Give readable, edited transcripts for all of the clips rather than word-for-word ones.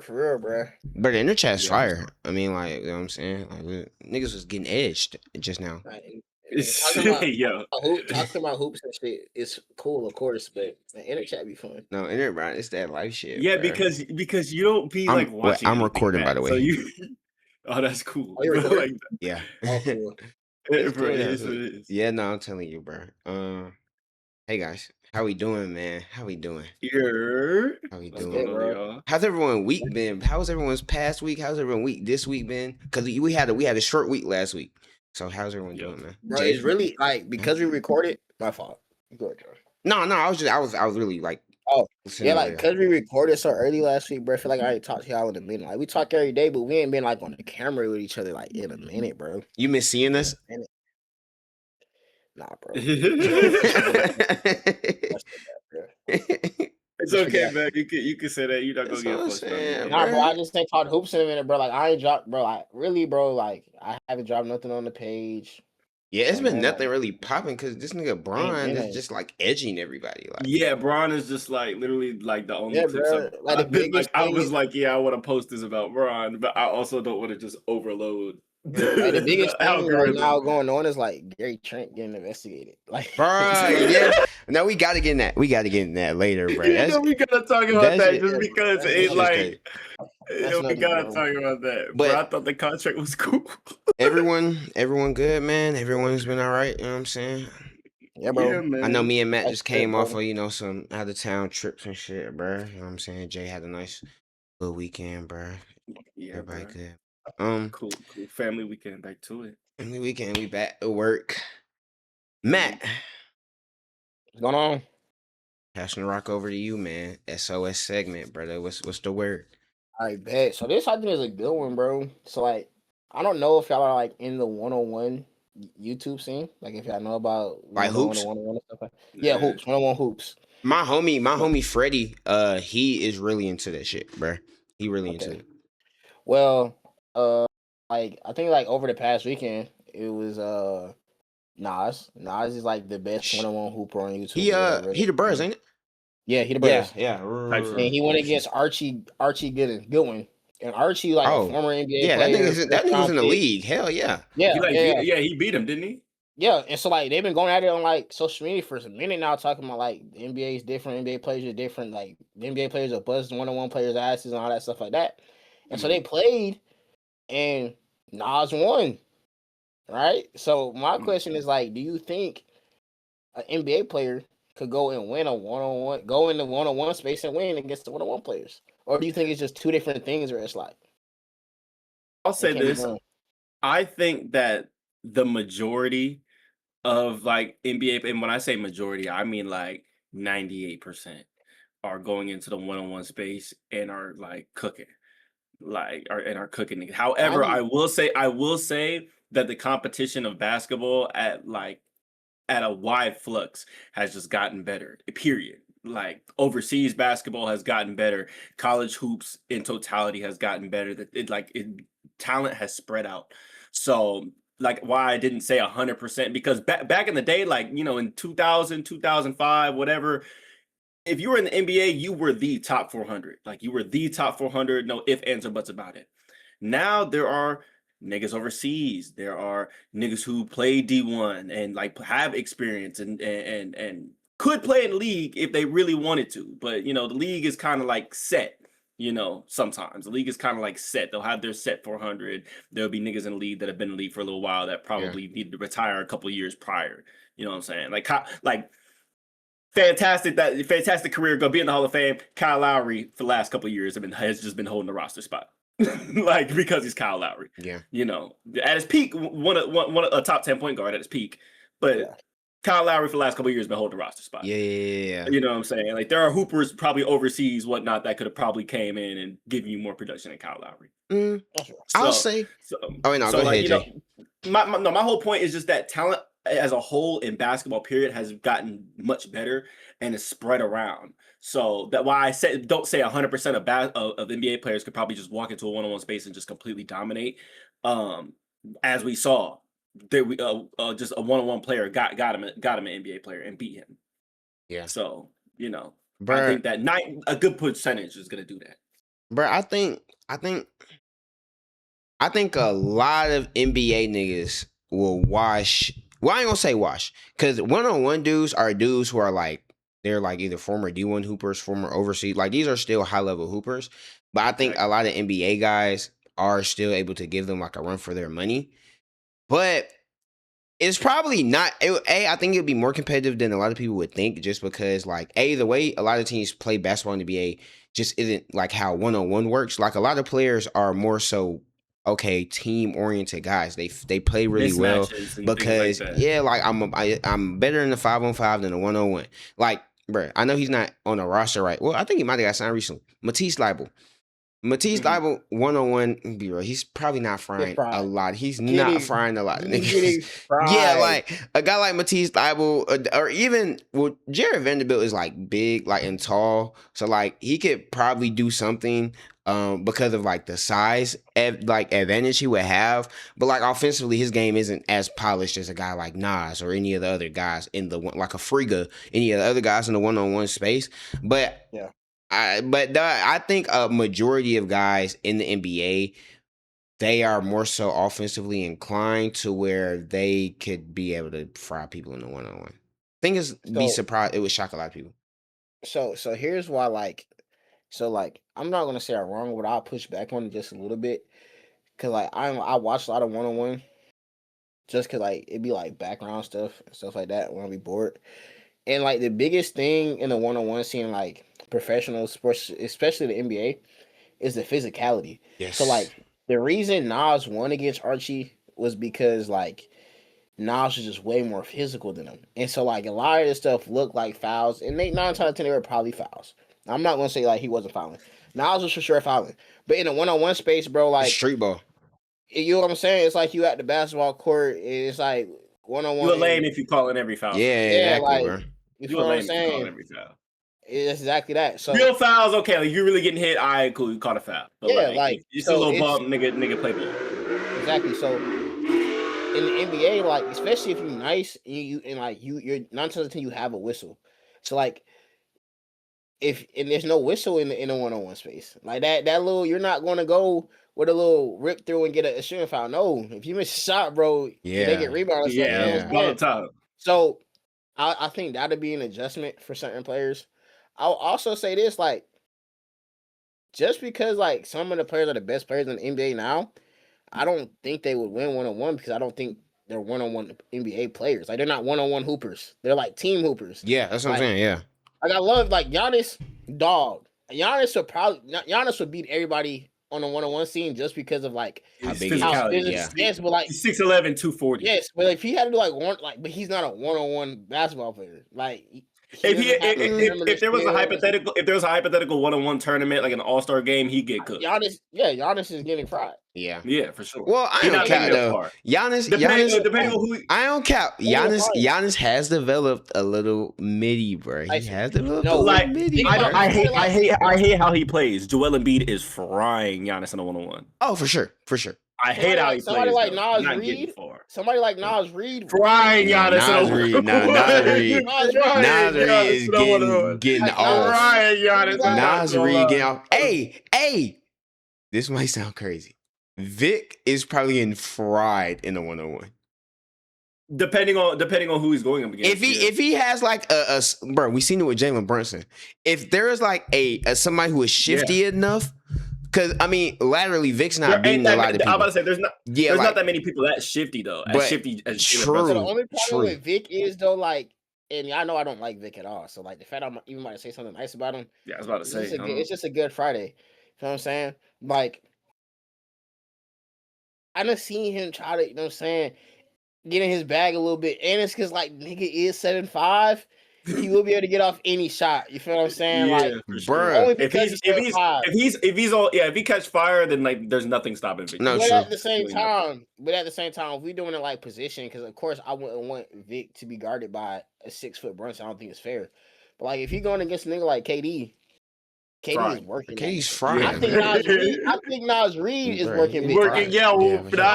for real, bro. But the inner chat's Yeah. fire. I mean, like, you know what I'm saying? Like, niggas was getting edged just now. Like, talking about Yo. talking about hoops and shit is cool, of course, but the inner chat be fun. No, inner, bro, it's that life shit. Yeah, bro. because you don't be like watching. I'm anything, recording, by Matt, the way. So you. Oh, that's cool. Oh, you're But, recording? like, Yeah. Oh, cool. It's bro, cool, it yeah, is what it is. Yeah, no, I'm telling you, bro. Hey guys, how we doing, man? How we doing? Here. How we That's doing? good, bro. How's everyone week been? How's everyone's past week? How's everyone week this week been? Because we had a short week last week. So how's everyone doing, man? Bro, Jay? it's really like because we recorded. My fault. Go ahead, Josh. No, I was really like. Oh, listening yeah, to like it. because we recorded so early last week, bro. I feel like I already talked to y'all in a minute. Like we talk every day, but we ain't been like on the camera with each other like in a minute, bro. You miss seeing us? Nah, bro. It's okay, man. You can say that. You're not gonna That's get what I'm fussed saying, up. Nah, bro. I just ain't talked hoops in a minute, bro. Like I ain't dropped, bro. Like really, bro. Like I haven't dropped nothing on the page. Yeah, it's So, been man, nothing like, really popping because this nigga Bron been is a- just like edging everybody. Like, Yeah, Bron is just like literally like the only Yeah, clips bro. Like the I've been biggest like. I thing was is- like, yeah, I want to post this about Bron, but I also don't want to just overload. Like the biggest thing right algorithm. now going on is like Gary Trent getting investigated. Like, bro, yeah. No, we gotta get in that. We gotta get in that later, bro. You know, we gotta talk about that just because that's it just like. That's We nothing, gotta bro. talk about that. But- Bro, I thought the contract was cool. everyone good, man. Everyone's been all right. You know what I'm saying? Yeah, bro. Yeah, man. I know me and Matt That's just came good, off bro. of some out of town trips and shit, bro. You know what I'm saying? Jay had a nice little weekend, bro. Yeah, Everybody bro. good. Cool. Family weekend. Back to it. Family weekend, we back at work. Matt, What's going on? passing the rock over to you, man. SOS segment, brother. What's the word? I bet. So this I think is a good one, bro. So like, I don't know if y'all are like in the one-on-one YouTube scene. Like if y'all know about Like hoops? one-on-one and stuff like. Yeah, hoops. One-on-one hoops. My homie Freddie, he is really into that shit, bro. He really into it. Well, like I think like over the past weekend, it was Nas. Nas is like the best one-on-one hooper on YouTube. He the Birds, ain't it? Yeah, he the Birds. Yeah. And he went against Archie Goodwin. And Archie, like a former NBA player. That nigga's in the league. Hell yeah. Yeah, he beat him, didn't he? Yeah, and so like they've been going at it on like social media for a minute now, talking about like the NBA is different, NBA players are different, like the NBA players are buzzing one-on-one players' asses and all that stuff like that. And so they played, and Nas won, right? So my question is like, do you think an NBA player could go and win a one-on-one, go in the one-on-one space and win against the one-on-one players, or do you think it's just two different things where it's like? I'll say this: I think that the majority of like NBA, and when I say majority, I mean like 98% are going into the one-on-one space and are like cooking, are cooking. However, I will say that the competition of basketball at a wide flux has just gotten better. Period. Like overseas basketball has gotten better. College hoops in totality has gotten better. Talent has spread out. So like why I didn't say 100% because back in the day, like, you know, in 2000, 2005, whatever, if you were in the NBA, you were the top 400. Like you were the top 400. No ifs, ands, or buts about it. Now there are niggas overseas. There are niggas who play D1 and like have experience and could play in the league if they really wanted to. But you know, the league is kind of like set. You know, sometimes the league is kind of like set. They'll have their set 400. There'll be niggas in the league that have been in the league for a little while that probably need to retire a couple of years prior. You know what I'm saying? Like fantastic career, gonna be in the Hall of Fame. Kyle Lowry for the last couple of years has just been holding the roster spot. Like because he's Kyle Lowry. Yeah. You know, at his peak, one a top 10 point guard at his peak. But Kyle Lowry for the last couple of years been holding the roster spot. Yeah. You know what I'm saying? Like there are hoopers probably overseas, whatnot, that could have probably came in and given you more production than Kyle Lowry. I'll say. Go ahead, Jay. My whole point is just that talent as a whole in basketball period has gotten much better and is spread around. So that's why I said don't say 100% of NBA players could probably just walk into a one-on-one space and just completely dominate. As we saw, there we just a one-on-one player got him an NBA player and beat him. Yeah. So you know, I think that a good percentage is gonna do that. bro, I think a lot of NBA niggas will wash. Well, I ain't gonna say wash, because one-on-one dudes are dudes who are like, they're like either former D1 hoopers, former overseas. Like, these are still high level hoopers. But I think a lot of NBA guys are still able to give them like a run for their money. But it's probably not. I think it would be more competitive than a lot of people would think, just because, like, the way a lot of teams play basketball in the NBA just isn't like how one-on-one works. Like, a lot of players are more so team oriented guys. They play really well because I'm better in the 5-on-5 than the 1-on-1. Like, bro, I know he's not on the roster, right? Well, I think he might have got signed recently. Matisse Thybulle. Thybulle 1-on-1, bro, he's probably not frying a lot. He's not frying a lot. Yeah, like a guy like Matisse Thybulle, or even Jared Vanderbilt is like big, like, and tall, so like he could probably do something because of like the size advantage he would have. But like offensively, his game isn't as polished as a guy like Nas or any of the other guys in the one, like a Friga, any of the other guys in the 1-on-1 space. But yeah. I think a majority of guys in the NBA, they are more so offensively inclined to where they could be able to fry people in the 1-on-1. Thing is, be surprised. It would shock a lot of people. So here's why, I'm not gonna say I'm wrong, but I'll push back on it just a little bit, cause like I watch a lot of 1-on-1, just cause like it'd be like background stuff and stuff like that when I be bored. And like the biggest thing in the 1-on-1 scene, like professional sports, especially the NBA, is the physicality. Yes. So like the reason Nas won against Archie was because like Nas was just way more physical than him. And so like a lot of this stuff looked like fouls, and 9 times out of 10 they were probably fouls. I'm not gonna say like he wasn't fouling. Nas was for sure fouling. But in a 1-on-1 space, bro, like street ball. You know what I'm saying? It's like you at the basketball court, it's like 1-on-1. You a lame if you calling every foul. Yeah, exactly, like, bro. You know what I'm saying? Every foul. It's exactly that. So real fouls, okay. Like you're really getting hit. All right, cool. You caught a foul. But yeah, like it's a little bump, nigga play ball. Exactly. So in the NBA, like especially if you're nice, you're 9 times out of 10 you have a whistle. So like and there's no whistle in a 1-on-1 space like that little, you're not going to go with a little rip through and get a shooting foul. No, if you miss a shot, bro, they get rebounded. All the time. So I think that'd be an adjustment for certain players. I'll also say this, like, just because like some of the players are the best players in the NBA now, I don't think they would win 1-on-1 because I don't think they're 1-on-1 NBA players. Like they're not 1-on-1 hoopers. They're like team hoopers. Yeah, that's what I'm saying. Yeah. Like I love like Giannis, dog. Giannis would beat everybody on the 1-on-1 scene just because of like how big he is. Yes, but like he's 6'11", 240. Yes, but if he had to do like but he's not a 1-on-1 basketball player. Like if there was a hypothetical 1-on-1 tournament, like an all-star game, he'd get cooked. Giannis is getting fried. Yeah, for sure. Well, I don't count though. Giannis, depending on who. I don't count. Giannis has developed a little midi, bro. He has developed a little midi. I hate how he plays. Joel Embiid is frying Giannis in a 1-on-1. Oh, for sure. I hate how he plays. Somebody like Nas Reed. Frying Giannis. Nas Reed is getting off. Nas Reed getting off. Hey. This might sound crazy. Vic is probably getting fried in the 1-on-1. Depending on who he's going up against. If he has like a bro, we seen it with Jalen Brunson. If there is like a somebody who is shifty enough. Because I mean, laterally, Vic's not beating a lot of people. I'm about to say there's not that many people that shifty though. As shifty as true. So the only problem with Vic is though, like, and I know I don't like Vic at all. So like the fact I'm even about to say something nice about him. Yeah, I was about to say it's just a good Friday. You know what I'm saying? Like, I done seen him try to, you know what I'm saying, get in his bag a little bit, and it's because like nigga is 7'5". He will be able to get off any shot. You feel what I'm saying? Yeah, like, bro. If he catch fire, then like there's nothing stopping Vic. No, but at the same time, if we doing it like position, because of course I wouldn't want Vic to be guarded by a 6-foot Brunson. I don't think it's fair. But like if you're going against a nigga like KD is working. KD's frying. I think Nas Reed is working. Nas Reed is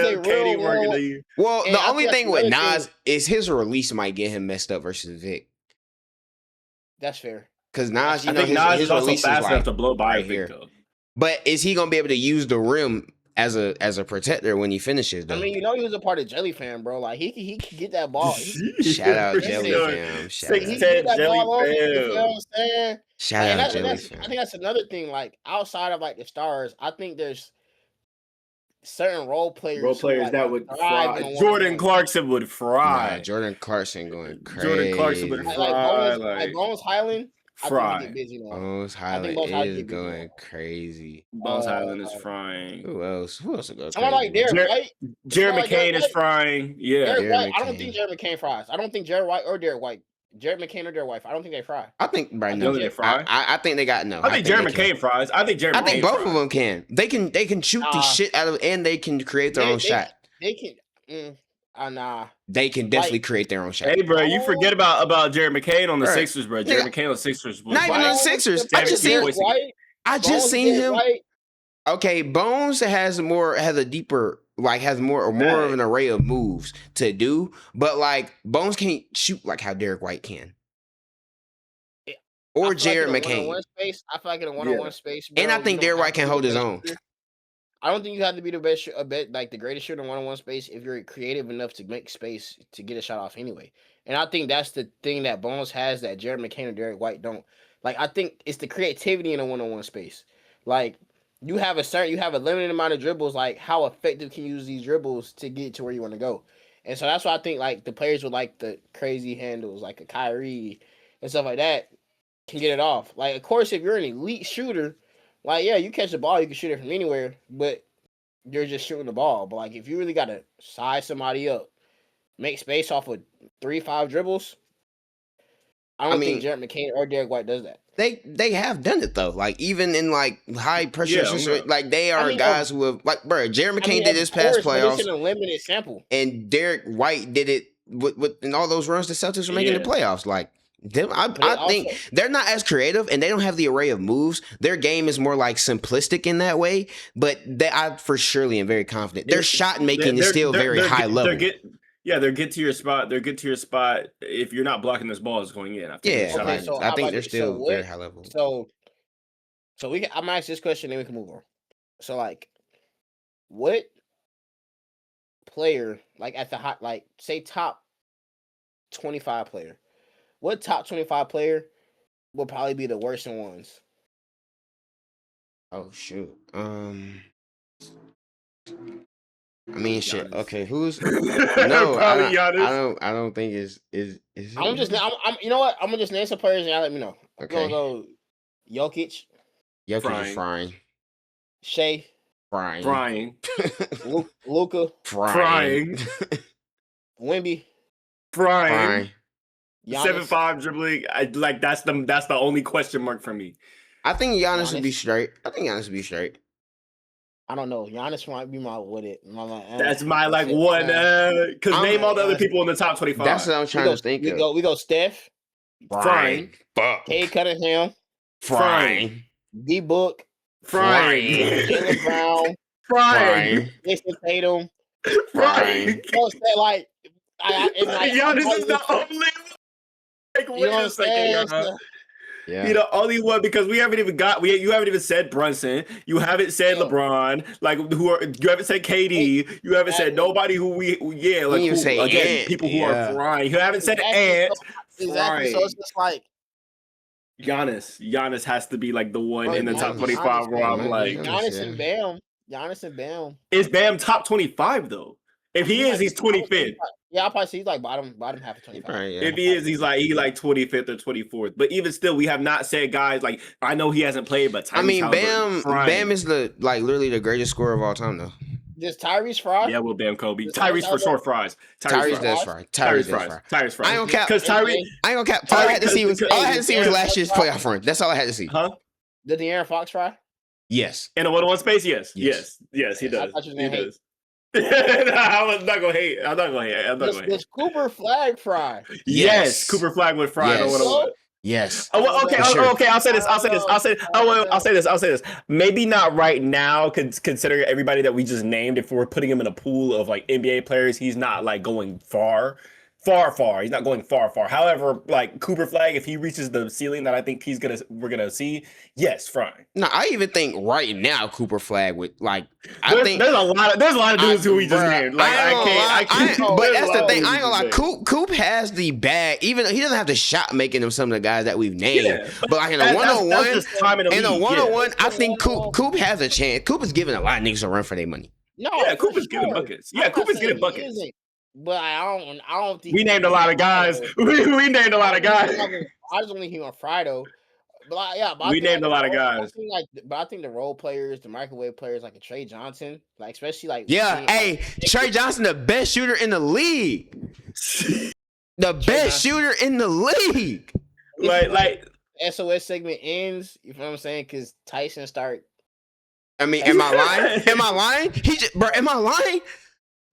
a real working. Well, the only thing with Nas is his release might get him messed up versus Vic. That's fair. Because Nas, his release is also fast enough to blow by Vic. But is he gonna be able to use the rim as a protector when he finishes though? I mean, you know, he was a part of Jelly Fam, bro. Like he could get that ball. Shout out For Jelly sure. Fam. Shout out. He can 6'10" get that Jelly ball on it. You feel what Fam. I'm saying? Shout Like, out Jelly I Fam. think that's another thing. Like outside of like the stars, I think there's certain role players that would thrive fry. Jordan Clarkson would fry. Nah, Jordan Clarkson going crazy. Jordan Clarkson would fry. Like Bones Highland. Fry. I think he get busy now. Bones Highland is going crazy. Bones Highland is frying. Who else? Who else? Someone like Derek White. Jared McCain is frying. Yeah, Derek White. I don't think Jared McCain fries. I don't think Jared White or Derek White. Jared McCain or Derek White. I don't think they fry. I think right now. I think they got no. I think Jared McCain fries. I think Jared. I think both of them can. They can shoot the shit out of, and they can create their own shot. They can. Nah. They can definitely create their own shot. Hey, bro, you forget about Jared McCain on the Sixers, bro. Jared McCain on the Sixers. Not even on the Sixers. I just seen him. Okay, Bones has more of an array of moves to do, but like Bones can't shoot like how Derek White can. Or Jared McCain. I feel like in a one-on-one space, bro, and I think Derek White can hold his own. I don't think you have to be the best, like the greatest shooter in one-on-one space if you're creative enough to make space to get a shot off anyway. And I think that's the thing that Bones has that Jared McCain or Derek White don't. Like I think it's the creativity in a one-on-one space. Like you have a limited amount of dribbles. Like how effective can you use these dribbles to get to where you want to go? And so that's why I think like the players with like the crazy handles, like a Kyrie and stuff like that, can get it off. Like of course, if you're an elite shooter. Like, yeah, you catch the ball, you can shoot it from anywhere, but you're just shooting the ball. But, like, if you really got to size somebody up, make space off of 3-5 dribbles, I don't think Jared McCain or Derek White does that. They have done it, though. Like, even in, like, high pressure, like, they are guys who have, like, bro, Jared McCain did this past playoffs. It's a limited sample. And Derek White did it with in all those runs the Celtics were making the playoffs. Like, I think they're not as creative and they don't have the array of moves. Their game is more like simplistic in that way, but I for surely am very confident. Their shot making is still very high level. They're get to your spot. They're get to your spot. If you're not blocking this ball, it's going in. I think they're still very high level. So I'm gonna ask this question, then we can move on. So like, what player like at the hot say top 25 player? What top 25 player will probably be the worst in ones? Oh shoot. I mean, shit. Okay, who's no? I don't think is. I'm you know what? I'm gonna just name some players and y'all let me know. Okay. I'm gonna go Jokic. Jokic is frying. Shea. Frying. Luka. Frying. Wemby. Frying. 7'5" dribbling. That's the only question mark for me. I think Giannis would be straight. I don't know. Giannis might be my That's my like one. Because name all the other people in the top 25. That's what I'm trying to think of. We go Steph. Frying. Cade Cunningham. Frying. D Book. Frying. Jaylen Brown. Frying. Jason Tatum. Frying. Like Giannis is the only. Like, you know what I'm saying? Yeah. You know, only one because you haven't even said Brunson. You haven't said LeBron. Like you haven't said KD. You haven't said nobody people who are frying. You haven't said Ant. Exactly. So it's just like Giannis has to be like the one in the top 25 where I'm like Giannis and Bam. Is Bam top 25 though? If he is, he's 25th. Yeah, I'll probably say he's like bottom half of 25. Right, yeah. If he is, he's like 25th or 24th. But even still, we have not said guys like I know he hasn't played, but Bam is literally the greatest scorer of all time though. Just Tyrese fry? Yeah, Bam Kobe. Tyrese for sure fries. Tyrese does fry. Tyrese fries. I ain't gonna cap. All I had to see was last year's playoff run. That's all I had to see. Huh? Did the Aaron Fox fry? Yes. In a one-on-one space, yes, he does. He does. I'm not gonna hate. Does Cooper Flag fry? Yes, Cooper Flag would fry. Yes. Okay. I'll say this. Maybe not right now, considering everybody that we just named. If we're putting him in a pool of like NBA players, he's not like going far far. He's not going far. However, like Cooper Flag, if he reaches the ceiling that I think we're gonna see, yes, fine. No, I even think right now Cooper Flag would like. There's a lot of dudes who we just named. Like I can't. But that's the thing. I ain't gonna lie. Coop has the bag. Even though he doesn't have the shot making them some of the guys that we've named. Yeah, but like in a one-on-one, I think Coop has a chance. Coop is giving a lot of niggas a run for their money. No, yeah, Coop is getting buckets. Yeah, Coop is getting buckets. But I don't think we named a lot of guys. We named a lot of guys. I just only hear on Friday. But we named a lot of guys. I think the role players, the microwave players, like a Trey Johnson, like especially like Trey Johnson, the best shooter in the league, the best shooter in the league. Like SOS segment ends. You know what I'm saying? Because Tyson start. I mean, am I lying? Am I lying? Am I lying?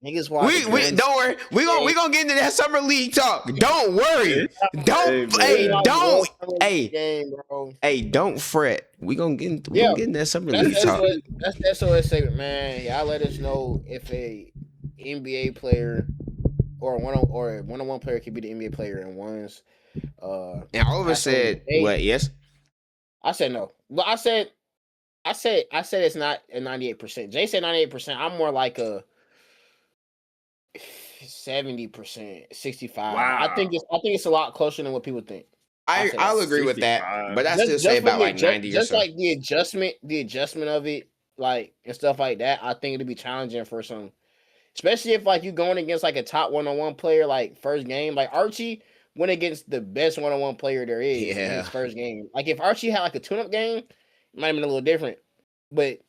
Niggas we don't worry. We gonna get into that summer league talk. Don't worry. Don't fret. We gonna get into that summer league talk. That's the SOS segment, man. Y'all let us know if a NBA player or one-on-one player could be the NBA player in ones. And all of us said what? Yes. I said no. But I said it's not a 98%. Jay said 98%. I'm more like a 70%, 65. Wow. I think it's a lot closer than what people think. I'll agree with that, but I still say about like 90 or so. Just like the adjustment of it, like and stuff like that. I think it'll be challenging for some, especially if like you going against like a top one-on-one player, like first game, like Archie went against the best one-on-one player there is in his first game. Like if Archie had like a tune-up game, it might have been a little different, but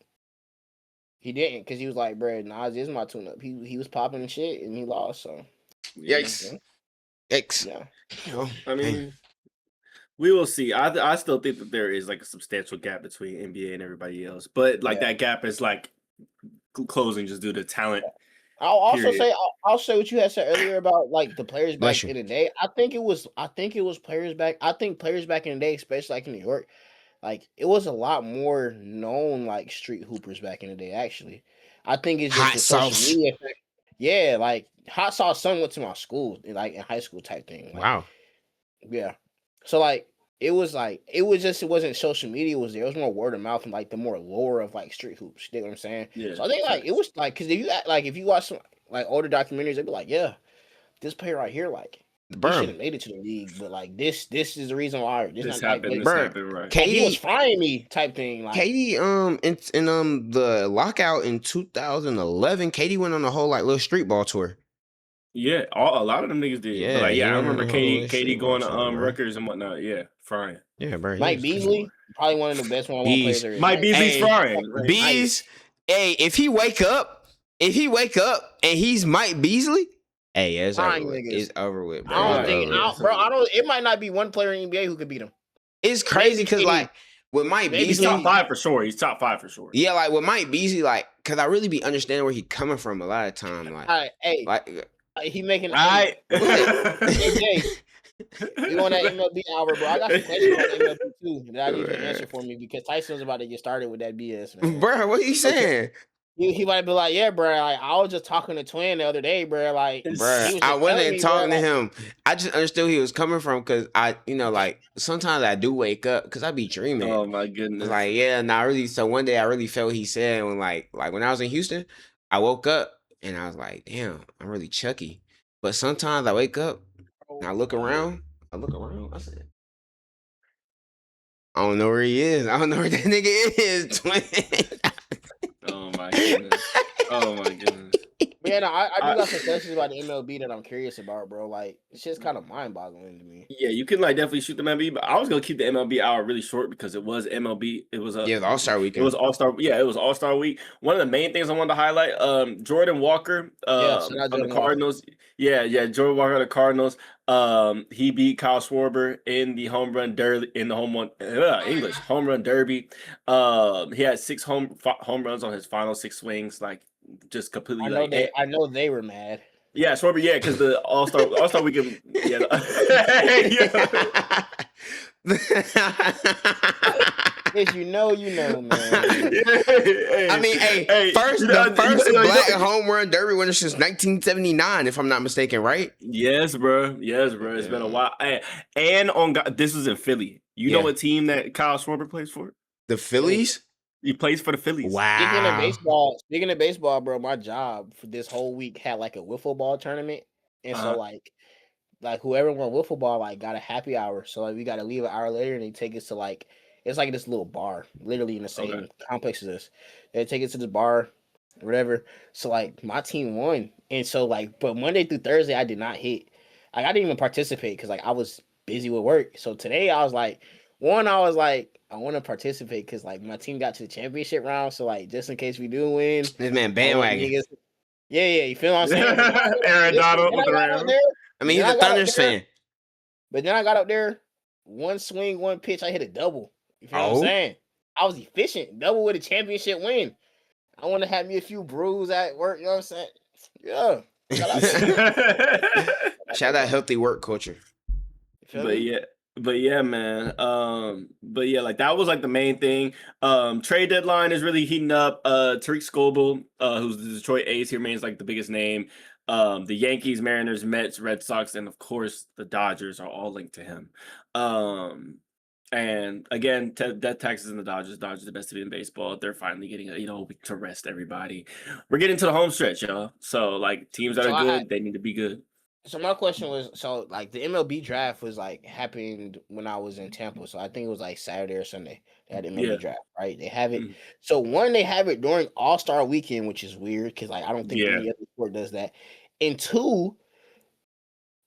he didn't because he was like, bro, Nas is my tune-up. He was popping and shit, and he lost. So, yikes. Yeah. I mean, we will see. I still think that there is like a substantial gap between NBA and everybody else, but like that gap is like closing just due to talent. I'll also say what you had said earlier about like the players back in the day. I think it was players back. I think players back in the day, especially like in New York. Like it was a lot more known like street hoopers back in the day. Actually, I think it's just the social media effect. Yeah, like Hot Sauce son went to my school, like in high school type thing. Like, wow. Yeah. So like it wasn't social media was there. It was more word of mouth and like the more lore of like street hoops. You know what I'm saying? Yeah. So I think like it was like because if you watch some like older documentaries, they'd be like, yeah, this player right here, like. He should have made it to the league, but like this is the reason why this happened. Right? He was frying me type thing. Like KD, in the lockout in 2011, KD went on a whole like little street ball tour. Yeah, a lot of them niggas did. Yeah, I remember KD going to Rutgers and whatnot. Yeah, frying. Yeah, bro. Mike Beasley, probably one of the best one-on-one players there is. Mike Beasley's frying. If he wake up and he's Mike Beasley. Hey, it's over with, bro. It might not be one player in the NBA who could beat him. It's crazy because like with Mike Beasley, he's top 5 for sure. He's top 5 for sure. Yeah, like with Mike Beasley, like because I really be understanding where he coming from a lot of time. Like, all right, he making right. Hey, you on that MLB hour, bro? I got some questions on MLB too that I need you to answer for me because Tyson's about to get started with that BS, man. Bro, what are you saying? He might be like, yeah, bro. Like I was just talking to Twin the other day, bro. Like, bro, I wasn't talking to him. I just understood where he was coming from because like sometimes I do wake up because I be dreaming. Oh my goodness! Like, really. So one day I really felt what he said when when I was in Houston, I woke up and I was like, damn, I'm really Chucky. But sometimes I wake up and I look around. I said, I don't know where he is. I don't know where that nigga is, Twin. Oh my goodness. Man, I do got some questions about the MLB that I'm curious about, bro. Like, it's just kind of mind-boggling to me. Yeah, you can like definitely shoot the MLB, but I was gonna keep the MLB hour really short because it was MLB. It was the All-Star weekend. It was All-Star. Yeah, it was All-Star week. One of the main things I wanted to highlight, Jordan Walker on the Cardinals. Yeah, Jordan Walker on the Cardinals. He beat Kyle Schwarber in the home run derby home run derby. He had 6 home runs on his final 6 swings. Like just completely. I know they were mad. Yeah, Schwarber. Yeah, because the All-Star weekend. Yeah. If you know, man. I mean, the first black home run derby winner since 1979, if I'm not mistaken, right? Yes, bro. It's been a while. And this was in Philly. You know what team that Kyle Schwarber plays for? The Phillies? He plays for the Phillies. Wow. Speaking of baseball, bro, my job for this whole week had like a wiffle ball tournament. And so like whoever won wiffle ball like got a happy hour. So like we gotta leave an hour later and they take us to like it's like this little bar, literally in the same complex as this. They take us to this bar, whatever. So like my team won. And so like but Monday through Thursday I did not hit. Like I didn't even participate because like I was busy with work. So today I was like I want to participate because like my team got to the championship round. So like just in case we do win, this man bandwagon. Yeah, you feel what I'm saying? Aaron Donald with the Rams. I mean, he's a Thunders fan. But then I got up there, one swing, one pitch, I hit a double. You feel what I'm saying? I was efficient, double with a championship win. I want to have me a few brews at work. You know what I'm saying? Yeah. Shout out healthy work culture. But yeah, man. But yeah, like that was like the main thing. Trade deadline is really heating up. Tariq Skubal, who's the Detroit Ace, he remains like the biggest name. The Yankees, Mariners, Mets, Red Sox, and of course the Dodgers are all linked to him. And again, death taxes and the Dodgers. Dodgers the best team in baseball. They're finally getting a week to rest everybody. We're getting to the home stretch, y'all. So like teams that are good, they need to be good. So my question was, so like the MLB draft was like happened when I was in Tampa. So I think it was like Saturday or Sunday. They had the MLB draft, right? They have it. So one, they have it during All-Star weekend, which is weird because like I don't think any other sport does that. And two,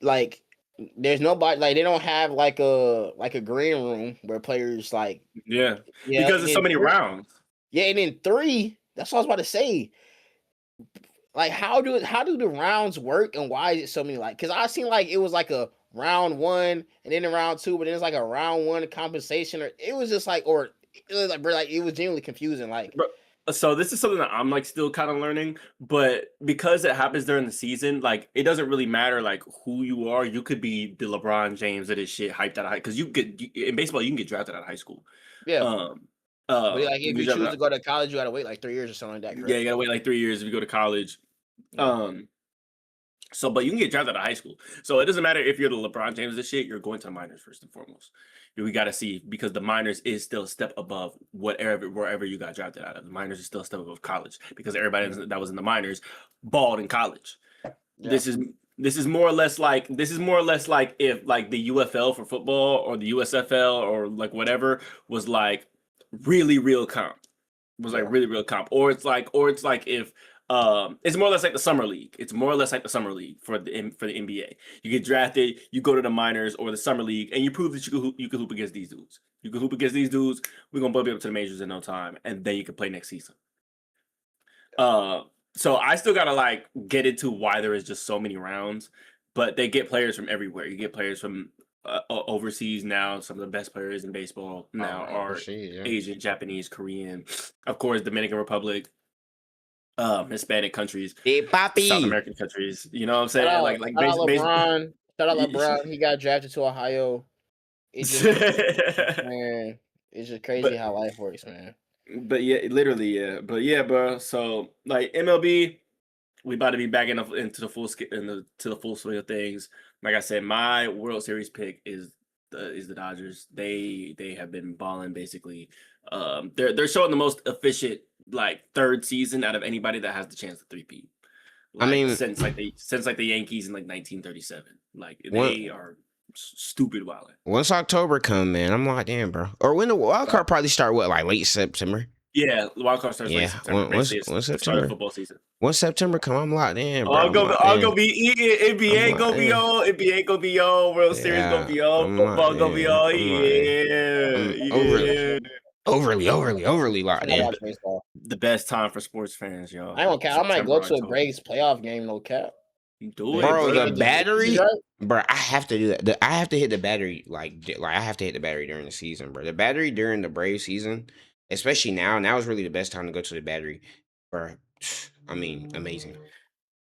like there's nobody like they don't have like a green room where players like because there's so many rounds. Yeah, and then three, that's what I was about to say. Like how do the rounds work and why is it so many like because I seen like it was like a round one and then a round two, but then it's like a round one compensation or it was just like or it was like bro, like it was genuinely confusing. Like so this is something that I'm like still kind of learning, but because it happens during the season, like it doesn't really matter like who you are. You could be the LeBron James of this shit hyped out of high because in baseball you can get drafted out of high school. Yeah. But like if you choose to go to college, you gotta wait like 3 years or something like that. Correct? Yeah, you gotta wait like 3 years if you go to college. So but you can get drafted out of high school. So it doesn't matter if you're the LeBron James of this shit, you're going to the minors first and foremost. We gotta see because the minors is still a step above wherever you got drafted out of. The minors is still a step above college because everybody that was in the minors balled in college. Yeah. This is more or less like if like the UFL for football or the USFL or like whatever was like really real comp. Really real comp. Or it's like if it's more or less like the summer league. It's more or less like the summer league for the NBA. You get drafted, you go to the minors or the summer league, and you prove that you can hoop against these dudes. You can hoop against these dudes. We're gonna bump you up to the majors in no time, and then you can play next season. So I still gotta like get into why there is just so many rounds, but they get players from everywhere. You get players from overseas now. Some of the best players in baseball now are Asian, Japanese, Korean, of course, Dominican Republic. Hispanic countries, South American countries. You know what I'm saying? Like LeBron. Shout out LeBron. He got drafted to Ohio. It's just man, it's just crazy how life works, man. But yeah, literally, yeah. But yeah, bro. So like MLB, we about to be back into the full to the full swing of things. Like I said, my World Series pick is the Dodgers. They have been balling basically. They're showing the most efficient like third season out of anybody that has the chance to three-peat. Like, I mean, since like the Yankees in like 1937, like they are stupid wild. Once October come, man, I'm locked in, bro. Or when the wild card probably start like late September. Yeah, the wild card starts late September. Once September football season. Once September come, I'm locked in, bro. I'll go be eating. NBA go be on. NBA go be on. World Series go be on. Football go be on. Yeah. Overly locked in. The best time for sports fans, y'all. I don't care. I might go to a Braves playoff game, no cap. Do it, bro. The battery, bro. I have to do that. I have to hit the battery, like I have to hit the battery during the season, bro. The battery during the Brave season, especially now is really the best time to go to the battery, bro. I mean, amazing.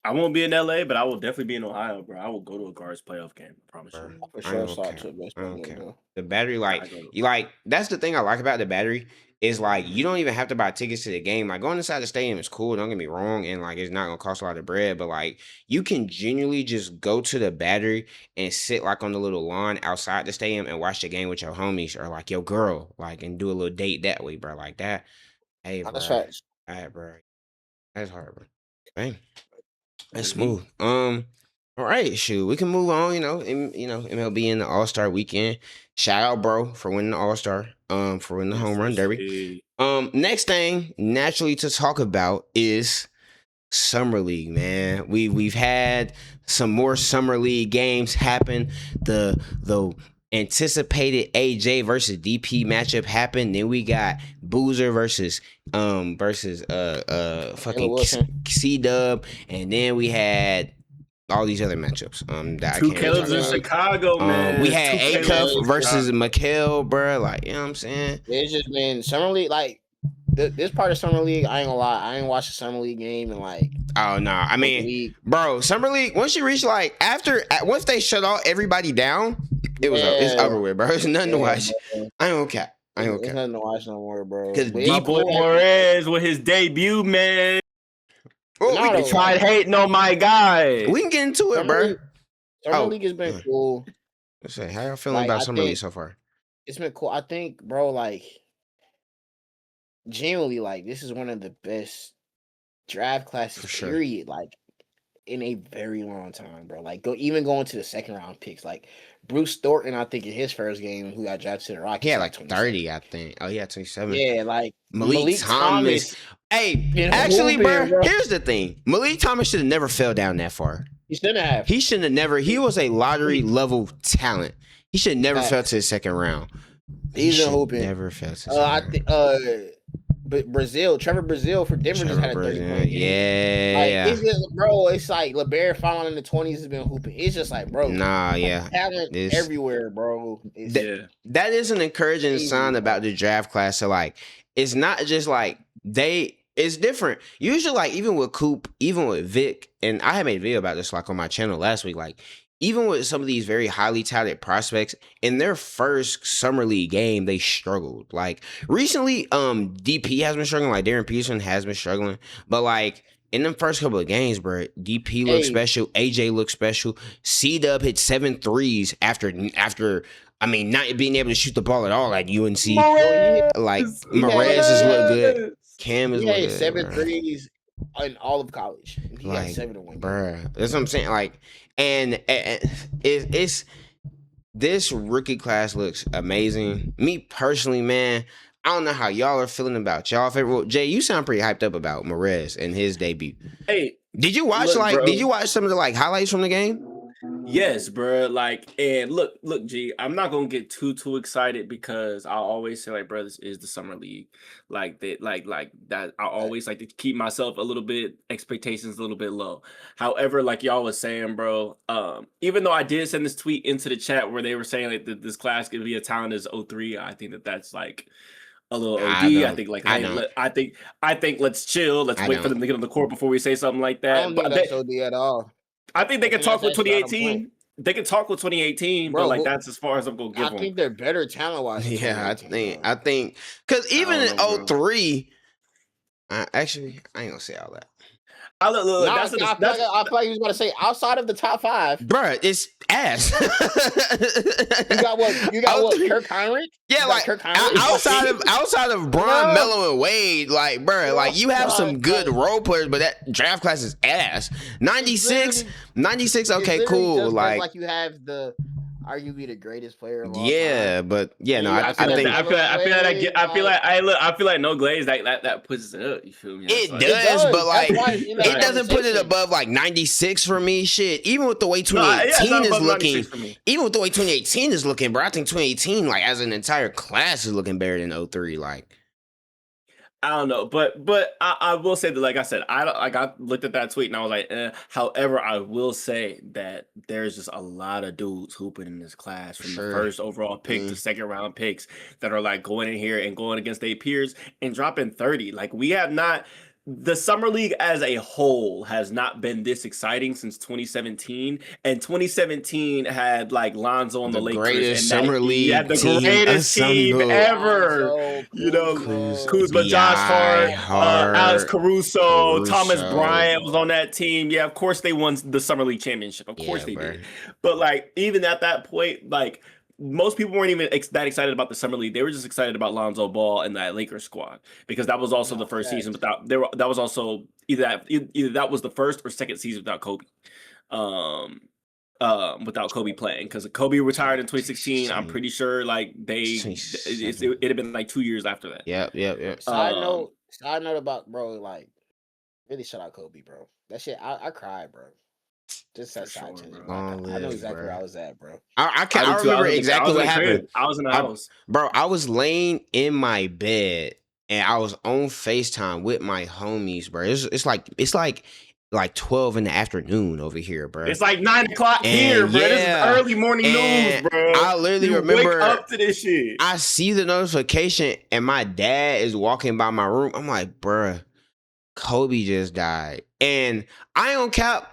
I won't be in LA, but I will definitely be in Ohio, bro. I will go to a Guards playoff game. I promise you. For I ain't sure, gonna saw cap. to best I don't game, care. though. The battery, I like go to- you like that's the thing I like about the battery is like you don't even have to buy tickets to the game. Like going inside the stadium is cool, don't get me wrong, and like it's not gonna cost a lot of bread, but like you can genuinely just go to the battery and sit like on the little lawn outside the stadium and watch the game with your homies or like your girl, like and do a little date that way, bro. Like that. Hey, That's bro. facts. All right, bro. That's hard, bro. Dang. That's Indeed. smooth. All right, shoot. We can move on, MLB in the All-Star weekend. Shout out, bro, for winning the All-Star, for winning the home run derby. Next thing naturally to talk about is Summer League, man. We've had some more Summer League games happen. The anticipated AJ versus DP matchup happened. Then we got Boozer versus fucking C Dub, and then we had all these other matchups. That Two I can't Caleb's in Chicago, man. We had Two A-Cuff Caleb's versus Chicago. Mikhail, bro. Like, you know what I'm saying? It's just been Summer League, like this part of Summer League. I ain't gonna lie, I ain't watched a Summer League game in like. Oh no! I mean, bro, Summer League. Once you reach like once they shut all everybody down, it's over with, bro. It's nothing to watch. Bro. I ain't gonna cap. It's nothing to watch no more, bro. Because my boy Morez with his debut, man. We tried hating on my guy. We can get into it, bro. Summer League has been cool. Let's say, how y'all feeling about Summer League so far? It's been cool. I think, bro, like genuinely, like this is one of the best draft classes, period. Like in a very long time, bro. Like going to the second round picks. Like Bruce Thornton, I think in his first game, who got drafted to the Rockies, he had like 30, I think. Oh, yeah, 27. Yeah, like Malik Thomas. Hey, actually, bro, here's the thing. Malik Thomas should have never fell down that far. He shouldn't have. He shouldn't have never. He was a lottery level talent. He should never fell to the second round. He's a hooping. Never fell to the second round. But Trevor Brazil for Denver just had a 30-point game. Yeah. It's just, bro, it's like LeBaron following in the 20s has been hooping. It's just like, bro. Talent everywhere, bro. That is an encouraging sign about the draft class. So, like, it's not just like it's different. Usually, like, even with Coop, even with Vic, and I had made a video about this, like, on my channel last week, like, even with some of these very highly touted prospects, in their first Summer League game, they struggled. Like recently, DP has been struggling. Like Darren Peterson has been struggling. But like in the first couple of games, bro, DP looks special. AJ looks special. C-Dub hit 7 threes after I mean, not being able to shoot the ball at all at UNC. Like Morez has looked good. Cam is looking good. 7 threes in all of college. He like, had 7 in one game. Bruh, that's what I'm saying. Like, and it's this rookie class looks amazing. Me personally, man, I don't know how y'all are feeling about y'all favorite. Jay, you sound pretty hyped up about Morez and his debut. Hey, did you watch Did you watch some of the like highlights from the game? Yes, bro. Like, and look, G, I'm not gonna get too excited because I always say, like, bro, this is the Summer League. Like that, like that. I always like to keep myself a little bit expectations a little bit low. However, like y'all was saying, bro, even though I did send this tweet into the chat where they were saying like that this class could be as talented as 03, I think that's like a little OD. I think like I think let's chill. Let's wait for them to get on the court before we say something like that. I don't think that's OD at all. I think they can talk with 2018. They can talk with 2018, bro, but like that's as far as I'm gonna give them. I think they're better talent wise. Yeah, I think because even in 03, I ain't gonna say all that. I feel like he was about to say outside of the top 5, bruh. It's ass. You got what? Kirk Heinrich? Yeah, like outside of Bron, Melo, and Wade, like bruh, like you have some good role players, but that draft class is ass. 96. Okay, cool. Like you have the arguably the greatest player of all time. But no, I feel like no glaze that puts it up. You feel me? It does, but like it doesn't put it above like 96 for me. Shit, even with the way 2018 is looking, even with the way 2018 is looking, bro. I think 2018, like as an entire class, is looking better than 03. Like. I don't know, but I will say that, like I said, I looked at that tweet and I was like, However, I will say that there's just a lot of dudes hooping in this class from the first overall pick to second round picks that are like going in here and going against their peers and dropping 30. Like we have not. the summer league as a whole has not been this exciting since 2017, and 2017 had like Lonzo on the Lakers, greatest and summer league the team greatest team assembled. ever. Lonzo, You know, Kuzma, B.I., Josh Hart, Alex Hart, Caruso, Thomas Caruso. Bryant was on that team. Yeah, of course they won the summer league championship. Of course they did. But like even at that point, like most people weren't even that excited about the summer league. They were just excited about Lonzo Ball and that Lakers squad because that was also the first season without. That was also either that was the first or second season without Kobe. Without Kobe playing, because Kobe retired in 2016. I'm pretty sure like it had been like 2 years after that. Yep. Side note about bro, like really shout out Kobe, bro. That shit, I cried, bro. Just that side to it. I know exactly where I was at, bro. I remember exactly what happened. I was in the house, bro. I was laying in my bed and I was on FaceTime with my homies, bro. It's like 12 in the afternoon over here, bro. It's like 9 o'clock here, bro. This is early morning news, bro. I literally remember wake up to this shit. I see the notification and my dad is walking by my room. I'm like, bro, Kobe just died. And I don't cap.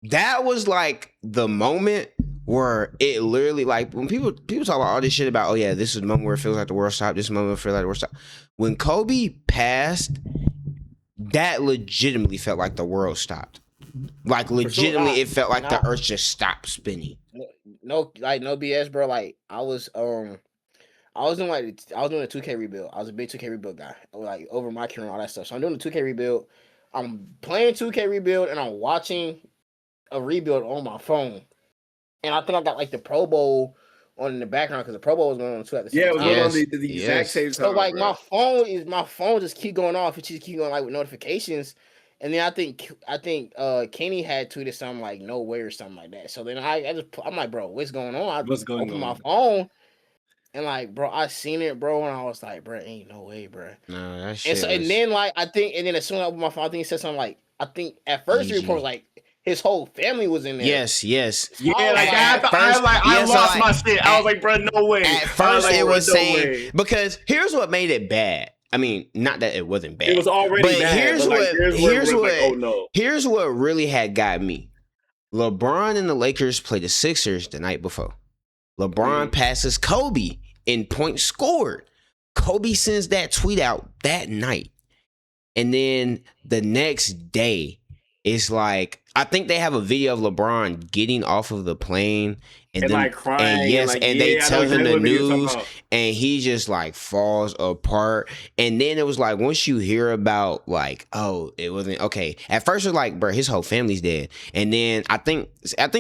That was like the moment where it literally, like, when people talk about all this shit about, oh yeah, this is the moment where it feels like the world stopped. This moment where it feels like the world stopped. When Kobe passed, that legitimately felt like the world stopped. Like legitimately, it felt like the earth just stopped spinning. No BS, bro. Like I was doing a 2K rebuild. I was a big 2K rebuild guy, like over my career and all that stuff. So I'm doing a 2K rebuild. I'm playing 2K rebuild and I'm watching a rebuild on my phone. And I think I got like the Pro Bowl on in the background because the Pro Bowl was going on too at the same time. Yeah, it was on the exact same time. So like my phone just keep going off. It just keep going like with notifications. And then I think Kenny had tweeted something like no way or something like that. So then I'm like, bro, what's going on? I opened my phone and like, bro, I seen it, bro, and I was like, bro, ain't no way, bro. No, that shit. And then like as soon as I opened my phone, I think he said something like, I think at first the report was like his whole family was in there. Yes. Yeah, like I lost my shit. I was like, bro, no way. At first it was saying because here's what made it bad. I mean, not that it wasn't bad. It was already bad. Here's what really had got me. LeBron and the Lakers played the Sixers the night before. LeBron passes Kobe in points scored. Kobe sends that tweet out that night. And then the next day, it's like, I think they have a video of LeBron getting off of the plane and then, like crying. And they tell him the news and he just like falls apart. And then it was like, once you hear about like, oh, it wasn't okay. At first it was like, bro, his whole family's dead. And then I think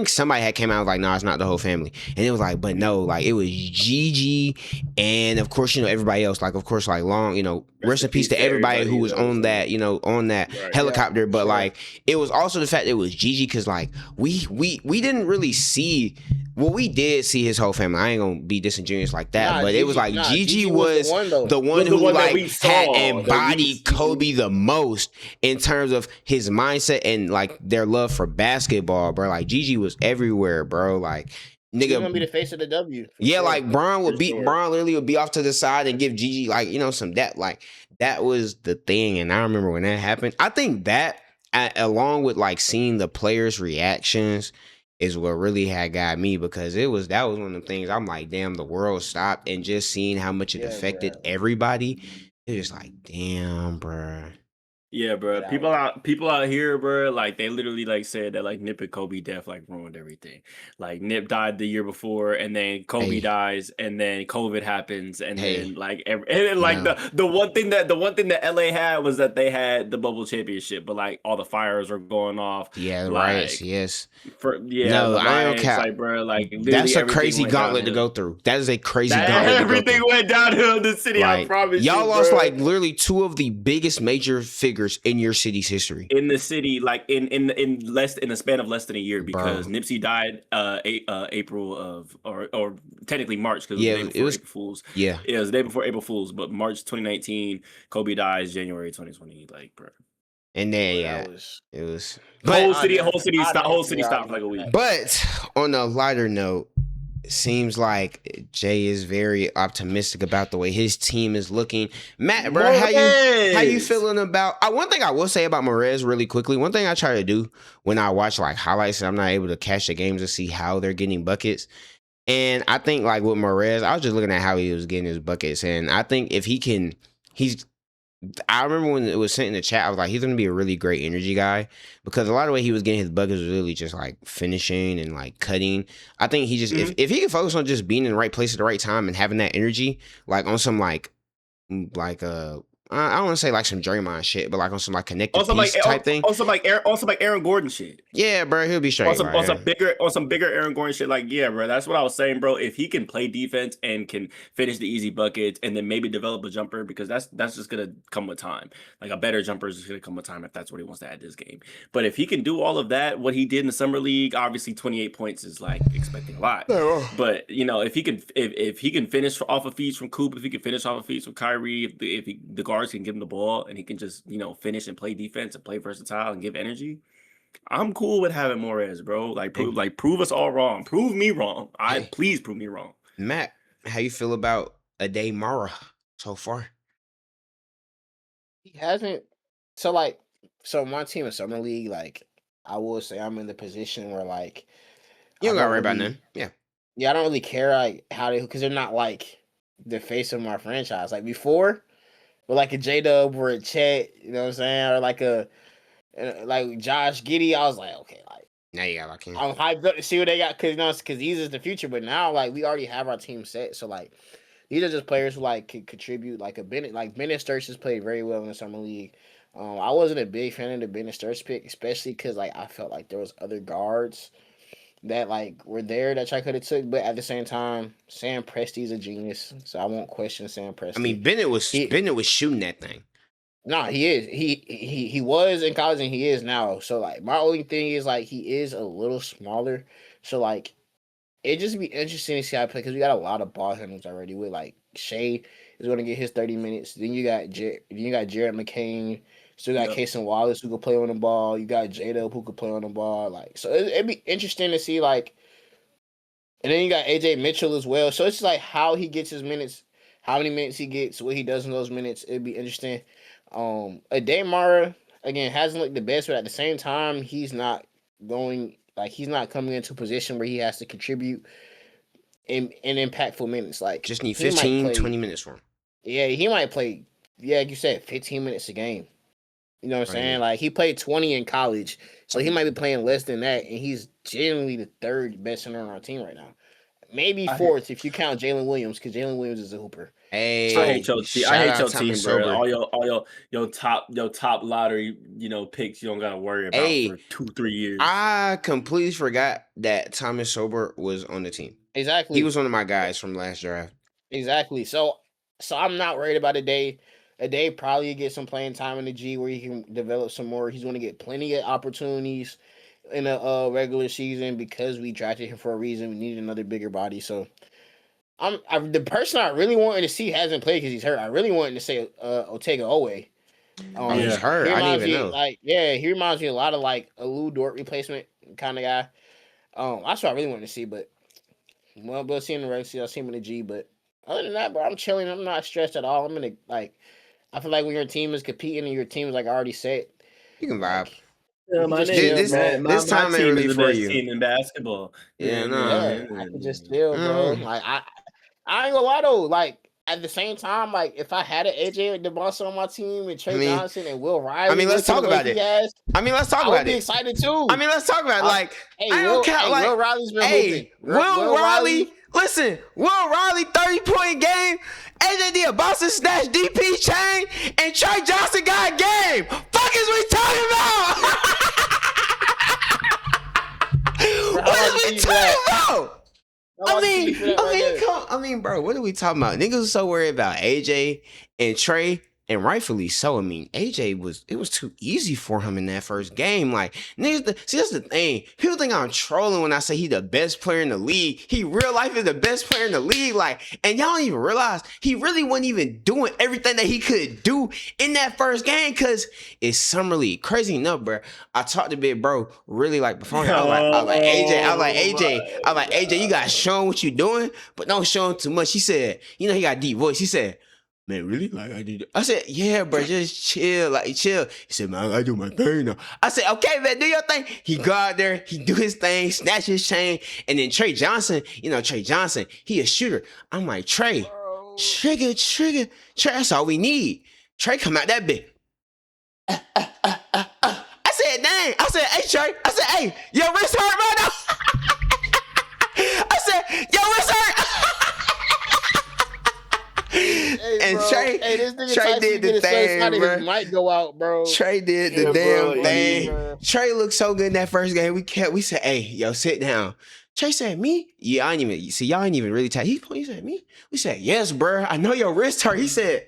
somebody had came out like, no, it's not the whole family. And it was like, but no, like it was Gigi and of course, everybody else, like of course, like long, rest in peace to everybody who was on that, on that helicopter. Yeah, but like it was also the fact that it was Gigi because like we didn't really see. Well, we did see his whole family. I ain't gonna be disingenuous like that, but Gigi, it was like Gigi was the one who like had embodied Kobe the most in terms of his mindset and like their love for basketball, bro. Like Gigi was everywhere, bro. Like nigga, he's gonna be the face of the W. Yeah, sure. Like Bron literally would be off to the side and give Gigi like some depth. Like that was the thing, and I remember when that happened. I think that along with like seeing the players' reactions is what really had got me because that was one of the things I'm like, damn, the world stopped, and just seeing how much it affected everybody, it was like, damn, bro. Yeah, bro. People out here, bro, like they literally like said that like Nip and Kobe death like ruined everything. Like Nip died the year before, and then Kobe dies, and then COVID happens, and then like the one thing that LA had was that they had the bubble championship, but like all the fires were going off. Yeah, like, riots. Yes. No, I don't care. Like, bro, like that's a crazy gauntlet to go through. That is a crazy gauntlet. Everything went downhill in the city. Like, I promise you. Y'all lost like literally two of the biggest major figures in your city's history. In the city, like in the span of less than a year, because Nipsey died April of or technically March because it was April Fools. Yeah, it was the day before April Fools, but March 2019. Kobe dies January 2020. Like, bro. And then it was whole city stopped for like a week. But on a lighter note, seems like Jay is very optimistic about the way his team is looking. Matt, bro, how you feeling about? One thing I will say about Morez really quickly. One thing I try to do when I watch like highlights and I'm not able to catch the games to see how they're getting buckets. And I think like with Morez, I was just looking at how he was getting his buckets, and I think if he can, I remember when it was sent in the chat, I was like, he's gonna be a really great energy guy because a lot of the way he was getting his buckets was really just like finishing and like cutting. I think he just if he can focus on just being in the right place at the right time and having that energy, like on some like I don't want to say like some Draymond shit, but like on some like connected piece type thing. Also like Aaron Gordon shit. Yeah, bro, he'll be straight. On some bigger Aaron Gordon shit. Like, yeah, bro, that's what I was saying, bro. If he can play defense and can finish the easy buckets and then maybe develop a jumper, because that's just gonna come with time. Like a better jumper is just gonna come with time if that's what he wants to add to this game. But if he can do all of that, what he did in the summer league, obviously 28 points is like expecting a lot. But you know, if he can finish off of feeds from Coop, if he can finish off of feeds from Kyrie, if the guards can give him the ball and he can just, you know, finish and play defense and play versatile and give energy, I'm cool with having Morez, bro. Prove us all wrong. Prove me wrong. Please prove me wrong. Matt, how you feel about Ade Mara so far? He hasn't. So my team in summer league, like I will say, I'm in the position where like you don't gotta worry about them. Yeah, I don't really care like how they, because they're not like the face of my franchise. Like before, with like a J-Dub or a Chet, you know what I'm saying, or like like Josh Giddey, I was like, okay, like now you got like him. I'm hyped up to see what they got because these is the future. But now like we already have our team set, so like these are just players who like can contribute. Like Bennett Sturts has played very well in the summer league. I wasn't a big fan of the Bennett Sturts pick, especially because like I felt like there was other guards that like were there that I could have took, but at the same time, Sam Presti's a genius, so I won't question Sam Presti. I mean, Bennett was shooting that thing. Nah, he is. He was in college and he is now. So like my only thing is like he is a little smaller. So like it just be interesting to see how I play because we got a lot of ball handlers already. With like Shea is going to get his 30 minutes. Then you got Jared McCain. Still got Cason Wallace who could play on the ball. You got J-Dub who could play on the ball. Like so, it'd be interesting to see like. And then you got AJ Mitchell as well. So it's like how he gets his minutes, how many minutes he gets, what he does in those minutes. It'd be interesting. Ade Mara again hasn't looked the best, but at the same time, he's not coming into a position where he has to contribute in impactful minutes. Like just need 15, 20 minutes for him. Yeah, he might play. Yeah, like you said, 15 minutes a game. You know what I'm saying? Like he played 20 in college, so he might be playing less than that, and he's genuinely the third best center on our team right now. Maybe fourth if you count Jalen Williams, because Jalen Williams is a hooper. Hey, I hate your team, bro. All your top lottery, picks you don't gotta worry about for 2-3 years. I completely forgot that Thomas Sober was on the team. Exactly, he was one of my guys from last draft. Exactly. So I'm not worried about Ade. Ade probably get some playing time in the G where he can develop some more. He's going to get plenty of opportunities in a regular season because we drafted him for a reason. We needed another bigger body. So the person I really wanted to see hasn't played because he's hurt. I really wanted to say Otega Owe. He's hurt. I didn't even know. He reminds me a lot of like a Lou Dort replacement kind of guy. That's what I really wanted to see. But we'll see in the regular season. I'll see him in the G. But other than that, bro, I'm chilling. I'm not stressed at all. I'm gonna I feel like when your team is competing and your team is like already set, you can vibe. This time ain't really for you. Team in basketball. I can just chill, bro. Like I ain't gonna lie though. Like at the same time, like if I had an AJ DeBosa on my team and Trey Johnson and Will Riley, let's talk about it. I would be excited too. Let's talk about it. Like Will Riley's been moving. Will Riley. Listen, Will Riley 30-point game. AJ DeBosa snatched DP chain, and Trey Johnson got a game. Fuck is we talking about? What is we talking about? Bro, what are we talking about? Niggas are so worried about AJ and Trey. And rightfully so. I mean, AJ it was too easy for him in that first game. Like, niggas, see, that's the thing. People think I'm trolling when I say he the best player in the league. He real life is the best player in the league. Like, and y'all don't even realize he really wasn't even doing everything that he could do in that first game because it's summer league. Crazy enough, bro. I talked to Big Bro really like before. I was like, AJ, you got shown what you doing, but don't show him too much. He said, you know, he got a deep voice. He said, man, really? Like I did. I said, yeah, bro, just chill, like chill. He said, man, I do my thing now. I said, okay, man, do your thing. He go out there, he do his thing, snatch his chain, and then Trey Johnson, he a shooter. I'm like, Trey, trigger. Trey, that's all we need. Trey come out that bit. I said, dang. I said, hey, Trey. I said, hey, your wrist hurt right now. I said, your wrist hurt. Hey, and bro. Trey did the thing, bro. Might go out, bro. Trey did the damn thing. Yeah. Trey looked so good in that first game. We said, hey, yo, sit down. Trey said, me? Yeah, y'all ain't even really tight. He said, me? We said, yes, bro. I know your wrist hurt. He said,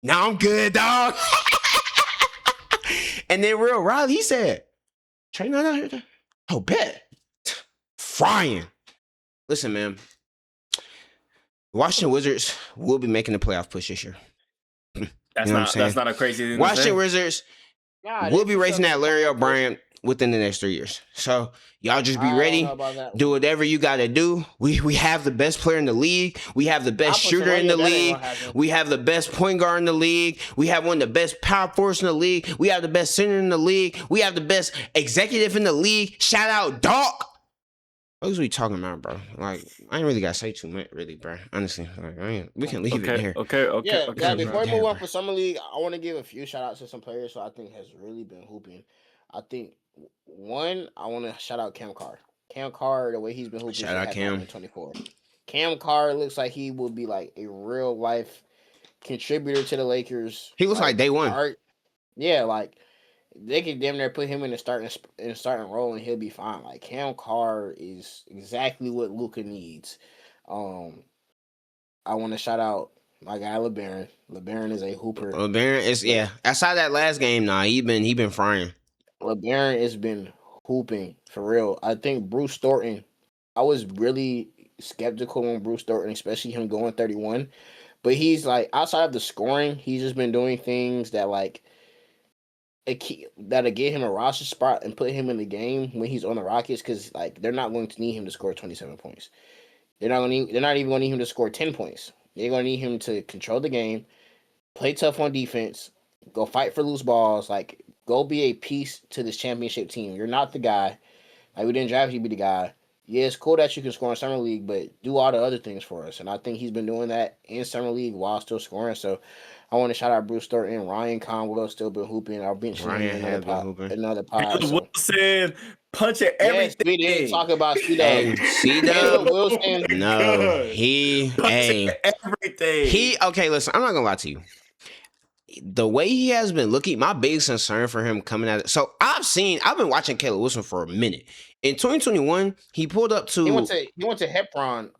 nah, I'm good, dog. And then Real Riley, he said, Trey not out here? Oh, bet. Frying. Listen, man. Washington Wizards will be making the playoff push this year. That's not a crazy thing. Washington Wizards will be racing that Larry O'Brien within the next 3 years. So y'all just be ready. Do whatever you got to do. We have the best player in the league. We have the best shooter in the league. We have the best point guard in the league. We have one of the best power forwards in the league. We have the best center in the league. We have the best executive in the league. Shout out Doc. What was we talking about, bro? Like, I ain't really got to say too much, really, bro. Honestly, like, we can leave it there. Okay. Yeah, before we move on for Summer League, I want to give a few shout outs to some players who I think has really been hooping. I think one, I want to shout out Cam Carr. Cam Carr, the way he's been hooping. Shout out Cam. 24. Cam Carr looks like he will be like a real life contributor to the Lakers. He looks like day one. Yeah, like they could damn near put him in the starting role and he'll be fine. Like Cam Carr is exactly what Luka needs. I want to shout out my guy LeBaron. LeBaron is a hooper. LeBaron is outside that last game, he been frying. LeBaron has been hooping for real. I think Bruce Thornton. I was really skeptical on Bruce Thornton, especially him going 31. But he's like outside of the scoring, he's just been doing things that like that'll get him a roster spot and put him in the game when he's on the Rockets because like they're not going to need him to score 27 points. They're not even going to need him to score 10 points. They're going to need him to control the game, play tough on defense, go fight for loose balls, like go be a piece to this championship team. You're not the guy. Like we didn't draft you to be the guy. Yeah, it's cool that you can score in Summer League, but do all the other things for us. And I think he's been doing that in Summer League while still scoring. So I want to shout out Bruce Thornton. Ryan Conwell still been hooping. I'll bench him in another pod. Wilson punching everything. We didn't talk about C-Dub. Wilson. No, everything. Okay, listen, I'm not going to lie to you. The way he has been looking, my biggest concern for him coming out. So I've been watching Caleb Wilson for a minute. In 2021, he pulled up to. He went to Heffron.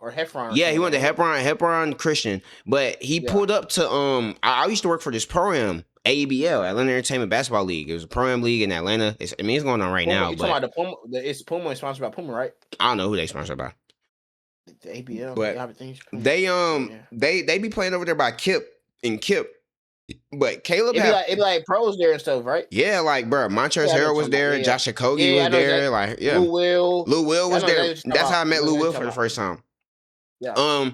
Yeah, he went to Heffron Christian. But he pulled up to I used to work for this program, AEBL, Atlanta Entertainment Basketball League. It was a program league in Atlanta. It's going on right now. You're talking about the Puma. It's Puma is sponsored by Puma, right? I don't know who they sponsored by. The ABL. But they be playing over there by Kip. But Caleb it'd be like pros there and stuff, right? Yeah, like bro, Montrezl Harrell was there, Josh Okogie was there, like Lou Will was there. That's how I met Lou Will for the first time. Yeah.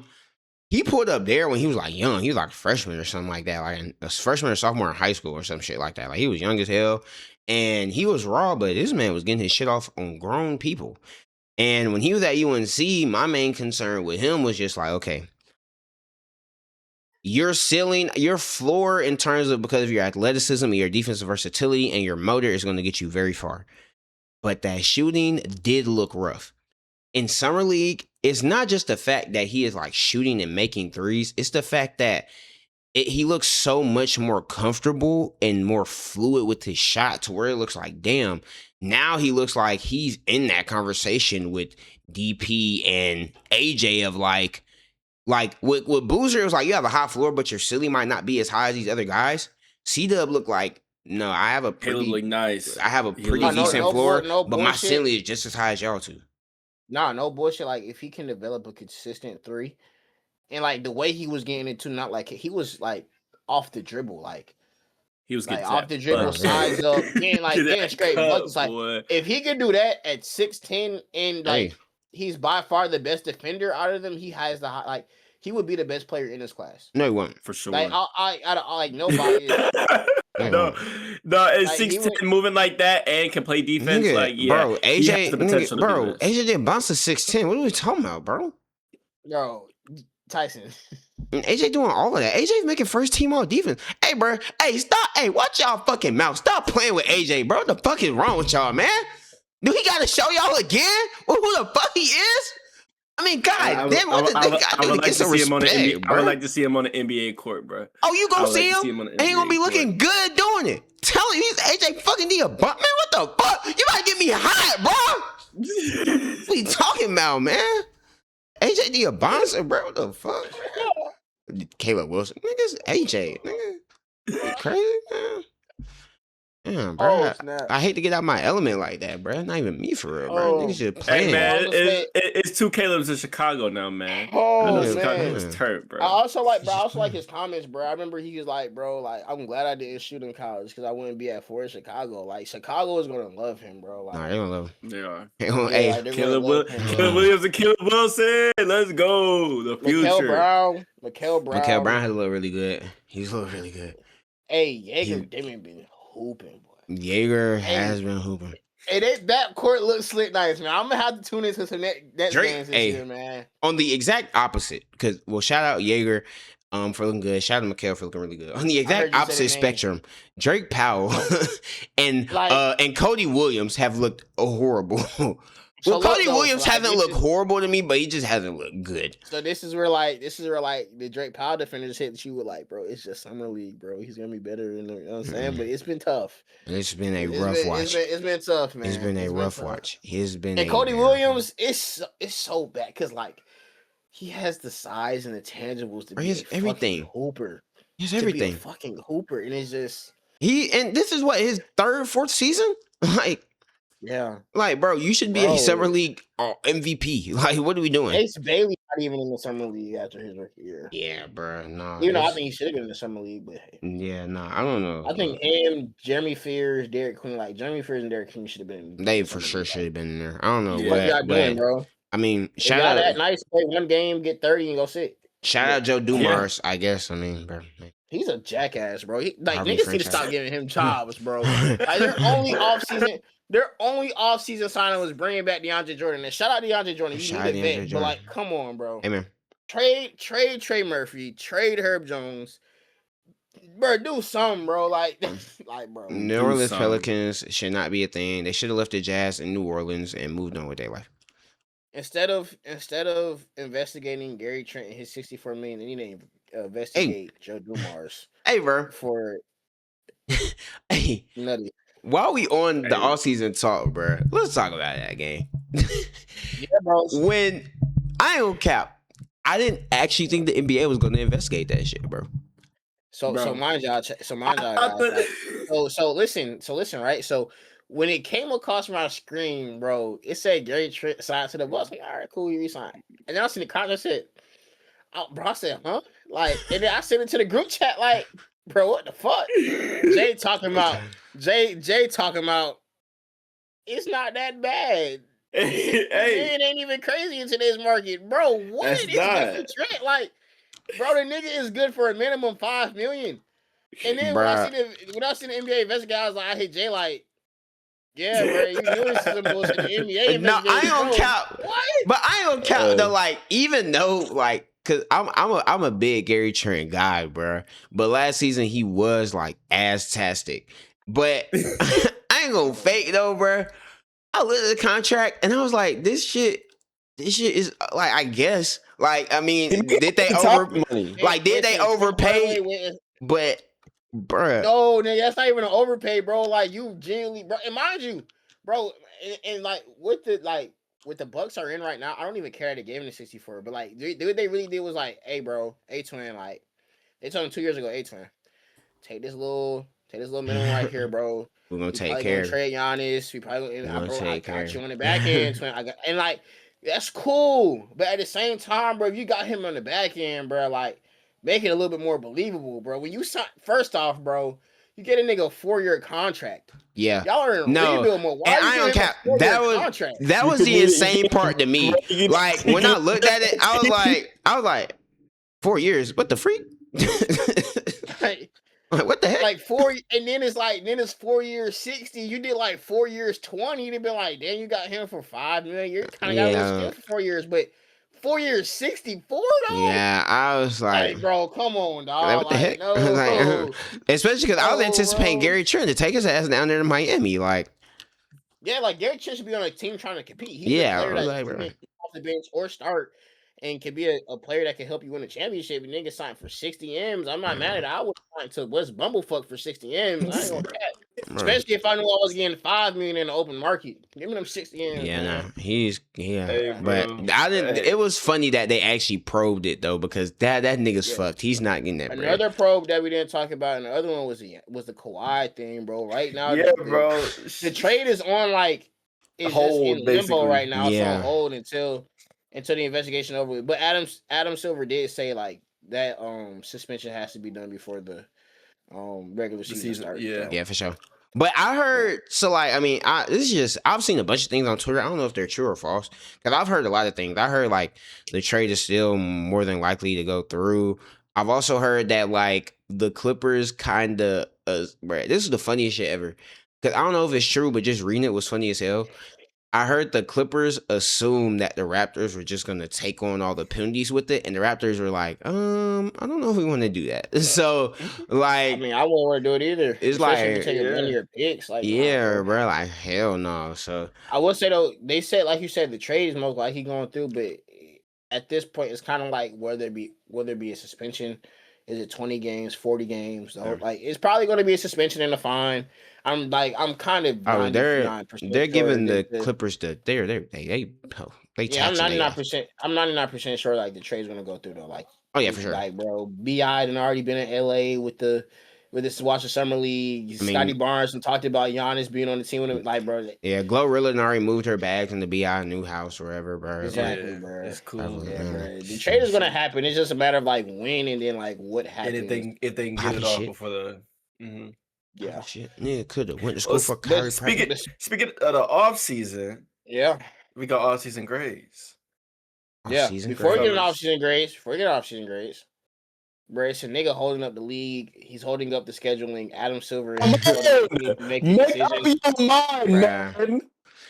He pulled up there when he was like young. He was like a freshman or something like that, like a freshman or sophomore in high school or some shit like that. Like he was young as hell, and he was raw, but this man was getting his shit off on grown people. And when he was at UNC, my main concern with him was just like, okay, your ceiling, your floor in terms of because of your athleticism and your defensive versatility and your motor is going to get you very far. But that shooting did look rough. In Summer League, it's not just the fact that he is like shooting and making threes. It's the fact that he looks so much more comfortable and more fluid with his shot to where it looks like, damn, now he looks like he's in that conversation with DP and AJ of like, Like with Boozer, it was like you have a high floor, but your ceiling might not be as high as these other guys. C-Dub looked like, no, I have a pretty nice. decent floor, but my bullshit. ceiling is just as high as y'all two. Nah, no bullshit. Like if he can develop a consistent three, and like the way he was getting into, not like he was like off the dribble, like he was like off the dribble, size up, getting straight buckets. Like if he could do that at 6'10" and like he's by far the best defender out of them, he has the like he would be the best player in this class. No, he won't for sure. Like I like nobody. No, it's like 6'10" moving like that and can play defense. Nigga, like yeah, bro, AJ, AJ didn't bounce to 6'10". What are we talking about, bro? Bro, Tyson. AJ doing all of that. AJ's making first team all defense. Hey, bro. Hey, stop. Hey, watch y'all fucking mouth. Stop playing with AJ, bro. What the fuck is wrong with y'all, man? Do he gotta show y'all again who the fuck he is? I mean, God damn, what did they got to get some respect, bro? I would like to see him on the NBA court, bro. Oh, you gonna see him? And he gonna be looking good doing it. Tell him he's AJ fucking D a butt, man. What the fuck? You might get me hot, bro. What you talking about, man? AJ D a bouncer, bro. What the fuck? Caleb Wilson, niggas, AJ, nigga, you crazy, man. Yeah, bro. I hate to get out my element like that, bro. Not even me for real, bro. Niggas just playing. Hey, man, it's two Calebs in Chicago now, man. Chicago was turd, bro. I also like his comments, bro. I remember he was like, bro, like I'm glad I didn't shoot in college because I wouldn't be at Forest Chicago. Like Chicago is gonna love him, bro. Like, nah, they gonna love him. They are. Caleb Williams and Caleb Wilson. Let's go. The future. Mikael Brown has looked really good. He's looked really good. Hey, Jaeger, they been hooping, boy. Jaeger has been hooping. Hey, that court looks slick nice, man. I'm gonna have to tune into some net games this year, man. On the exact opposite, because shout out Jaeger for looking good. Shout out Mikael for looking really good. On the exact opposite spectrum, Drake Powell and Cody Williams have looked horrible. Cody Williams hasn't looked horrible to me, but he just hasn't looked good. So this is where the Drake Powell defenders hit that you were like, bro, it's just summer league, bro. He's gonna be better, you know what I'm saying? But it's been tough. It's been a rough watch. It's been tough, man. It's been a rough watch. And Cody Williams is so bad because like he has the size and the tangibles to be everything hooper. He's everything. To be a fucking hooper, and it's just and this is what his third, fourth season, like. Yeah, like bro, you should be a summer league MVP. Like, what are we doing? Ace Bailey not even in the summer league after his rookie year. Yeah, bro, no. You know, I think he should have been in the summer league, but yeah, no, I don't know. I think him, Jeremy Fears, Derek Queen, like Jeremy Fears and Derek Queen should have been. They for sure should have been in there. I don't know what y'all doing, bro. I mean, shout out that nice play one game, get 30 and go sit. Shout out Joe Dumars, I guess. I mean, bro. He's a jackass, bro. Niggas need to stop giving him jobs, bro. Like their only offseason signing was bringing back DeAndre Jordan. And shout out DeAndre Jordan. You need a vet, but like, come on, bro. Amen. Trade Trey Murphy. Trade Herb Jones. Bro, do something, bro. Like bro. New Orleans Pelicans should not be a thing. They should have left the Jazz in New Orleans and moved on with their life. Instead of investigating Gary Trent and his $64 million, they need to investigate Joe Dumars. Hey, bro. For nutty. While we on the all-season talk, bro, let's talk about that game. Yeah, bro. When I ain't gonna cap, I didn't actually think the NBA was gonna investigate that shit, bro. So mind y'all, guys. So listen, right? So when it came across my screen, bro, it said Gary Trent signed to the Bucks. Like, all right, cool, you resigned. And then I seen the contract. I said, bro, I said, huh? Like, and then I sent it to the group chat, like, bro, what the fuck? Jay talking about, it's not that bad. It ain't even crazy in today's market, bro. What is Gary Trent? Like, bro, the nigga is good for a minimum $5 million. And then when I see the NBA investigate, I was like, I hit Jay like, yeah, bro, you knew this is some bullshit. The NBA no, I ain't gonna count. What? But I ain't gonna count though. Like, even though, like, cause I'm a big Gary Trent guy, bro. But last season he was like ass-tastic. But I ain't gonna fake though, bro. I looked at the contract and I was like, this shit is like, I guess, like, I mean, did they overpay? But. Bruh. No, nigga, that's not even an overpay, bro. Like, you genuinely, bro. And mind you, bro, and like with the like what the Bucks are in right now, I don't even care that they gave him the 64. But like, what they really did was like, hey, bro, A-Twin, like they told him 2 years ago, A-Twin, take this little minimum right here, bro. We're gonna We take probably care gonna of it. trade Giannis. We probably, We're I, gonna bro, I take care got of you on the it. back end, twin. And like that's cool, but at the same time, bro, if you got him on the back end, bro, like make it a little bit more believable, bro. When you sign, first off, bro, you get a nigga a 4-year contract. Yeah. Y'all are in No. rebuild mode. Why And are you I don't giving him cap. a 4-year contract? That You was could the need it- insane part to me. you could- Like you when I could- looked at it, I was like, 4 years. What the freak? Like, What the heck? like 4, and then it's 4 years 60. You did like 4 years 20. They'd be like, damn, you got him for $5 million. You kind of got a little steal for 4 years, but 4 years 64 though. Yeah, I was like, Like, bro, come on, dog. like, what the heck? No, Like, especially because I was anticipating bro. Gary Trent to take his ass down there to Miami. Like, Yeah, like Gary Trent should be on a team trying to compete. He's yeah, a player that like, can bro. come off the bench or start and can be a player that can help you win a championship. And nigga signed for 60 M's. I'm not mad at it. I would sign to West Bumblefuck for 60 M's. I ain't gonna cap. Bro. Especially if I knew I was getting $5 million in the open market. Give me them 60 M's. Yeah, man. nah, yeah, Hey, but bro. I didn't. Hey. It was funny that they actually probed it though, because that nigga's fucked. He's not getting that bread. Another probe that we didn't talk about, and the other one was the Kawhi thing, bro. Right now, Yeah, bro. the trade is on like it's Hold, just in limbo basically. right now. It's Yeah. on hold until the investigation over with. But Adam Silver did say like that suspension has to be done before the regular season starts. yeah. Yeah, for sure. But I heard, so like, I mean, this is just, I've seen a bunch of things on Twitter. I don't know if they're true or false, because I've heard a lot of things. I heard like the trade is still more than likely to go through. I've also heard that like the Clippers kind of, this is the funniest shit ever. Because I don't know if it's true, but just reading it was funny as hell. I heard the Clippers assume that the Raptors were just gonna take on all the penalties with it, and the Raptors were like, I don't know if we want to do that. So, like, I mean, I wouldn't want to do it either. It's especially if like, you're taking yeah. one of your picks. Like, yeah, nah, bro, like hell no. So I will say though, they said like you said, the trade is most likely going through, but at this point, it's kind of like whether it be a suspension. Is it 20 games, 40 games? Yeah. Like it's probably going to be a suspension and a fine. I'm kind of 99% they're giving sure the Clippers they yeah, I'm taxing 99%. I'm 99% sure like the trade's going to go through though. Like, oh yeah, for sure. Like, bro, Bi had already been in LA with this watch the summer league. Scotty Barnes and talked about Giannis being on the team with him. Like, bro, yeah, Glorilla already moved her bags in the Bi new house wherever, bro. exactly, Like, bro. It's cool. Yeah, bro. The trade is gonna happen. It's just a matter of like when and then like what happens. And if they can get it off before the. Yeah, shit, nigga could have went to school for Kyrie. Speaking of the off season, yeah, we got off season grades. Before we get off season grades, bro, it's a nigga holding up the league. He's holding up the scheduling. Adam Silver is making decisions. Make up your mind, man.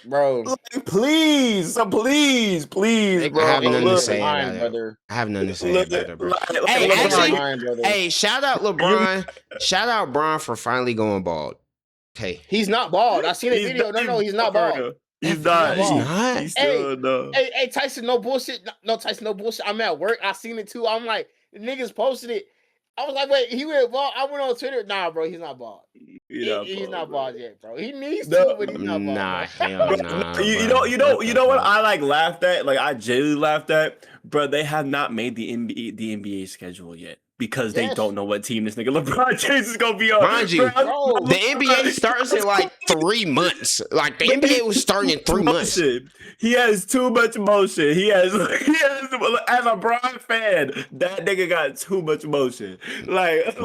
Bro, like, please, bro. I have nothing to say about it. I have nothing to say about it, bro. Hey, LeBron, hey, shout out LeBron. Shout out Bron for finally going bald. Hey, he's not bald. I seen a video. No, he's not bald. He's not. He's still no. Hey, Tyson, no bullshit. No, Tyson, no bullshit. I'm at work. I seen it too. I'm like, the niggas posted it. I was like, wait, he went bald. I went on Twitter. Nah, bro, he's not bald. He's not bald yet, bro. He needs to, but he's not bald. Nah, hell nah. You know what I like laughed at? Like I genuinely laughed at, bro. They have not made the NBA schedule yet. Because they don't know what team this nigga LeBron James is gonna be on. Mind you, the NBA starts in like 3 months. Like the NBA was starting in 3 months. He has too much motion. He has as a Bron fan, that nigga got too much motion. Like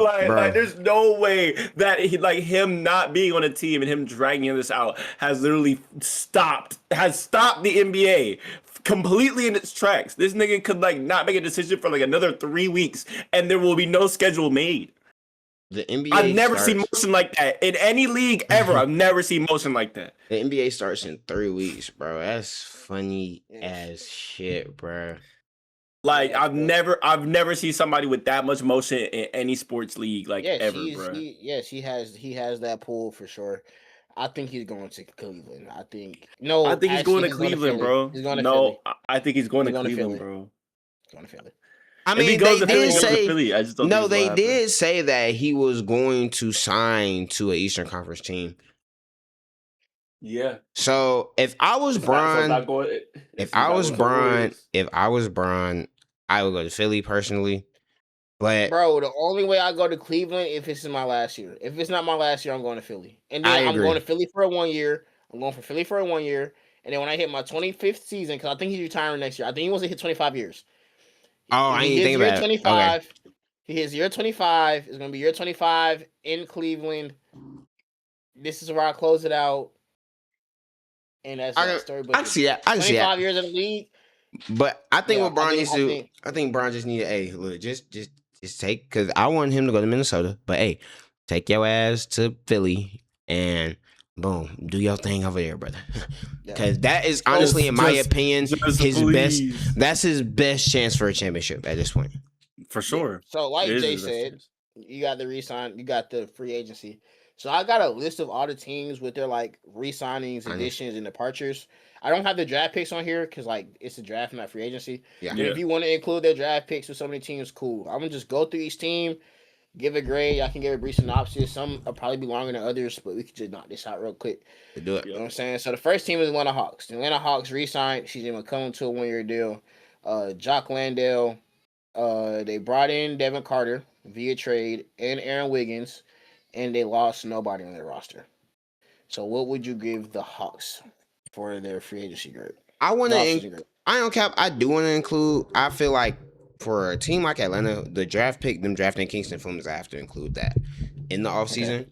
there's no way that him not being on a team and him dragging this out has literally stopped the NBA completely in its tracks. This nigga could not make a decision for another 3 weeks and there will be no schedule made. The NBA I've never seen motion like that in any league ever. I've never seen motion like that. The NBA starts in 3 weeks, bro. That's funny as shit, bro. Like I've never seen somebody with that much motion in any sports league ever, bro. He has that pull for sure. I think he's going to Cleveland. I think he's going to Cleveland, bro. He's going to Philly. I think he's going to Cleveland, bro. He's going to Philly. I mean, they did say they did say that he was going to sign to an Eastern Conference team. Yeah. So if I was It's not, so it's not Bron, going. if He's I not was going to the Bron, Warriors. if I was Bron, I would go to Philly personally. But Bro, the only way I go to Cleveland if it's my last year. If it's not my last year, I'm going to Philly. And I then I'm going agree. to Philly for 1 year. I'm going for Philly for 1 year. And then when I hit my 25th season, because I think he's retiring next year. I think he wants to hit 25 years. Oh, If I he didn't even hits think year about it. Okay. 25, he hits year 25. It's going to be year 25 in Cleveland. This is where I close it out. And that's that. I can see that. I can see that. 25 years in the league. But I think Yeah, what Bron needs I to, think. I think Bron just need to, hey, look, just take, because I want him to go to Minnesota. But hey, take your ass to Philly and boom, do your thing over there, brother. Because that is honestly, in my opinion, his best. Please. That's his best chance for a championship at this point. For sure. Yeah. So, like Jay said, you got the re-sign, you got the free agency. So I got a list of all the teams with their like re-signings, additions, and departures. I don't have the draft picks on here because like it's a draft, not free agency. Yeah. But if you want to include their draft picks with so many teams, cool. I'm gonna just go through each team, give a grade. I can give a brief synopsis. Some will probably be longer than others, but we could just knock this out real quick. Do it. You know what I'm saying? So the first team is Atlanta Hawks. The Atlanta Hawks re-signed CJ McCollum to a 1-year deal. Jock Landale. They brought in Devin Carter via trade and Aaron Wiggins, and they lost nobody on their roster. So, what would you give the Hawks for their free agency grade? I want to. I don't cap. I do want to include. I feel like for a team like Atlanta, the draft pick, them drafting Kingston Fleming, I have to include that in the offseason. Okay.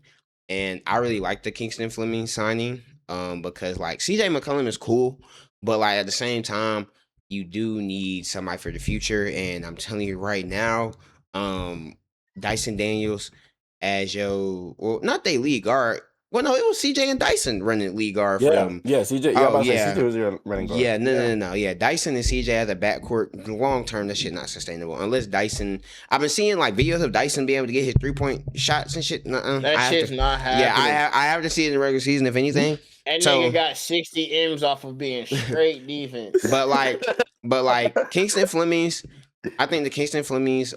And I really like the Kingston Fleming signing, because like CJ McCollum is cool, but like at the same time, you do need somebody for the future. And I'm telling you right now, Dyson Daniels as your, well, not they lead guard. Well, no, it was CJ and Dyson running lead guard for them. Yeah, CJ. Yeah, CJ was your running guard. Yeah, no. Yeah, Dyson and CJ as a backcourt, long term, that shit not sustainable. Unless Dyson, I've been seeing like videos of Dyson being able to get his 3-point shots and shit. That shit's not happening. Yeah, I have to see it in the regular season, if anything. That nigga got 60 M's off of being straight defense. But like Kingston Fleming's, I think the Kingston Fleming's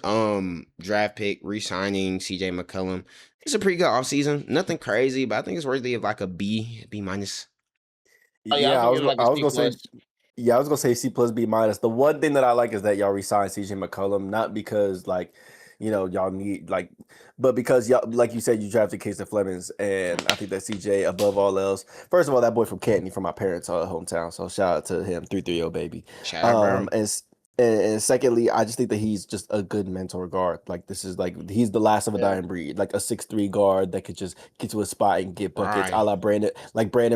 draft pick re-signing CJ McCollum, it's a pretty good offseason. Nothing crazy, but I think it's worthy of like a B minus. I was gonna say C plus B minus. The one thing that I like is that y'all re-signed CJ McCollum, not because like, you know, y'all need like, but because y'all, like you said, you drafted Kingston Flemings, and I think that CJ above all else. First of all, that boy from Canton, from my parents' hometown, so shout out to him, 330 baby. Shout out, bro. And secondly, I just think that he's just a good mentor guard. Like this is like he's the last of a dying breed, like a 6'3" guard that could just get to a spot and get buckets, a la Brandon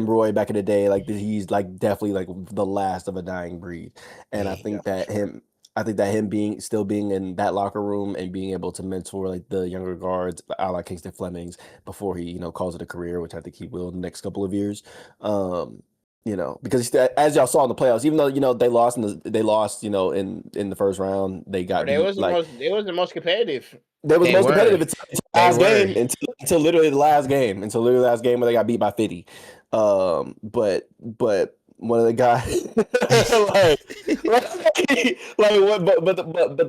Roy back in the day. Like he's like definitely like the last of a dying breed. And I think that him still being in that locker room and being able to mentor like the younger guards, a la Kingston Flemings, before he, you know, calls it a career, which I think he will in the next couple of years. You know, because as y'all saw in the playoffs, even though, you know, they lost, you know, in the first round, they got they was the most competitive. They was the most competitive until literally the last game, where they got beat by 50. But one of the guys,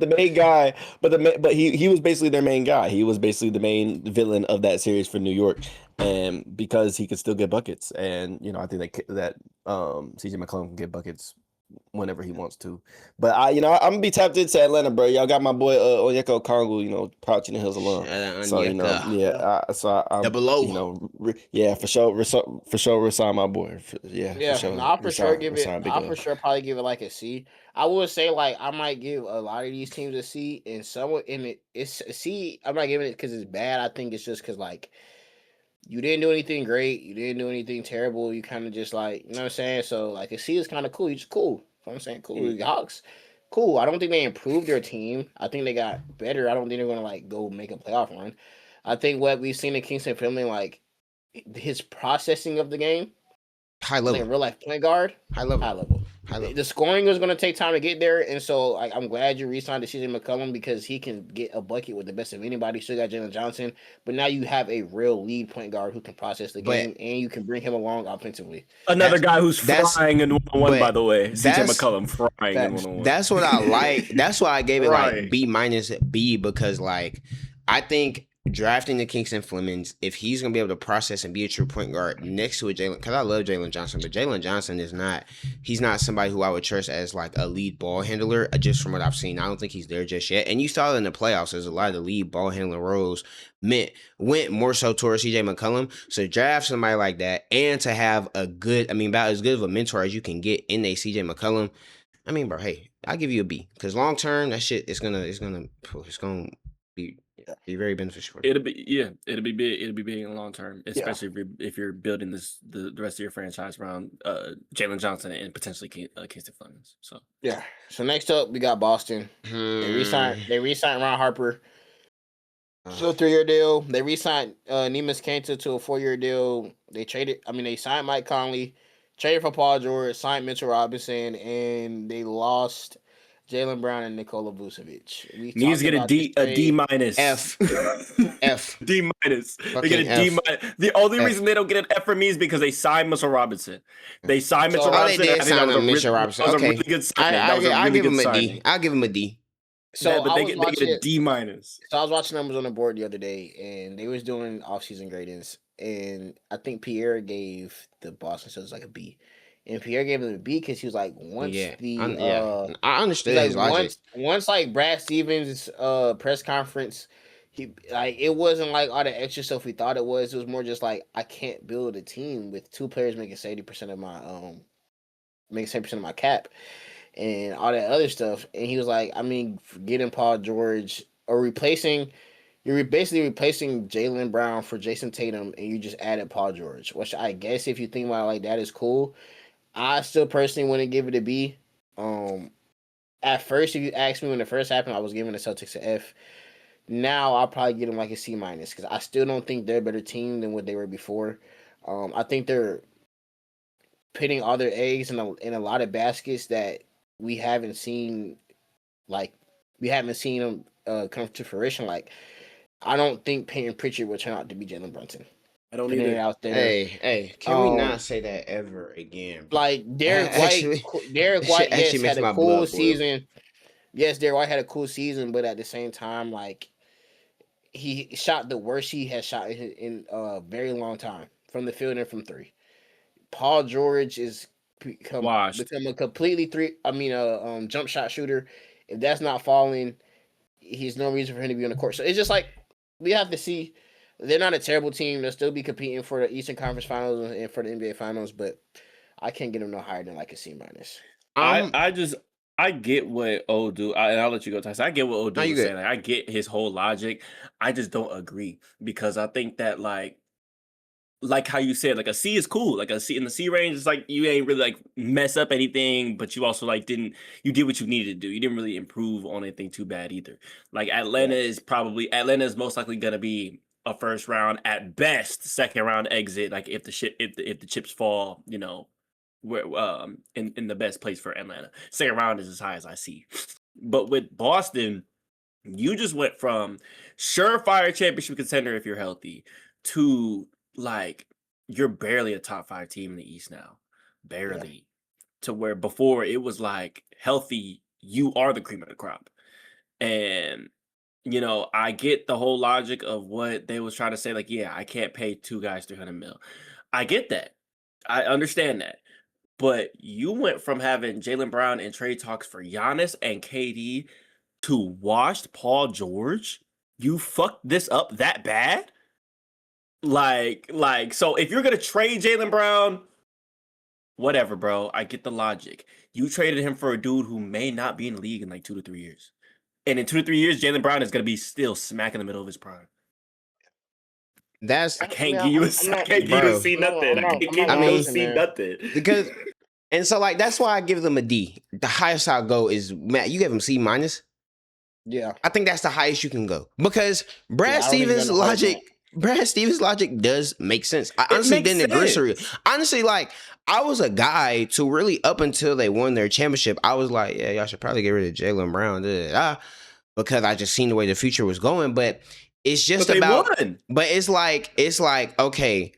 the main guy, but he was basically their main guy. He was basically the main villain of that series for New York, and because he could still get buckets, and you know, I think that CJ McCollum can get buckets whenever he wants to. But I'm gonna be tapped into Atlanta, bro. Y'all got my boy Onyeka Okongwu, you know, Proud in the Hills alone. So you know, I'm double O. You know, for sure, resign my boy. For sure. I'll for sure probably give it like a C. I would say like I might give a lot of these teams a C, and somewhat in it's a C. I'm not giving it because it's bad. I think it's just because like you didn't do anything great, you didn't do anything terrible. You kind of just like, you know what I'm saying. So like a C is kind of cool. You just cool. You know what I'm saying, cool. The Hawks, cool. I don't think they improved their team. I think they got better. I don't think they're gonna like go make a playoff run. I think what we've seen in Kingston Fleming, like his processing of the game, high level, like real life point guard, high level. The scoring was going to take time to get there, and so like I'm glad you re-signed to CJ McCollum because he can get a bucket with the best of anybody. Still got Jalen Johnson, but now you have a real lead point guard who can process the game, and you can bring him along offensively. Another guy who's frying in 1-on-1, by the way. CJ McCollum frying in 1-on-1. That's what I like. That's why I gave it like B minus B, because like I think drafting the Kingston Flemings, if he's gonna be able to process and be a true point guard next to a Jalen, because I love Jalen Johnson, but Jalen Johnson is not. He's not somebody who I would trust as like a lead ball handler. Just from what I've seen, I don't think he's there just yet. And you saw it in the playoffs. There's a lot of the lead ball handler roles went more so towards CJ McCollum. So draft somebody like that, and to have a good, about as good of a mentor as you can get in a CJ McCollum. Bro, hey, I'll give you a B because long term that shit is gonna be very beneficial. It'll be big. It'll be big in the long term, especially if you're building the rest of your franchise around Jalen Johnson and potentially Kingston Flemings. So yeah. So next up we got Boston. They re-signed Ron Harper. So a 3-year deal. They re-signed Neemias Queta to a 4-year deal. They signed Mike Conley, traded for Paul George, signed Mitchell Robinson, and they lost Jaylen Brown and Nikola Vucevic. Needs to get a D minus. F. D minus. They get a D minus. The only reason they don't get an F for me is because they signed Mitchell Robinson. They signed Mitchell Robinson. They did sign Mitchell Robinson. Okay. Really good signing. I'll give him a D. I'll give him a D. So they get a D minus. So I was watching numbers on the board the other day, and they was doing off-season gradings, and I think Pierre gave the Boston Celtics like a B. And Pierre gave him a B because he was like, I understand his logic. Once like Brad Stevens' press conference, it wasn't like all the extra stuff we thought it was. It was more just like, I can't build a team with 2 players making 70% of my cap and all that other stuff. And he was like, getting Paul George or you're basically replacing Jaylen Brown for Jason Tatum, and you just added Paul George, which I guess if you think about it like that is cool. I still personally wouldn't give it a B. At first, if you asked me when it first happened, I was giving the Celtics an F. Now I'll probably give them like a C minus because I still don't think they're a better team than what they were before. I think they're putting all their eggs in a lot of baskets that we haven't seen. Them come to fruition. Like, I don't think Peyton Pritchard will turn out to be Jalen Brunson. I don't need it out there. Hey, can we not say that ever again? Like Derek White had a cool season. Yes, Derek White had a cool season, but at the same time, like, he shot the worst he has shot in a very long time from the field and from 3. Paul George is become a completely jump shot shooter. If that's not falling, he's no reason for him to be on the court. So it's just like we have to see. They're not a terrible team. They'll still be competing for the Eastern Conference Finals and for the NBA Finals, but I can't get them no higher than like a C minus. I get what Odu, and I'll let you go, Tyson. I get what Odu is saying. Like, I get his whole logic. I just don't agree because I think that like how you said, like a C is cool. Like a C in the C range, it's like you ain't really like mess up anything, but you also like you did what you needed to do. You didn't really improve on anything too bad either. Like Atlanta is most likely gonna be a first round, at best second round exit. Like if the chips fall, where in the best place for Atlanta. Second round is as high as I see. But with Boston, you just went from surefire championship contender if you're healthy to like you're barely a top 5 team in the East now. Barely. Yeah. To where before it was like healthy, you are the cream of the crop. And I get the whole logic of what they was trying to say. Like, yeah, I can't pay 2 guys $300 million. I get that. I understand that. But you went from having Jaylen Brown and trade talks for Giannis and KD to washed Paul George. You fucked this up that bad? Like, so if you're going to trade Jaylen Brown, whatever, bro. I get the logic. You traded him for a dude who may not be in the league in like 2 to 3 years. And in 2 to 3 years, Jaylen Brown is going to be still smack in the middle of his prime. I can't give you a C nothing. I can't give you a C nothing. Because, and so like, that's why I give them a D. The highest I'll go is, Matt, you give them C minus? Yeah. I think that's the highest you can go. Because Brad Stevens' logic does make sense. I honestly didn't agree. Honestly, like, I was a guy to really, up until they won their championship, I was like, yeah, y'all should probably get rid of Jaylen Brown, because I just seen the way the future was going. But it's just but it's like, okay,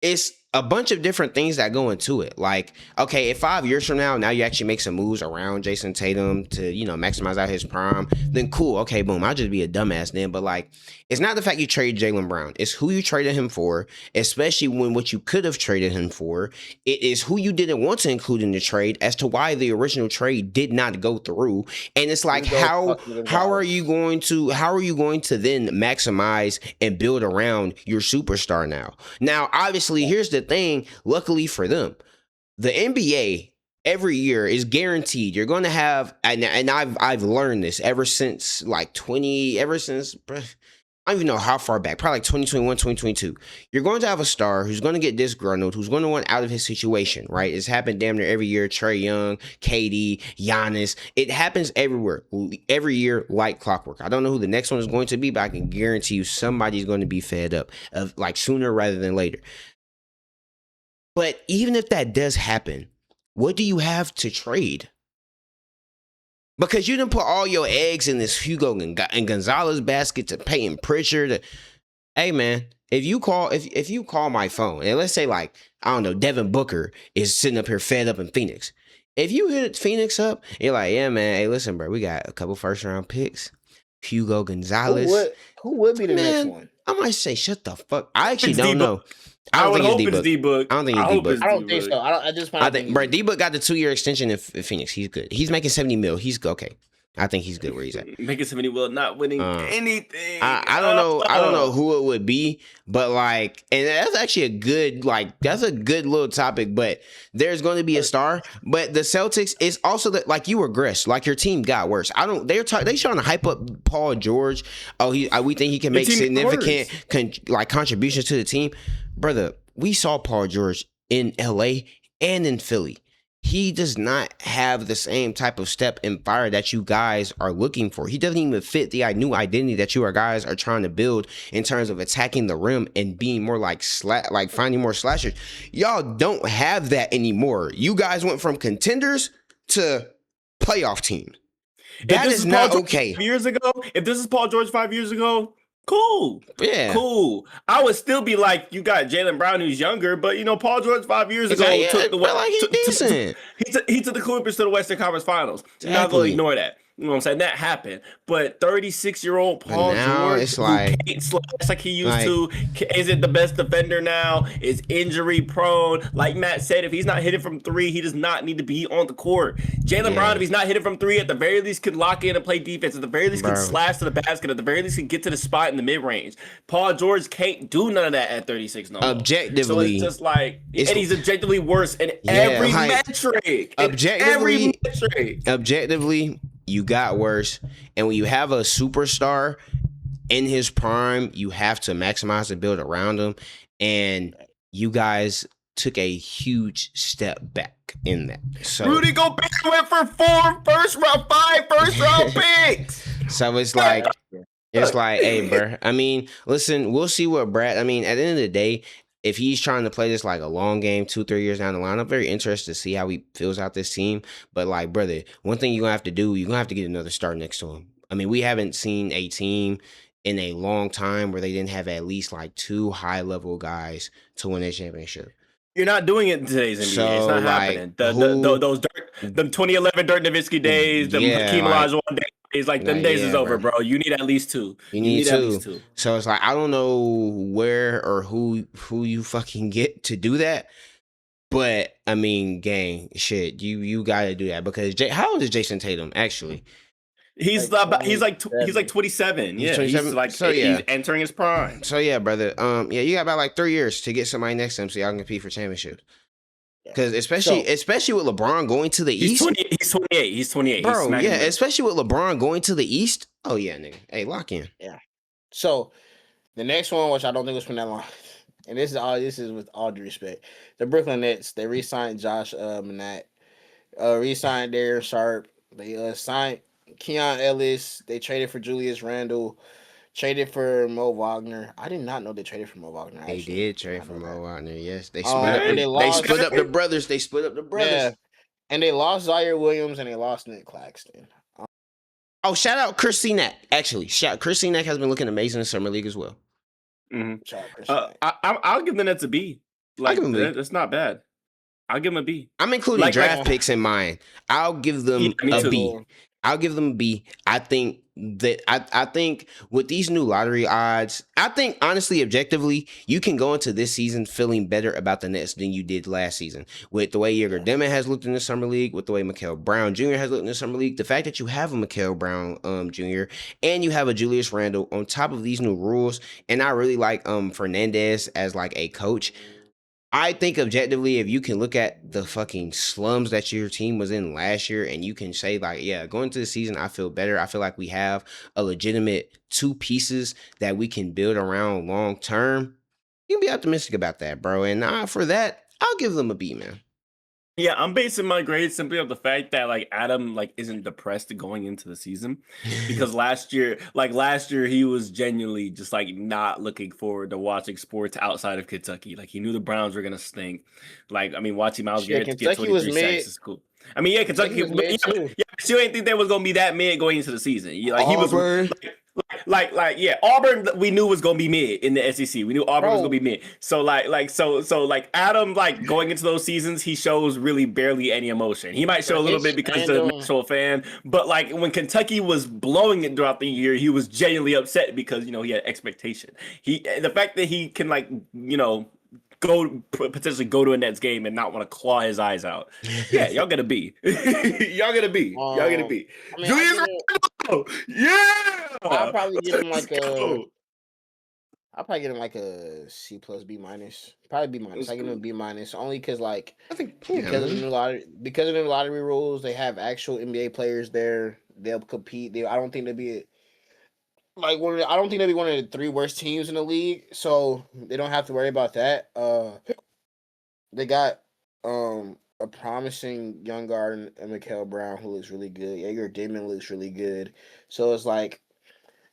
it's a bunch of different things that go into it. Like, okay, if 5 years from now you actually make some moves around Jason Tatum to, maximize out his prime, then cool. Okay, boom. I'll just be a dumbass then. But like, it's not the fact you trade Jaylen Brown. It's who you traded him for, especially when what you could have traded him for. It is who you didn't want to include in the trade as to why the original trade did not go through. And it's like, how are you going to then maximize and build around your superstar now? Now, obviously, here's the thing. Luckily for them, the NBA every year is guaranteed you're going to have, and I've learned this ever since I don't even know how far back, probably like 2021, 2022. You're going to have a star who's going to get disgruntled, who's going to want out of his situation, right? It's happened damn near every year. Trae Young, KD, Giannis. It happens everywhere, every year like clockwork. I don't know who the next one is going to be, but I can guarantee you somebody's going to be fed up of like sooner rather than later. But even if that does happen, what do you have to trade? Because you didn't put all your eggs in this Hugo and Gonzalez basket to Peyton Pritchard. Hey man, if you call my phone and let's say like, I don't know, Devin Booker is sitting up here fed up in Phoenix. If you hit Phoenix up, you're like, yeah man, hey listen bro, we got a couple first round picks. Hugo Gonzalez. Who would be the next one? I might say shut the fuck. I actually don't know. I don't think it's D-Book. I don't think it's D-Book. I don't think so. I think bro, D-Book got the 2-year extension in Phoenix. He's good. He's making $70 million. He's okay. I think he's good where he's at. Making $70 million, not winning anything. I don't know. I don't know who it would be, but like, and that's actually a good little topic. But there's going to be a star. But the Celtics is also that like you regressed, like your team got worse. They're trying to hype up Paul George. Oh, we think he can make significant contributions to the team, brother. We saw Paul George in LA and in Philly. He does not have the same type of step and fire that you guys are looking for. He doesn't even fit the new identity that you guys are trying to build in terms of attacking the rim and being more like finding more slashers. Y'all don't have that anymore. You guys went from contenders to playoff team. That is not okay. 5 years ago, if this is Paul George 5 years ago, cool. Yeah. Cool. I would still be like, you got Jaylen Brown who's younger, but Paul George 5 years ago took the he took the Clippers to the Western Conference Finals. Exactly. Not going to ignore that. You know what I'm saying? That happened. But 36-year-old Paul George, it's like, can't slash like he used to, isn't the best defender now, is injury prone. Like Matt said, if he's not hitting from three, he does not need to be on the court. Jaylen Brown, if he's not hitting from three, at the very least can lock in and play defense. At the very least can slash to the basket. At the very least can get to the spot in the mid-range. Paul George can't do none of that at 36 no more. Objectively. So it's just like, and he's objectively worse in every metric. Objectively, you got worse. And when you have a superstar in his prime, you have to maximize and build around him. And you guys took a huge step back in that. So Rudy Gobert went for 5 first round picks. So it's like, hey, bro. I mean, listen, we'll see what Brad. I mean, at the end of the day, if he's trying to play this like a long game, 2-3 years down the line, I'm very interested to see how he fills out this team. But like, brother, one thing you're gonna have to do, you're gonna have to get another star next to him. I mean, we haven't seen a team in a long time where they didn't have at least like 2 high-level guys to win a championship. You're not doing it in today's NBA. So, it's not happening. Those 2011 Dirk Nowitzki days, the Hakeem Olajuwon days, like them days is over, bro. You need at least 2. You need at least 2. So it's like, I don't know where or who you fucking get to do that. But I mean, gang, shit, you gotta do that because how old is Jason Tatum actually? He's like 27. Yeah, 27? He's entering his prime. So yeah, brother. You got about like 3 years to get somebody next to him so y'all can compete for championships. Because especially with LeBron going to the East. He's 28. Bro, especially with LeBron going to the East. Oh yeah, nigga. Hey, lock in. Yeah. So the next one, which I don't think was from that long, and this is with all due respect, the Brooklyn Nets. They re-signed Josh Onnat, re-signed Darren Sharp. They signed Keon Ellis. They traded for Julius Randle. Traded for Mo Wagner. I did not know they traded for Mo Wagner. They did trade for Mo Wagner. Yes, they split up the brothers. They split up the brothers. Yeah. And they lost Zaire Williams and they lost Nick Claxton. Shout out Chris Cenac. Actually, Chris Cenac has been looking amazing in Summer League as well. Mm-hmm. I'll give the Nets a B. Like that's not bad. I'll give him a B. I'm including draft picks in mine. I'll give them a B. I'll give them a B. I think that I think with these new lottery odds, I think honestly, objectively, you can go into this season feeling better about the Nets than you did last season. With the way Yerger Demon has looked in the summer league, with the way Mikael Brown Jr. has looked in the summer league, the fact that you have a Mikael Brown Jr. and you have a Julius Randle on top of these new rules, and I really like Fernandez as like a coach. I think objectively, if you can look at the fucking slums that your team was in last year and you can say, like, yeah, going into the season, I feel better. I feel like we have a legitimate two pieces that we can build around long term. You can be optimistic about that, bro. And for that, I'll give them a B, man. Yeah, I'm basing my grade simply on the fact that like Adam like isn't depressed going into the season because last year he was genuinely just like not looking forward to watching sports outside of Kentucky. Like he knew the Browns were gonna stink. Like I mean, watching Myles Garrett get 23 sacks is cool. I mean, yeah, Kentucky was mid too. Yeah, but you ain't think that was gonna be that mid going into the season. Like he was like Auburn we knew was gonna be mid in the SEC. We knew Auburn was gonna be mid. So like Adam like going into those seasons, he shows really barely any emotion. He might show a little bit because he's an actual fan, but like when Kentucky was blowing it throughout the year, he was genuinely upset because he had expectation. The fact that he can like potentially go to a Nets game and not want to claw his eyes out. Yeah, y'all gonna be. Y'all gonna be. Y'all gonna be. I mean, Julius Randle. Yeah. I'll probably give him like a C plus B minus. Probably B minus. I give him a B minus only because like because of the new lottery rules, they have actual NBA players there. They'll compete. I don't think they'll be I don't think they'll be one of the three worst teams in the league, so they don't have to worry about that. They got a promising young guard in Mikael Brown who looks really good. Yerger Demon looks really good. So it's like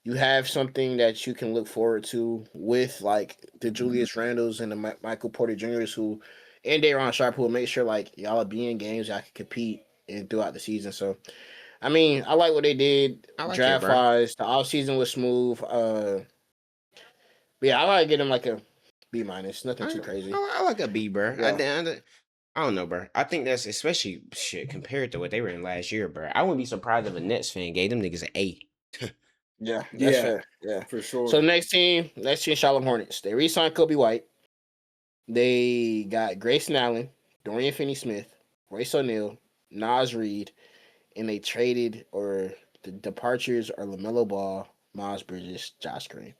you have something that you can look forward to with like the Julius Randles and the Michael Porter Jr.'s and Day'Ron Sharpe who will make sure like y'all be in games y'all can compete throughout the season. So I mean, I like what they did draft wise. The offseason was smooth. But yeah, I like getting like a B minus. Nothing too crazy. I like a B, bro. Yeah. I don't know, bro. I think that's especially shit compared to what they were in last year, bro. I wouldn't be surprised if a Nets fan gave them niggas an A. Yeah, that's fair. Yeah, for sure. So next team, Charlotte Hornets. They re-signed Kobe White. They got Grayson Allen, Dorian Finney-Smith, Royce O'Neal, Naz Reid, and they traded the departures are LaMelo Ball, Miles Bridges, Josh Green.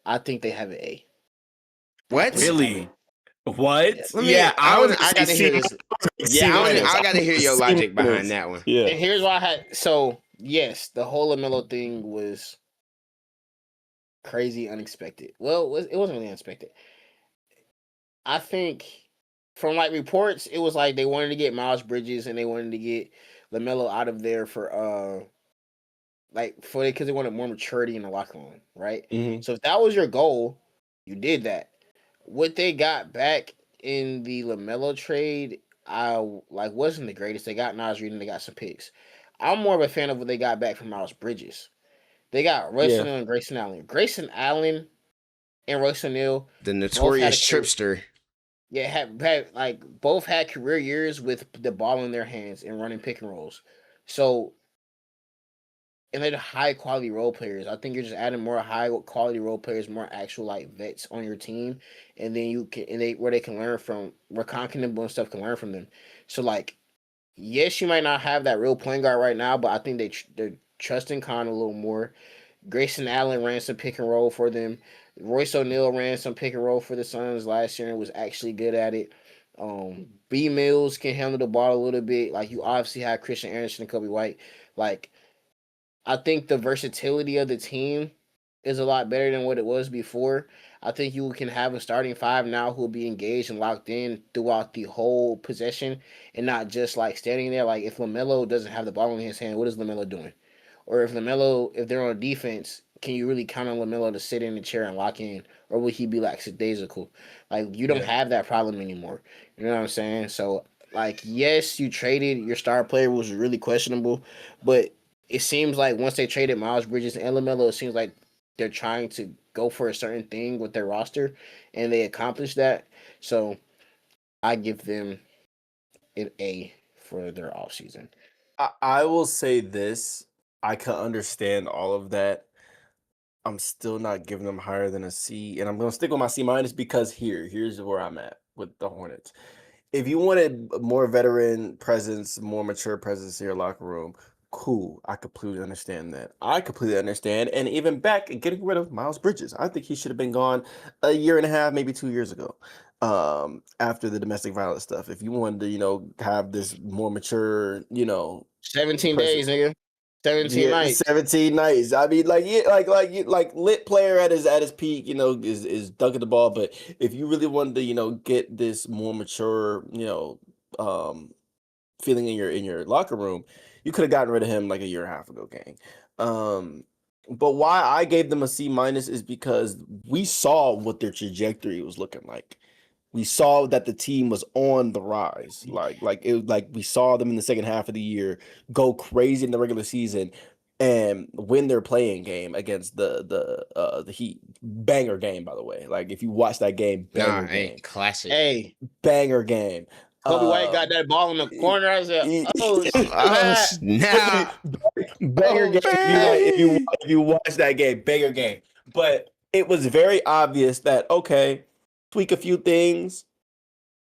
I think they have an A. What? Really? What? I got to hear this. Yeah, I got to hear your logic behind that one. Yeah. And here's why I had. So yes, the whole LaMelo thing was crazy, unexpected. Well, it wasn't really unexpected. I think from like reports, it was like they wanted to get Miles Bridges and they wanted to get LaMelo out of there for because they wanted more maturity in the locker room, right? Mm-hmm. So if that was your goal, you did that. What they got back in the LaMelo trade, wasn't the greatest. They got Naz Reid and they got some picks. I'm more of a fan of what they got back from Miles Bridges. They got Royce O'Neal and Grayson Allen. Grayson Allen and Royce O'Neal, the notorious tripster. Yeah, had both had career years with the ball in their hands and running pick and rolls. So, and they're high quality role players. I think you're just adding more high quality role players, more actual like vets on your team, and then where they can learn from, where Conkin and stuff can learn from them. So like, yes, you might not have that real point guard right now, but I think they're trusting Con a little more. Grayson Allen ran some pick and roll for them. Royce O'Neal ran some pick and roll for the Suns last year and was actually good at it. B Mills can handle the ball a little bit. Like you obviously have Christian Anderson and Kobe White. Like I think the versatility of the team is a lot better than what it was before. I think you can have a starting five now who will be engaged and locked in throughout the whole possession and not just like standing there. Like if LaMelo doesn't have the ball in his hand, what is LaMelo doing? Or if they're on defense, can you really count on LaMelo to sit in the chair and lock in? Or will he be like daisical? Like you don't have that problem anymore. You know what I'm saying? So like yes, you traded your star player was really questionable, but it seems like once they traded Miles Bridges and LaMelo, it seems like they're trying to go for a certain thing with their roster, and they accomplished that. So I give them an A for their offseason. I will say this. I can understand all of that. I'm still not giving them higher than a C, and I'm gonna stick with my C minus because here's where I'm at with the Hornets. If you wanted more veteran presence, more mature presence in your locker room, cool. I completely understand that. I completely understand. And even back getting rid of Miles Bridges, I think he should have been gone a year and a half, maybe 2 years ago. After the domestic violence stuff. If you wanted to, have this more mature, 17 presence. days, nigga. 17 Yeah, nights. 17 nights. I mean, like lit player at his peak, is dunking the ball. But if you really wanted to, get this more mature, feeling in your locker room, you could have gotten rid of him like a year and a half ago, gang. But why I gave them a C minus is because we saw what their trajectory was looking like. We saw that the team was on the rise. Like we saw them in the second half of the year go crazy in the regular season and win their playing game against the Heat. Banger game, by the way. Like if you watch that game, banger game. Classic. Hey, banger game. Kobe White got that ball in the corner. I said, "Oh snap! Banger game. If you watch that game, banger game. But it was very obvious that tweak a few things.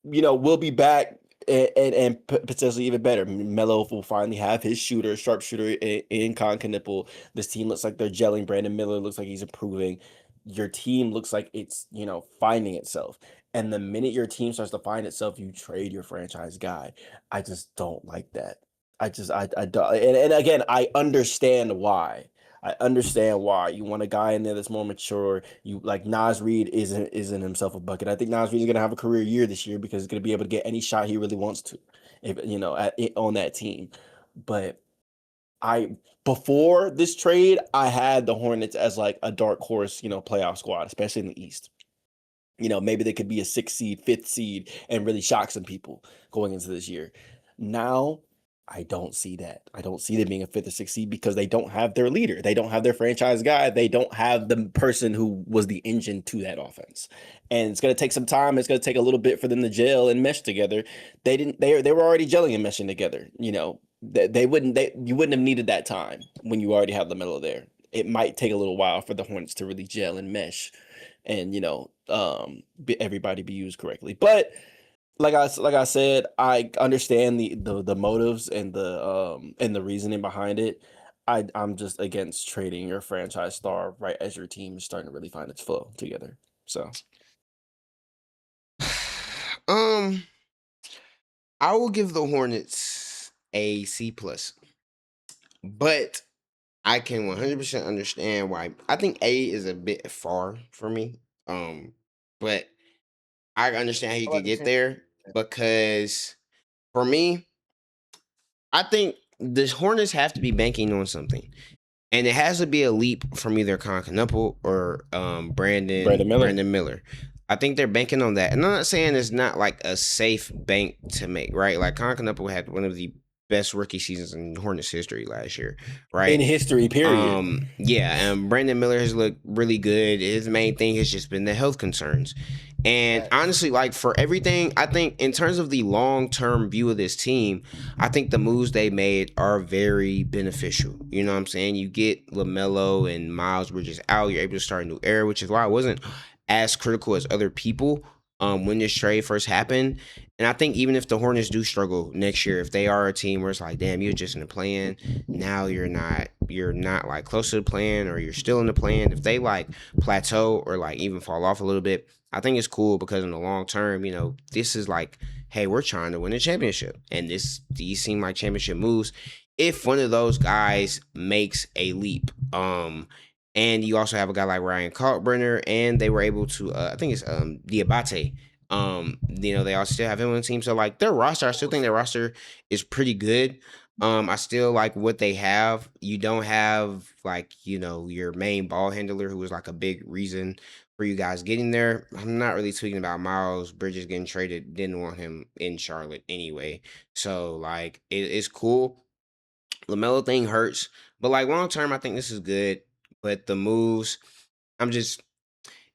We'll be back and potentially even better. Melo will finally have his sharpshooter in Con Nipple. This team looks like they're gelling. Brandon Miller looks like he's improving. Your team looks like it's finding itself. And the minute your team starts to find itself, you trade your franchise guy. I just don't like that. I don't. And again, I understand why. I understand why you want a guy in there that's more mature. You like Naz Reid isn't himself a bucket. I think Naz Reid is gonna have a career year this year because he's gonna be able to get any shot he really wants to, if on that team. But before this trade, I had the Hornets as like a dark horse, playoff squad, especially in the East. Maybe they could be a 6th seed, 5th seed, and really shock some people going into this year. Now, I don't see that. I don't see them being a 5th or 6th seed because they don't have their leader. They don't have their franchise guy. They don't have the person who was the engine to that offense. And it's going to take some time. It's going to take a little bit for them to gel and mesh together. They were already gelling and meshing together. You wouldn't have needed that time when you already have LaMelo there. It might take a little while for the Hornets to really gel and mesh and everybody be used correctly. But like I said, I understand the motives and the reasoning behind it. I'm just against trading your franchise star right as your team is starting to really find its flow together. So I will give the Hornets a C plus, but I can 100% understand why. I think A is a bit far for me. But I understand how you could get there because for me, I think the Hornets have to be banking on something. And it has to be a leap from either Concanupple or Brandon Miller. I think they're banking on that. And I'm not saying it's not like a safe bank to make, right? Like Concanupple had one of the best rookie seasons in Hornets history last year, right? In history, period. Yeah, Brandon Miller has looked really good. His main thing has just been the health concerns. And honestly, like for everything, I think in terms of the long-term view of this team, I think the moves they made are very beneficial. You know what I'm saying? You get LaMelo and Miles Bridges out, you're able to start a new era, which is why I wasn't as critical as other people when this trade first happened. And I think even if the Hornets do struggle next year, if they are a team where it's like, damn, you're just in the plan, now you're not like close to the plan, or you're still in the plan. If they like plateau or like even fall off a little bit, I think it's cool because in the long term, this is like, hey, we're trying to win a championship. And these seem like championship moves if one of those guys makes a leap. And you also have a guy like Ryan Kalkbrenner, and they were able to, I think it's Diabate. They all still have him on the team. So like their roster, I still think their roster is pretty good. I still like what they have. You don't have like, your main ball handler who was like a big reason for you guys getting there. I'm not really tweeting about Miles Bridges getting traded. Didn't want him in Charlotte anyway. So like it's cool. LaMelo thing hurts, but like long term, I think this is good. But the moves,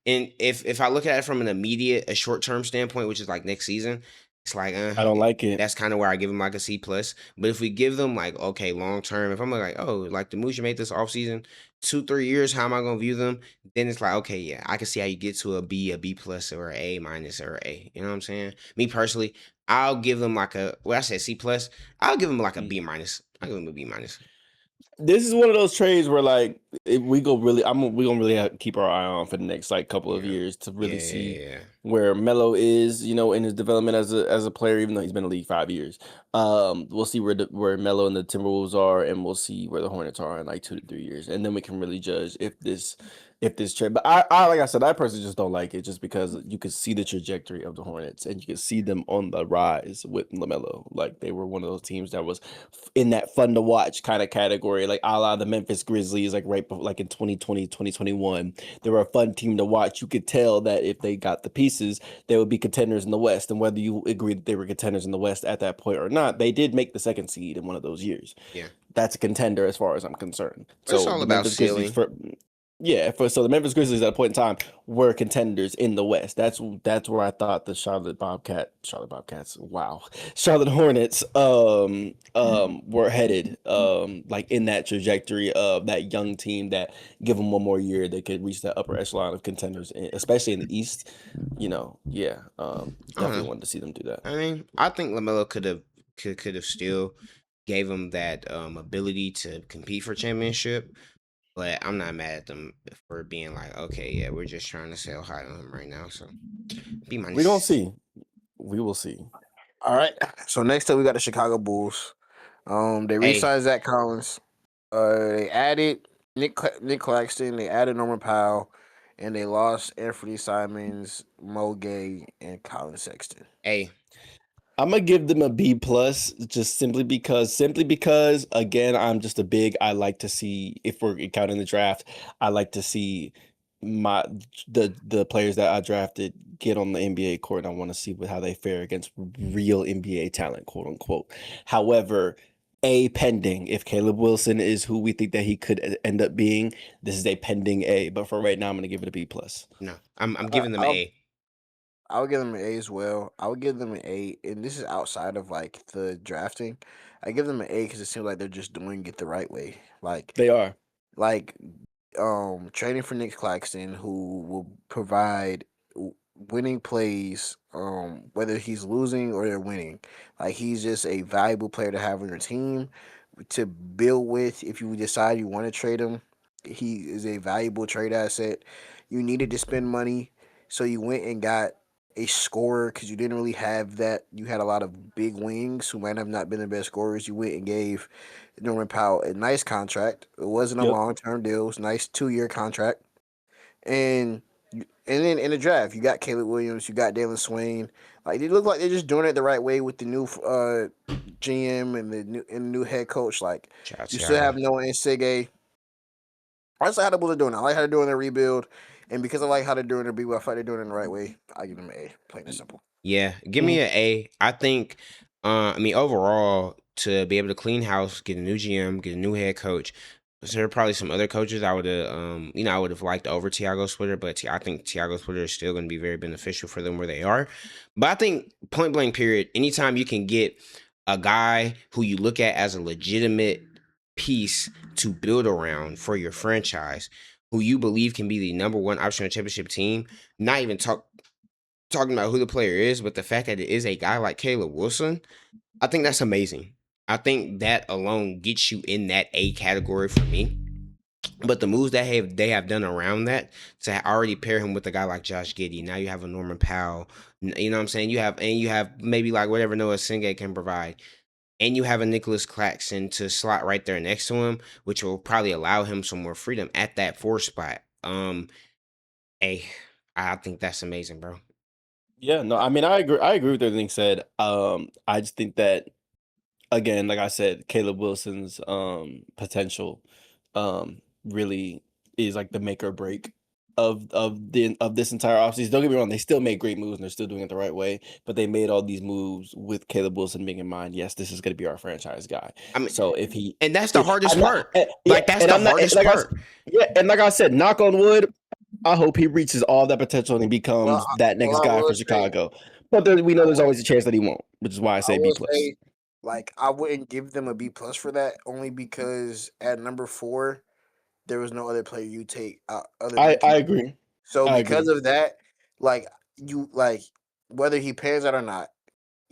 And if I look at it from an immediate, a short term standpoint, which is like next season, it's like I don't like it. That's kind of where I give them like a C plus. But if we give them like okay long term, if I'm like like the moves you made this offseason, 2-3 years, how am I gonna view them? Then it's like okay, yeah, I can see how you get to a B plus, or A minus, or A. You know what I'm saying? Me personally, I'll give them like I said C plus. I'll give them like a B minus. I'll give them a B minus. This is one of those trades where like we gonna really have to keep our eye on for the next like couple of years to really see where Melo is, in his development as a player, even though he's been in the league 5 years. We'll see where Melo and the Timberwolves are, and we'll see where the Hornets are in like 2 to 3 years, and then we can really judge if this trade. But I like I said, I personally just don't like it, just because you could see the trajectory of the Hornets, and you could see them on the rise with LaMelo. Like they were one of those teams that was in that fun to watch kind of category, like a la the Memphis Grizzlies, like right before, like in 2020, 2021. They were a fun team to watch. You could tell that if they got the pieces, they would be contenders in the West. And whether you agree that they were contenders in the West at that point or not, they did make the 2nd seed in one of those years. Yeah, that's a contender as far as I'm concerned. So it's all about ceiling. So the Memphis Grizzlies at a point in time were contenders in the West. That's where I thought the Charlotte Hornets were headed, like in that trajectory of that young team that give them one more year, they could reach that upper echelon of contenders, especially in the East. Definitely wanted to see them do that. I mean, I think LaMelo could have still gave them that ability to compete for championship. But I'm not mad at them for being like, okay, yeah, we're just trying to sell high on him right now. So B minus. We don't see. We will see. All right. So next up, we got the Chicago Bulls. They re-signed Zach Collins. They added Nick Claxton. They added Norman Powell, and they lost Anthony Simons, Mo Gay, and Colin Sexton. I'm gonna give them a B plus, just simply because again, I'm just I like to see, if we're counting the draft, I like to see the players that I drafted get on the NBA court. And I want to see how they fare against real NBA talent, quote unquote. However, pending, if Caleb Wilson is who we think that he could end up being, this is a pending A. But for right now, I'm gonna give it a B plus. No, I'm giving them A. I would give them an A as well. I would give them an A, and this is outside of like the drafting. I give them an A because it seems like they're just doing it the right way. Like they are, like trading for Nick Claxton, who will provide winning plays, whether he's losing or they're winning. Like he's just a valuable player to have on your team to build with. If you decide you want to trade him, he is a valuable trade asset. You needed to spend money, so you went and got a scorer because you didn't really have that. You had a lot of big wings who might have not been the best scorers. You went and gave Norman Powell a nice contract. It wasn't a long-term deal. It was a nice 2-year contract. And then in the draft, you got Caleb Williams, you got Dalen Swain. Like they look like they're just doing it the right way with the new GM and the new head coach. Like you still have Noah Insige. I just like how the Bulls are doing it. I like how they're doing their rebuild. And because I like how they're doing their rebuild, I feel like they're doing it in the right way. I give them an A, plain and simple. Yeah, give me an A. I think, overall, to be able to clean house, get a new GM, get a new head coach. So there are probably some other coaches I would have, I would have liked over Tiago Splitter, but I think Tiago Splitter is still going to be very beneficial for them where they are. But I think point blank period, anytime you can get a guy who you look at as a legitimate piece to build around for your franchise, who you believe can be the number one option on a championship team, not even talking about who the player is, but the fact that it is a guy like Caleb Wilson, I think that's amazing. I think that alone gets you in that A category for me. But the moves that they have done around that to already pair him with a guy like Josh Giddey. Now you have a Norman Powell. You know what I'm saying? You have maybe like whatever Noah Insige can provide. And you have a Nicholas Claxton to slot right there next to him, which will probably allow him some more freedom at that 4 spot. I think that's amazing, bro. Yeah, no, I mean, I agree with everything said. I just think that, again, like I said, Caleb Wilson's potential really is like the make or break of this entire offseason. Don't get me wrong, they still made great moves and they're still doing it the right way, but they made all these moves with Caleb Wilson being in mind. Yes, this is going to be our franchise guy. I mean, so and that's the hardest part. That's the hardest part. And like I said, knock on wood, I hope he reaches all that potential and he becomes that next guy for Chicago. But we know there's always a chance that he won't, which is why I say B+. Like, I wouldn't give them a B+ for that, only because at number 4, there was no other player you take other than I agree. So because of that, like, whether he pans out or not,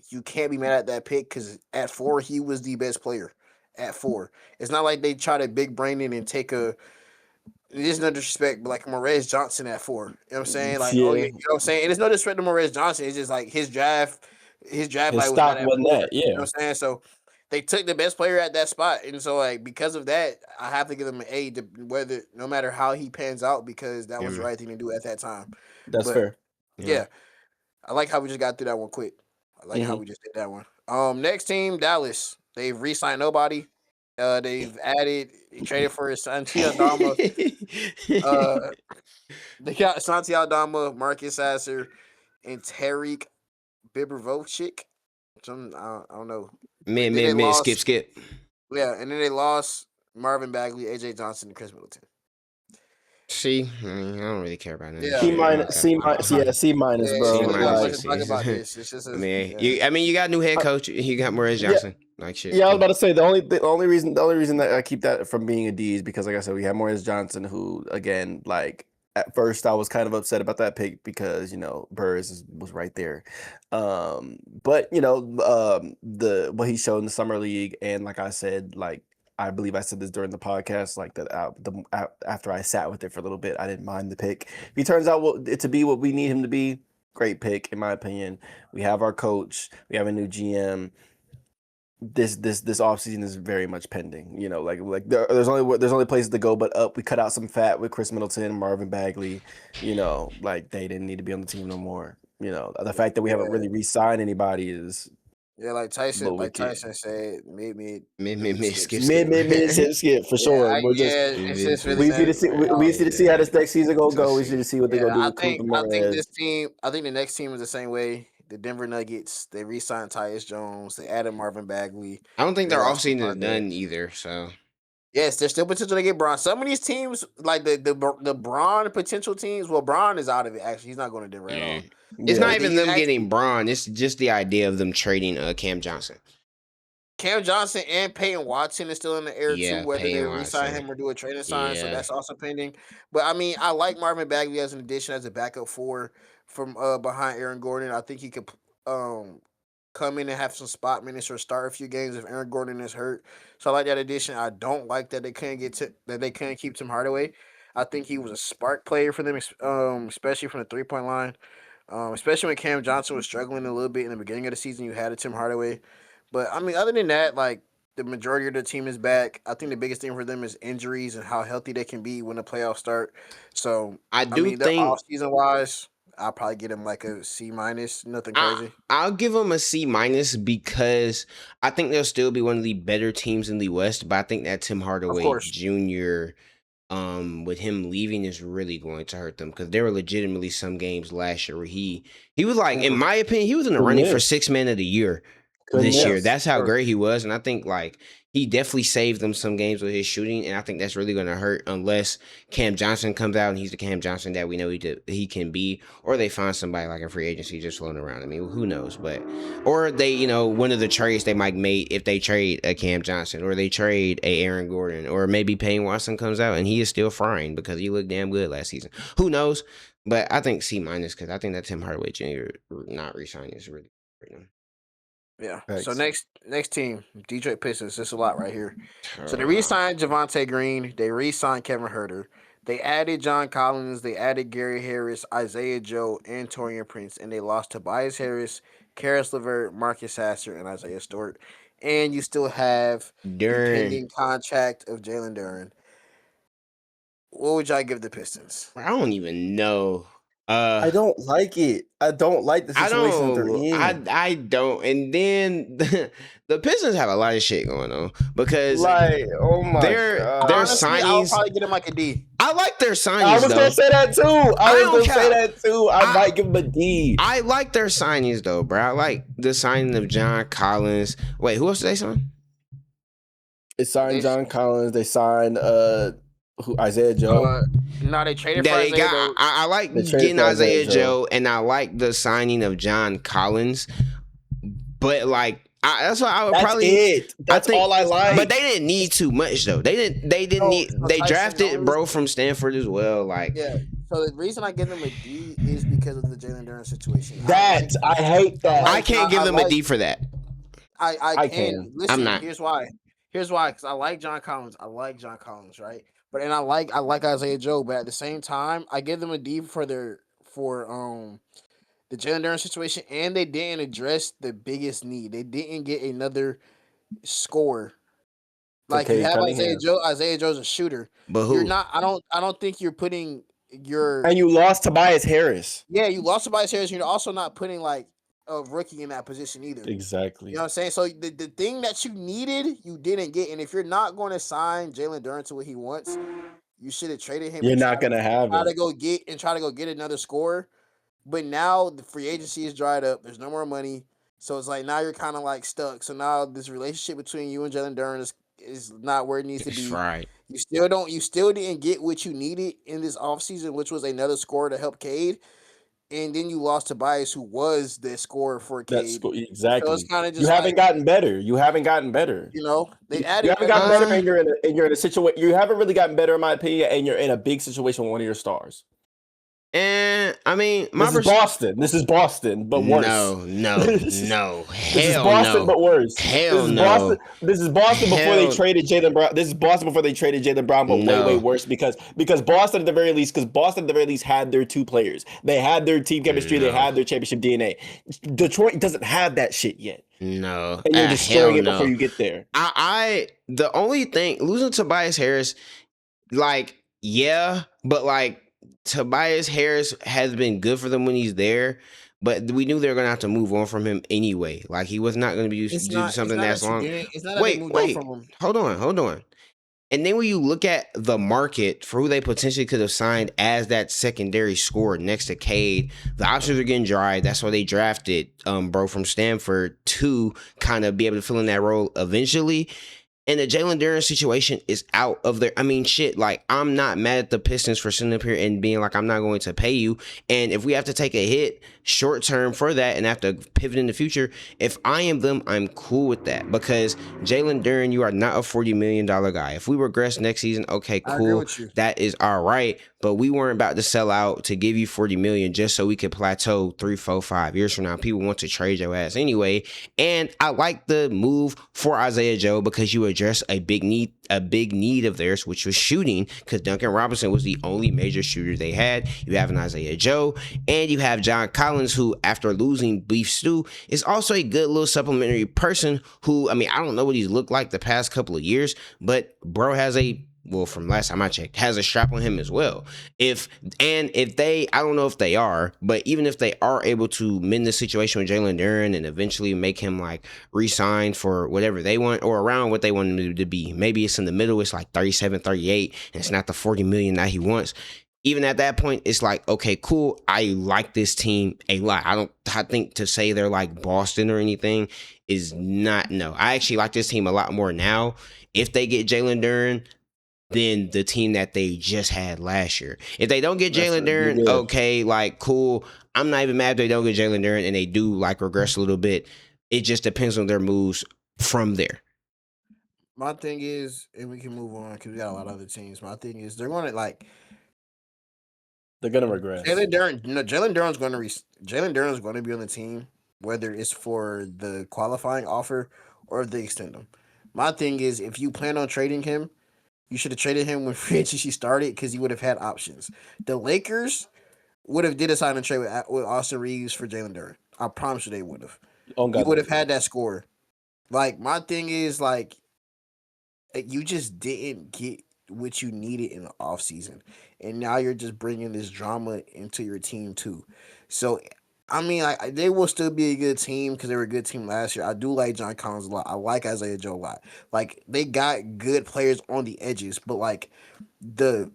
you can't be mad at that pick because at 4 he was the best player. At 4, it's not like they try to big brain it and take a. It is no disrespect, but like Morez Johnson at 4. You know what I'm saying? Like, oh yeah, you know what I'm saying? And it's no disrespect to Morez Johnson. It's just like his draft value was not at 4. That, yeah. You know what I'm saying? So they took the best player at that spot. And so like because of that, I have to give him an A whether no matter how he pans out, because that was the right thing to do at that time. That's fair. Yeah. I like how we just got through that one quick. I like how we just did that one. Next team, Dallas. They've re-signed nobody. They've traded for Santi Aldama. They got Santi Aldama, Marcus Sasser, and Tariq Bibervocic. I don't know. Skip. Yeah, and then they lost Marvin Bagley, AJ Johnson, and Chris Middleton. C, I don't really care about that. Yeah. C-, yeah, C-, bro. Talk about this. It's just you got a new head coach. You got Morez Johnson. Like shit. Yeah, I was about to say the only reason that I keep that from being a D is because, like I said, we have Morez Johnson, who again, like at first I was kind of upset about that pick because Burrs was right there, but what he showed in the summer league, and like I said, like I believe I said this during the podcast, like that after I sat with it for a little bit, I didn't mind the pick. If he turns out to be what we need him to be, great pick in my opinion. We have our coach, we have a new GM. This offseason is very much pending. Like there's only places to go but up. We cut out some fat with Chris Middleton, Marvin Bagley. Like they didn't need to be on the team no more. The fact that we haven't really re-signed anybody is like Tyson said, mid skip for sure. We need to see how this next season gonna go. We need to see what they're gonna do. I think the next team is the same way. The Denver Nuggets, they re-signed Tyus Jones. They added Marvin Bagley. I don't think their offseason is done either. So yes, there's still potential to get Bron. Some of these teams, like the Bron potential teams, well, Bron is out of it. Actually, he's not going to Denver at all. It's not even them getting Bron. It's just the idea of them trading Cam Johnson. Cam Johnson and Peyton Watson is still in the air too, whether they re-sign him or do a trading sign. So that's also pending. But I mean, I like Marvin Bagley as an addition, as a backup from behind Aaron Gordon. I think he could come in and have some spot minutes or start a few games if Aaron Gordon is hurt. So I like that addition. I don't like that they couldn't keep Tim Hardaway. I think he was a spark player for them, especially from the 3-point line. Especially when Cam Johnson was struggling a little bit in the beginning of the season, you had a Tim Hardaway. But I mean, other than that, like the majority of the team is back. I think the biggest thing for them is injuries and how healthy they can be when the playoffs start. So I think off season wise, I'll probably get him like a C-, nothing crazy. I'll give him a C- because I think they'll still be one of the better teams in the West. But I think that Tim Hardaway Jr., with him leaving is really going to hurt them because there were legitimately some games last year where he was like, in my opinion, he was in the running for 6th man of the year. This year. That's how great he was. And I think like he definitely saved them some games with his shooting. And I think that's really going to hurt unless Cam Johnson comes out and he's the Cam Johnson that we know he can be, or they find somebody like a free agency just floating around. I mean, who knows? But, or they, one of the trades they might make if they trade a Cam Johnson or they trade a Aaron Gordon, or maybe Payne Watson comes out and he is still frying because he looked damn good last season. Who knows? But I think C- because I think that Tim Hardaway Jr. not re-signing is really right now. Yeah. Thanks. So next team, Detroit Pistons. This is a lot right here. So they re-signed Javonte Green. They re-signed Kevin Huerter. They added John Collins. They added Gary Harris, Isaiah Joe, and Taurean Prince. And they lost Tobias Harris, Karis LeVert, Marcus Sasser, and Isaiah Stewart. And you still have the pending contract of Jalen Duren. What would y'all give the Pistons? I don't even know. I don't like it. I don't like the situation that they're in. I don't. And then the Pistons have a lot of shit going on because oh my their signings. I'll probably get them like a D. I like their signings. I was gonna say that too. I might give them a D. I like their signings though, bro. I like the signing of John Collins. Wait, who else did they sign? They signed John Collins. They signed Who, Isaiah Joe? No, they traded that for they Isaiah got. Joe. I like They traded getting for Isaiah Isaiah Joe. Joe, and I like the signing of John Collins. But like, that's what I would That's probably. it. That's I think, all I like. But they didn't need too much though. They didn't need. They Tyson, drafted bro from Stanford as well. Like, yeah. So the reason I give them a D is because of the Jalen Duren situation. I hate that. I can't give them a D for that. I can. Listen, I'm not. Here's why. Because I like John Collins. Right? But and I like Isaiah Joe, but at the same time, I give them a D for the Jalen Duren situation, and they didn't address the biggest need. They didn't get another scorer. Like you have Isaiah Joe. Isaiah Joe's a shooter. But who? You're not. I don't think you're putting your. And you lost Tobias Harris. Yeah, you lost Tobias Harris. You're also not putting like a rookie in that position either. Exactly. You know what I'm saying? So the thing that you needed, you didn't get. And if you're not going to sign Jalen Duren to what he wants, you should have traded him. You're not gonna have try to go get another scorer. But now the free agency is dried up. There's no more money. So it's like now you're kind of like stuck. So now this relationship between you and Jalen Duren is not where it needs to be. Right. You still didn't get what you needed in this offseason, which was another scorer to help Cade. And then you lost Tobias, who was the scorer for Cade. Exactly. So it's kind of just you haven't gotten better. You haven't gotten better. You know, they added. You haven't gotten better, and you're in a situation. You haven't really gotten better, in my opinion, and you're in a big situation with one of your stars. And I mean, this is Boston, but worse. No. This is Boston, but worse. This is Boston before they traded Jaylen Brown. This is Boston before they traded Jaylen Brown, but way worse because Boston at the very least had their two players. They had their team chemistry. They had their championship DNA. Detroit doesn't have that shit yet. No, and you're destroying it before you get there. The only thing losing Tobias Harris, like but like. Tobias Harris has been good for them when he's there, but we knew they were going to have to move on from him anyway. Like, he was not going to be used to do something that's long. Wait, hold on. And then when you look at the market for who they potentially could have signed as that secondary scorer next to Cade, the options are getting dry. That's why they drafted bro from Stanford to kind of be able to fill in that role eventually. And the Jalen Duren situation is out of there. I mean, shit, like, I'm not mad at the Pistons for sitting up here and being like, I'm not going to pay you. And if we have to take a hit short term for that and have to pivot in the future, if I am them, I'm cool with that. Because Jalen Duren, you are not a $40 million guy. If we regress next season, okay, cool. That is all right. But we weren't about to sell out to give you $40 million just so we could plateau 3, 4, 5 years from now. People want to trade your ass anyway. And I like the move for Isaiah Joe because you address a big need of theirs, which was shooting, because Duncan Robinson was the only major shooter they had. You have an Isaiah Joe, and you have John Collins, who, after losing Beef Stew, is also a good little supplementary person who, I mean, I don't know what he's looked like the past couple of years, but bro has from last time I checked, has a strap on him as well. If they, I don't know if they are, but even if they are able to mend the situation with Jalen Duren and eventually make him like re-sign for whatever they want or around what they want him to be, maybe it's in the middle, it's like 37, 38, and it's not the $40 million that he wants. Even at that point, it's like, okay, cool. I like this team a lot. I think to say they're like Boston or anything is not, no. I actually like this team a lot more now. If they get Jalen Duren, than the team that they just had last year. If they don't get Jalen Duren, okay, like, cool. I'm not even mad if they don't get Jalen Duren and they do, like, regress a little bit. It just depends on their moves from there. My thing is, and we can move on because we got a lot of other teams. My thing is, they're going to, like... They're going to regress. Jalen Duren's going to be on the team, whether it's for the qualifying offer or if they extend him. My thing is, if you plan on trading him, you should have traded him when free agency started because he would have had options. The Lakers would have did a sign and trade with Austin Reeves for Jalen Duren. I promise you they would have. You would have had that score. Like, my thing is, like, you just didn't get what you needed in the offseason. And now you're just bringing this drama into your team, too. So, I mean, like, they will still be a good team because they were a good team last year. I do like John Collins a lot. I like Isaiah Joe a lot. Like, they got good players on the edges, but like the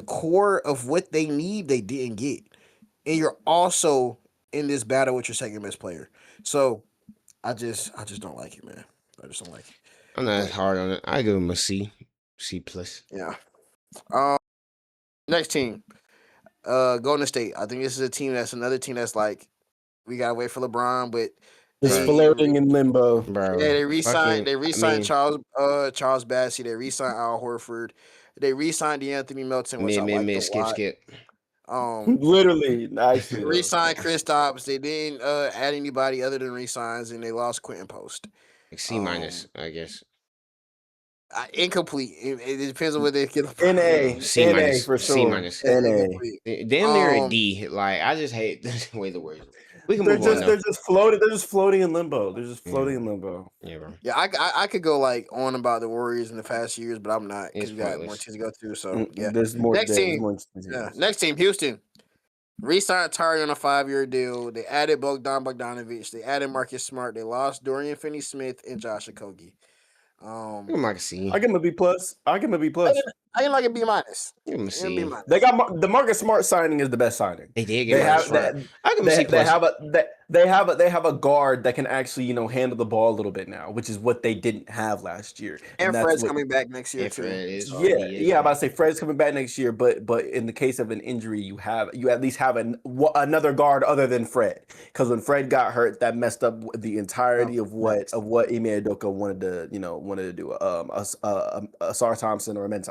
core of what they need, they didn't get. And you're also in this battle with your second best player. So I just don't like it, man. I just don't like it. I'm not hard on it. I give him a C plus. Yeah. Next team, Golden State. I think this is a team that's another team that's like we gotta wait for LeBron, but It's floating in limbo. Bro. Yeah, they re-signed. They re-signed I mean, Charles Bassey. They re-signed Al Horford. They re-signed DeAnthony Melton, which I liked a lot. skip. Literally, actually, Re-signed Kristaps. They didn't add anybody other than re-signs, and they lost Quentin Post. Like C minus, I guess. Incomplete. It depends on what they get. NA, C minus for C sure. minus. NA. Damn near a D. Like I just hate the way the words. We can move on. They're just floating. They're just floating in limbo. They're just floating in limbo. Yeah, bro. Yeah, I could go like on about the Warriors in the past years, but I'm not because we got more teams to go through. So yeah, there's more. Next team, next team, Houston. Re-signed Tari on a 5-year deal. They added Bogdanovich. They added Marcus Smart. They lost Dorian Finney-Smith and Josh Okogie. I give him a C. I give him a B plus. I give him a B plus. I didn't like a B minus. Give him a C. They got the Marcus Smart signing is the best signing. They did get Marcus Smart. I give him a C plus. They have a guard that can actually handle the ball a little bit now, which is what they didn't have last year. And Fred's coming back next year too. I'm about to say Fred's coming back next year, but in the case of an injury, you at least have another guard other than Fred, because when Fred got hurt, that messed up the entirety of what Ime Udoka wanted to do. Asar Thompson or Amenta,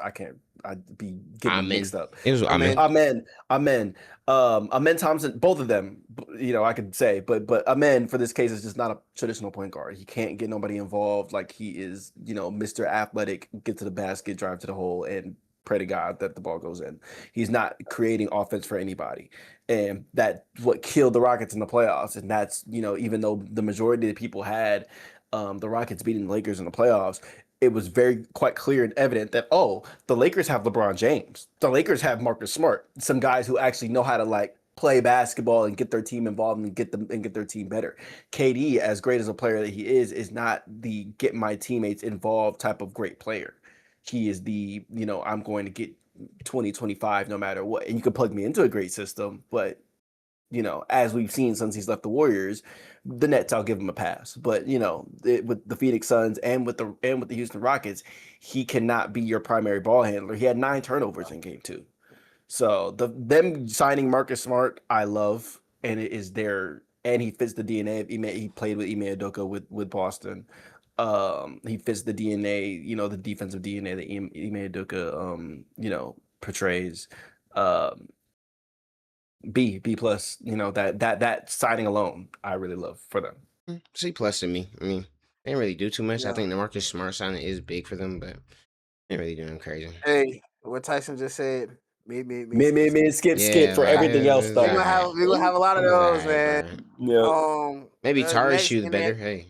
I'd be getting them mixed up. It was Amen. Amen Thompson, both of them, I could say, but Amen for this case is just not a traditional point guard. He can't get nobody involved. Like he is, Mr. Athletic, get to the basket, drive to the hole, and pray to God that the ball goes in. He's not creating offense for anybody. And that's what killed the Rockets in the playoffs. And that's, even though the majority of the people had the Rockets beating the Lakers in the playoffs, it was quite clear and evident that, the Lakers have LeBron James. The Lakers have Marcus Smart, some guys who actually know how to play basketball and get their team involved and get their team better. KD, as great as a player that he is not the get my teammates involved type of great player. He is the, I'm going to get 20, 25 no matter what. And you can plug me into a great system, but as we've seen since he's left the Warriors, the Nets, I'll give him a pass. But with the Phoenix Suns and with the Houston Rockets, he cannot be your primary ball handler. He had 9 turnovers in game 2. So them signing Marcus Smart, I love, and it is and he fits the DNA of Ime. He played with Ime Udoka with Boston. He fits the DNA, the defensive DNA that Ime Udoka portrays. B plus, that signing alone, I really love for them. C plus to me. I mean, they didn't really do too much. Yeah. I think the Marcus Smart signing is big for them, but they ain't really doing crazy. Hey, what Tyson just said. Me, skip for everything else. Though. We're gonna have a lot of those, man. Yeah. Maybe Tari shoots better. Hey.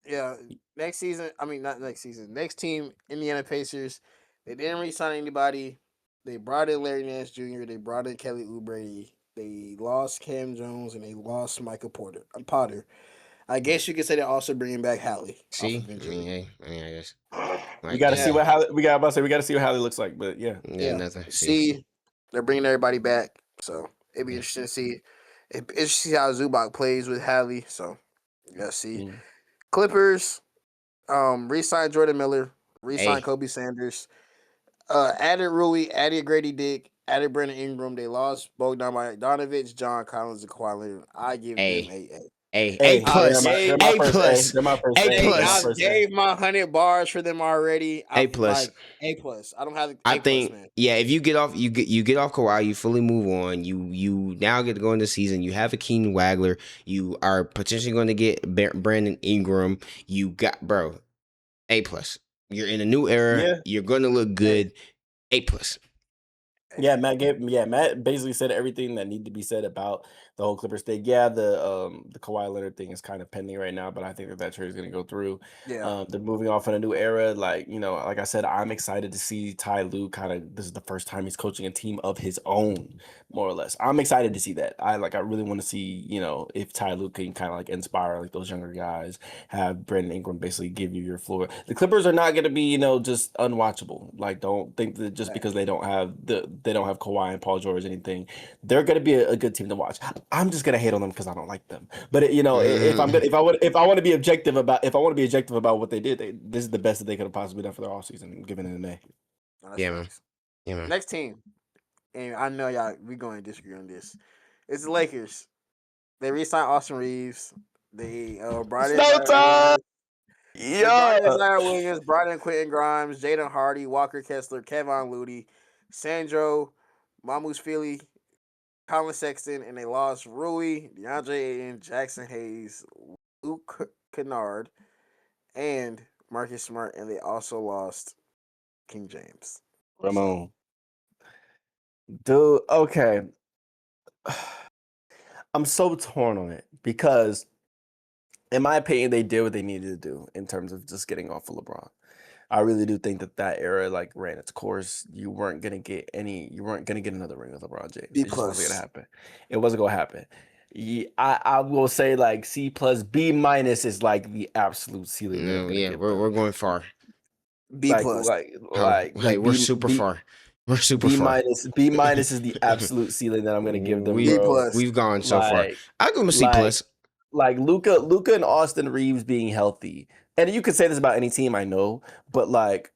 Yeah. Next season. I mean, not next season. Next team, Indiana Pacers. They didn't re-sign anybody. They brought in Larry Nance Jr. They brought in Kelly Oubre. They lost Cam Jones and they lost Michael Potter. I guess you could say they're also bringing back Hallie. See, I guess we got to see what Hallie. We got to see what Hallie looks like. But yeah, nothing. See, they're bringing everybody back, so it'd be interesting to see. It's interesting to see how Zubac plays with Hallie. So you gotta see. Clippers, re-signed Jordan Miller, re-signed Kobe Sanders. Added Rui, added Grady Dick, added Brandon Ingram. They lost Bogdanovich, John Collins, and Kawhi Leonard. I give them A plus. A plus. I gave my 100 bars for them already. A plus. A plus. I don't have. I think. Man. Yeah, if you get off, you get off Kawhi, you fully move on. You now get to go into the season. You have a Keenan Wagler. You are potentially going to get Brandon Ingram. You got A plus. You're in a new era. Yeah. You're going to look good. A plus. Yeah, Matt basically said everything that needed to be said about the whole Clippers thing. Yeah, the Kawhi Leonard thing is kind of pending right now, but I think that trade is going to go through. Yeah, they're moving off in a new era. Like I said, I'm excited to see Ty Lue this is the first time he's coaching a team of his own, more or less. I'm excited to see that. I really want to see, if Ty Lue can kind of inspire those younger guys, have Brandon Ingram basically give you your floor. The Clippers are not going to be, just unwatchable. Don't think that just because they don't have Kawhi and Paul George or anything, they're going to be a good team to watch. I'm just going to hate on them because I don't like them. But if I want to be objective about what they did, this is the best that they could have possibly done for their offseason, given in May. Yeah, man. Yeah, man. Next team, and I know y'all we going to disagree on this. It's the Lakers. They re-signed Austin Reeves. They brought in Zion Snowtime! Williams. They brought in Zion Williams, brought in Quentin Grimes, Jaden Hardy, Walker Kessler, Kevon Looney, Sandro, Mamus Philly, Colin Sexton, and they lost Rui, DeAndre Ayton, Jackson Hayes, Luke Kennard, and Marcus Smart, and they also lost King James. Ramon. Dude, okay. I'm so torn on it because, in my opinion, they did what they needed to do in terms of just getting off of LeBron. I really do think that era like ran its course. You weren't gonna get another ring with LeBron James. It just wasn't gonna happen. It wasn't gonna happen. I will say like C+, B- is like the absolute ceiling. No, yeah, we're going far. B+. Like we're super far. We're super far. B- is the absolute ceiling that I'm gonna give them. We've gone so far. I'll give them a C+. Like Luka and Austin Reeves being healthy. And you could say this about any team, I know, but like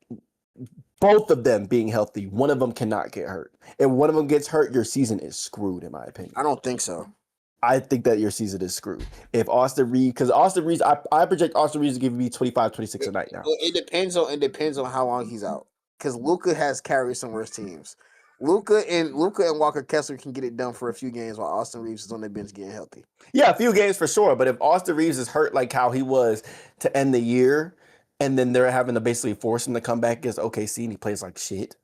both of them being healthy, one of them cannot get hurt. And one of them gets hurt, your season is screwed, in my opinion. I don't think so. I think that your season is screwed. If Austin Reeves, because Austin Reeves, I project Austin Reeves to give me 25, 26 a night now. It depends on how long he's out. Because Luka has carried some worse teams. Luka and Walker Kessler can get it done for a few games while Austin Reeves is on the bench getting healthy. Yeah, a few games for sure. But if Austin Reeves is hurt like how he was to end the year, and then they're having to basically force him to come back against OKC and he plays like shit.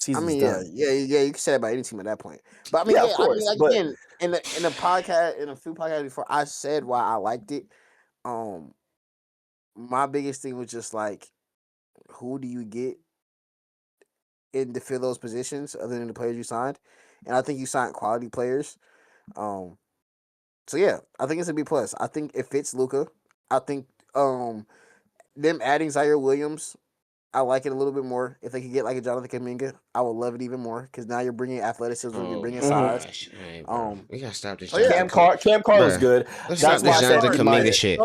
Season's done. Yeah. You can say that about any team at that point. But I mean, of course, again, in a podcast, in a few podcasts before, I said why I liked it. My biggest thing was just like, who do you get in to fill those positions other than the players you signed? And I think you signed quality players. So yeah, I think it's a B+. I think it fits Luka. I think them adding Zaire Williams, I like it a little bit more. If they could get like a Jonathan Kuminga, I would love it even more because now you're bringing athleticism, you're bringing size. Hey, we gotta stop this. Cam Carr is good. That's why I said Kuminga shit.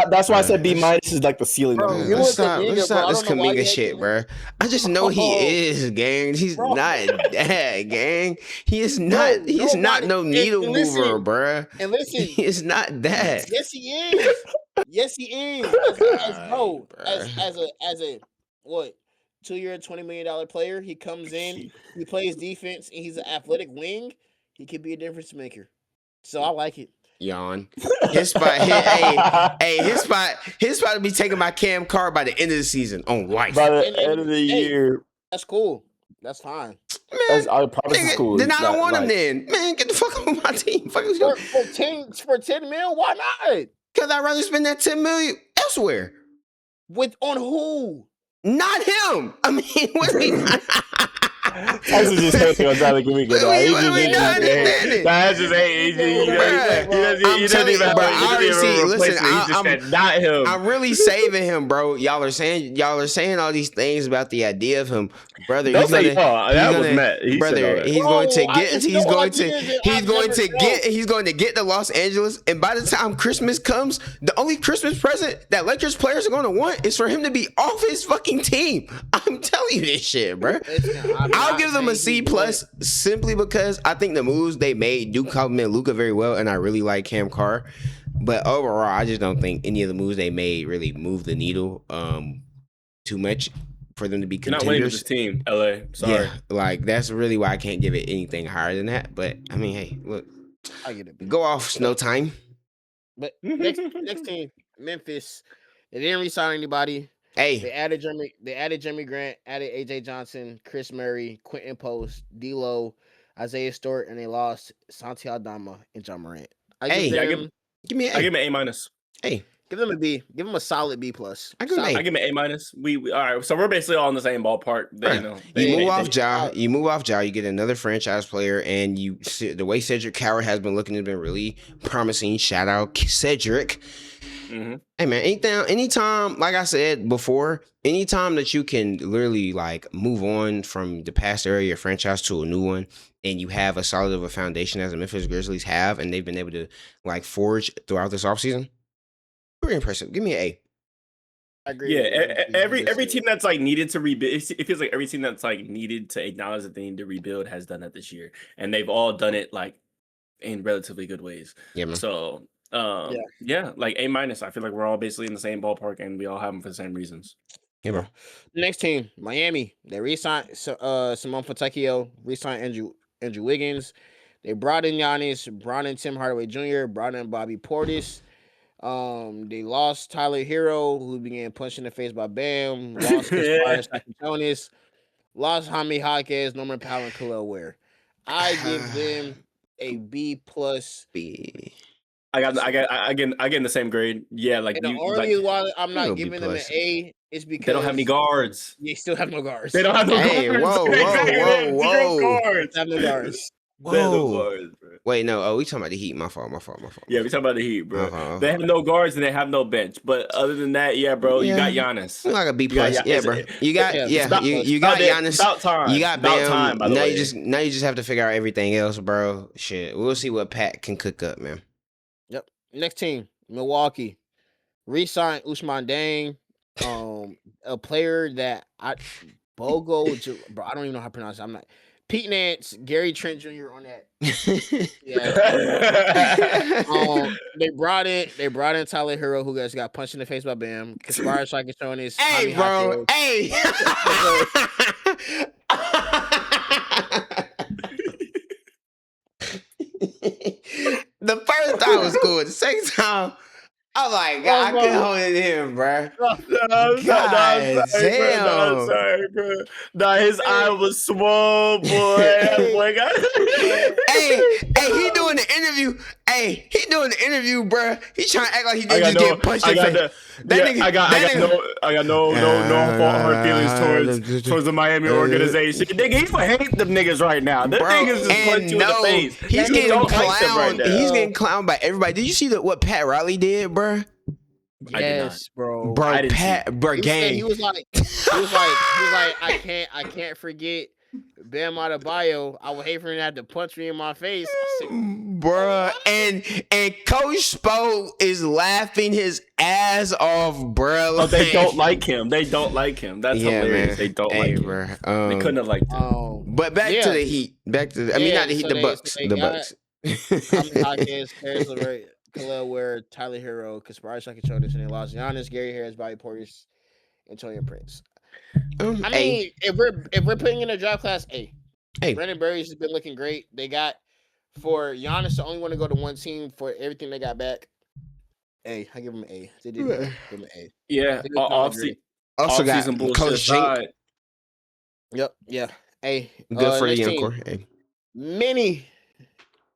That's why I said B- is like the ceiling. Let's stop this Kuminga shit, bro. I just know he is, gang. He's not that, gang. He is not. He's not no needle mover, bro. And listen, he is not that. Yes, he is. Yes, he is. As a what 2-year, $20 million player, he comes in, he plays defense, and he's an athletic wing. He could be a difference maker. So I like it. Yawn. His spot, his spot to be taken by Cam Carr by the end of the season on life. By the end of the year, that's cool. That's fine. Man, I promise it's cool. Then I don't want him. Then man, get the fuck out of my team. For $10 million, why not? Because I'd rather spend that $10 million elsewhere. On who? Not him. I mean, what we Tyson just hating on Tyler Kuminga. That's just hating. He doesn't even have a replacement. Not him. I'm really saving him, bro. Y'all are saying all these things about the idea of him, brother. He's going to get to Los Angeles, and by the time Christmas comes, the only Christmas present that Lakers players are going to want is for him to be off his fucking team. I'm telling you this shit, bro. I'll give them a C+ simply because I think the moves they made do compliment Luka very well, and I really like Cam Carr. But overall, I just don't think any of the moves they made really move the needle too much for them to be contenders. You're not winning with this team, LA. Sorry. Yeah, like that's really why I can't give it anything higher than that. But I mean, hey, look, I get it. Go off, Snow Time. But next team, Memphis. They didn't re-sign anybody. Hey, they added Jeremy Grant, added AJ Johnson, Chris Murray, Quentin Post, D'Lo, Isaiah Stewart, and they lost Santi Aldama and John Morant. Give me an A. I give him an A-. Hey, give them a B. Give them a solid B+. I give him an A-. We all right. So we're basically all in the same ballpark. You move off Ja. You get another franchise player, and the way Cedric Coward has been looking has been really promising. Shout out Cedric. Mm-hmm. Hey man, anytime, like I said before, anytime that you can literally like move on from the past era of your franchise to a new one, and you have a solid of a foundation as the Memphis Grizzlies have, and they've been able to like forge throughout this offseason, pretty impressive. Give me an A. I agree. Yeah, every team that's like needed to rebuild, it feels like every team that's like needed to acknowledge that they need to rebuild has done that this year, and they've all done it like in relatively good ways. Yeah, man. So, yeah, like A-. I feel like we're all basically in the same ballpark, and we all have them for the same reasons. Yeah, bro. Next team, Miami. They re-signed Simone Fontecchio, re-signed Andrew Wiggins. They brought in Giannis, brought in Tim Hardaway Jr., brought in Bobby Portis. They lost Tyler Hero, who began punched in the face by Bam. Lost Kaspar Sakisonis. Lost Jaime Jaquez, Norman Powell, and Khalil Ware. I give them a B+. B. I get the same grade. Yeah, like and the only reason why I'm not You'll giving be them an plus. A is because they don't have any guards. They still have no guards. They don't have no Hey, guards. whoa, whoa, whoa. Guards. They have no guards. They have no guards, bro. Wait, no. Oh, we talking about the Heat. My fault. Yeah, we talking about the Heat, bro. My fault. They have no guards and they have no bench. But other than that, yeah, bro, you got Giannis. Like a B+. Yeah, bro. You got you got Giannis. About time. You got about Bam. time, by the now way. you just have to figure out everything else, bro. Shit. We'll see what Pat can cook up, man. Yep. Next team, Milwaukee. Re-signed Usman Dang. A player that bro, I don't even know how to pronounce it. I'm not Pete Nance, Gary Trent Jr. on that. Yeah. They brought in Tyler Hero, who guys got punched in the face by Bam. Kaspar Sakisonis. Hey, bro. Hey. The first time was cool. The second time, I'm like, God, I couldn't hold it in, bro. I'm sorry, bro. Nah, his eye was swole, boy. Hey, he doing the interview. Hey, he doing the interview, bro. He trying to act like he didn't just get punched in the face. I got no hard feelings towards the Miami organization. Nigga, he hate them niggas right now. Them niggas just punch you in the face. He's getting clowned. He's getting clowned by everybody. Did you see what Pat Riley did, bro? Yes, bro. Bro, Pat, bro, gang. He was like, I can't forget Bam Adebayo. I would hate for him to have to punch me in my face. Bruh, and Coach Spo is laughing his ass off, bruh. Oh, they don't like him. That's hilarious. Man. They don't like him. Bro. They couldn't have liked him. But back to the Heat. Not the Heat, the Bucks. The Bucks. Podcast, Harris LeVert, Khalil Ware, Tyler Hero, Kaspar Sakisonis, and they lost Giannis, Gary Harris, Bobby Portis, Antonio Prince. I mean, if we're putting in a draft class, A. Brandon Berry's has been looking great. They got for Giannis to only want to go to one team for everything they got back. A, I give him an A. They did give him an A. Yeah, also got Coach Jink. Yep, yeah. A. Good for the young core. Many.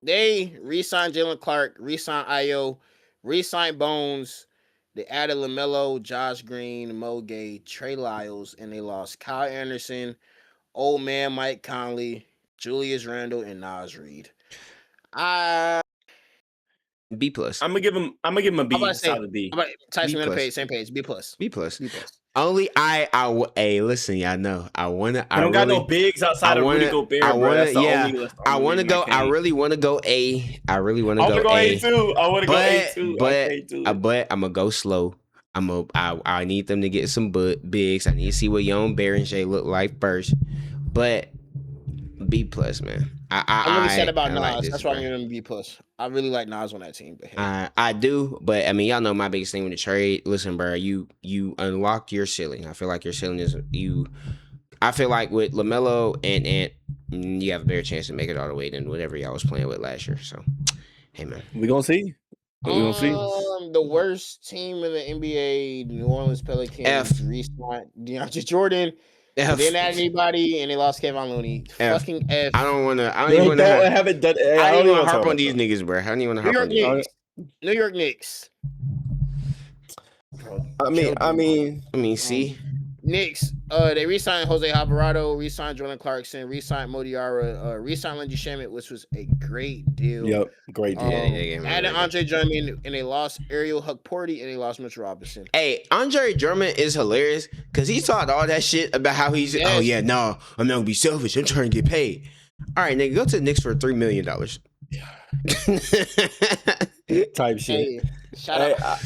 They re-signed Jalen Clark, re-signed Ayo, re-signed Bones. They added LaMelo, Josh Green, Mo Gay, Trey Lyles, and they lost Kyle Anderson, Old Man Mike Conley, Julius Randle, and Naz Reid. B+. I'm gonna give him a B. Solid B. Tyson on the page, same page. B+. B+. Only hey, listen, y'all know. I don't got no bigs outside of Rudy Gobert. I really want to go A. I go A too. I want to go A too. But I'm gonna go slow. I need them to get some bigs. I need to see what young Bear and Jay look like first. But B+, man. I'm really sad about Nas. Like that's why I'm giving him B+. I really like Nas on that team. But I do, but I mean, y'all know my biggest thing with the trade. Listen, bro, you unlocked your ceiling. I feel like your ceiling is you. I feel like with LaMelo and Ant, you have a better chance to make it all the way than whatever y'all was playing with last year. So, hey, man, we gonna see. The worst team in the NBA, New Orleans Pelicans, re-signed DeAndre Jordan. They didn't add anybody, and they lost Kevon Looney. Fucking F. I don't want to harp on these niggas, bro. I don't even want to harp on these. New York Knicks. I mean, see. Knicks. They re-signed Jose Alvarado, re-signed Jordan Clarkson, re-signed Modiara, re-signed Lindsey Shamet, which was a great deal. Yep, great deal. Added Andre Drummond, and they lost Ariel Huckporty, and they lost Mitchell Robinson. Hey, Andre Drummond is hilarious because he talked all that shit about how he's I'm not gonna be selfish. I'm trying to get paid. All right, nigga, go to the Knicks for $3 million. Type shit. Hey, shout out.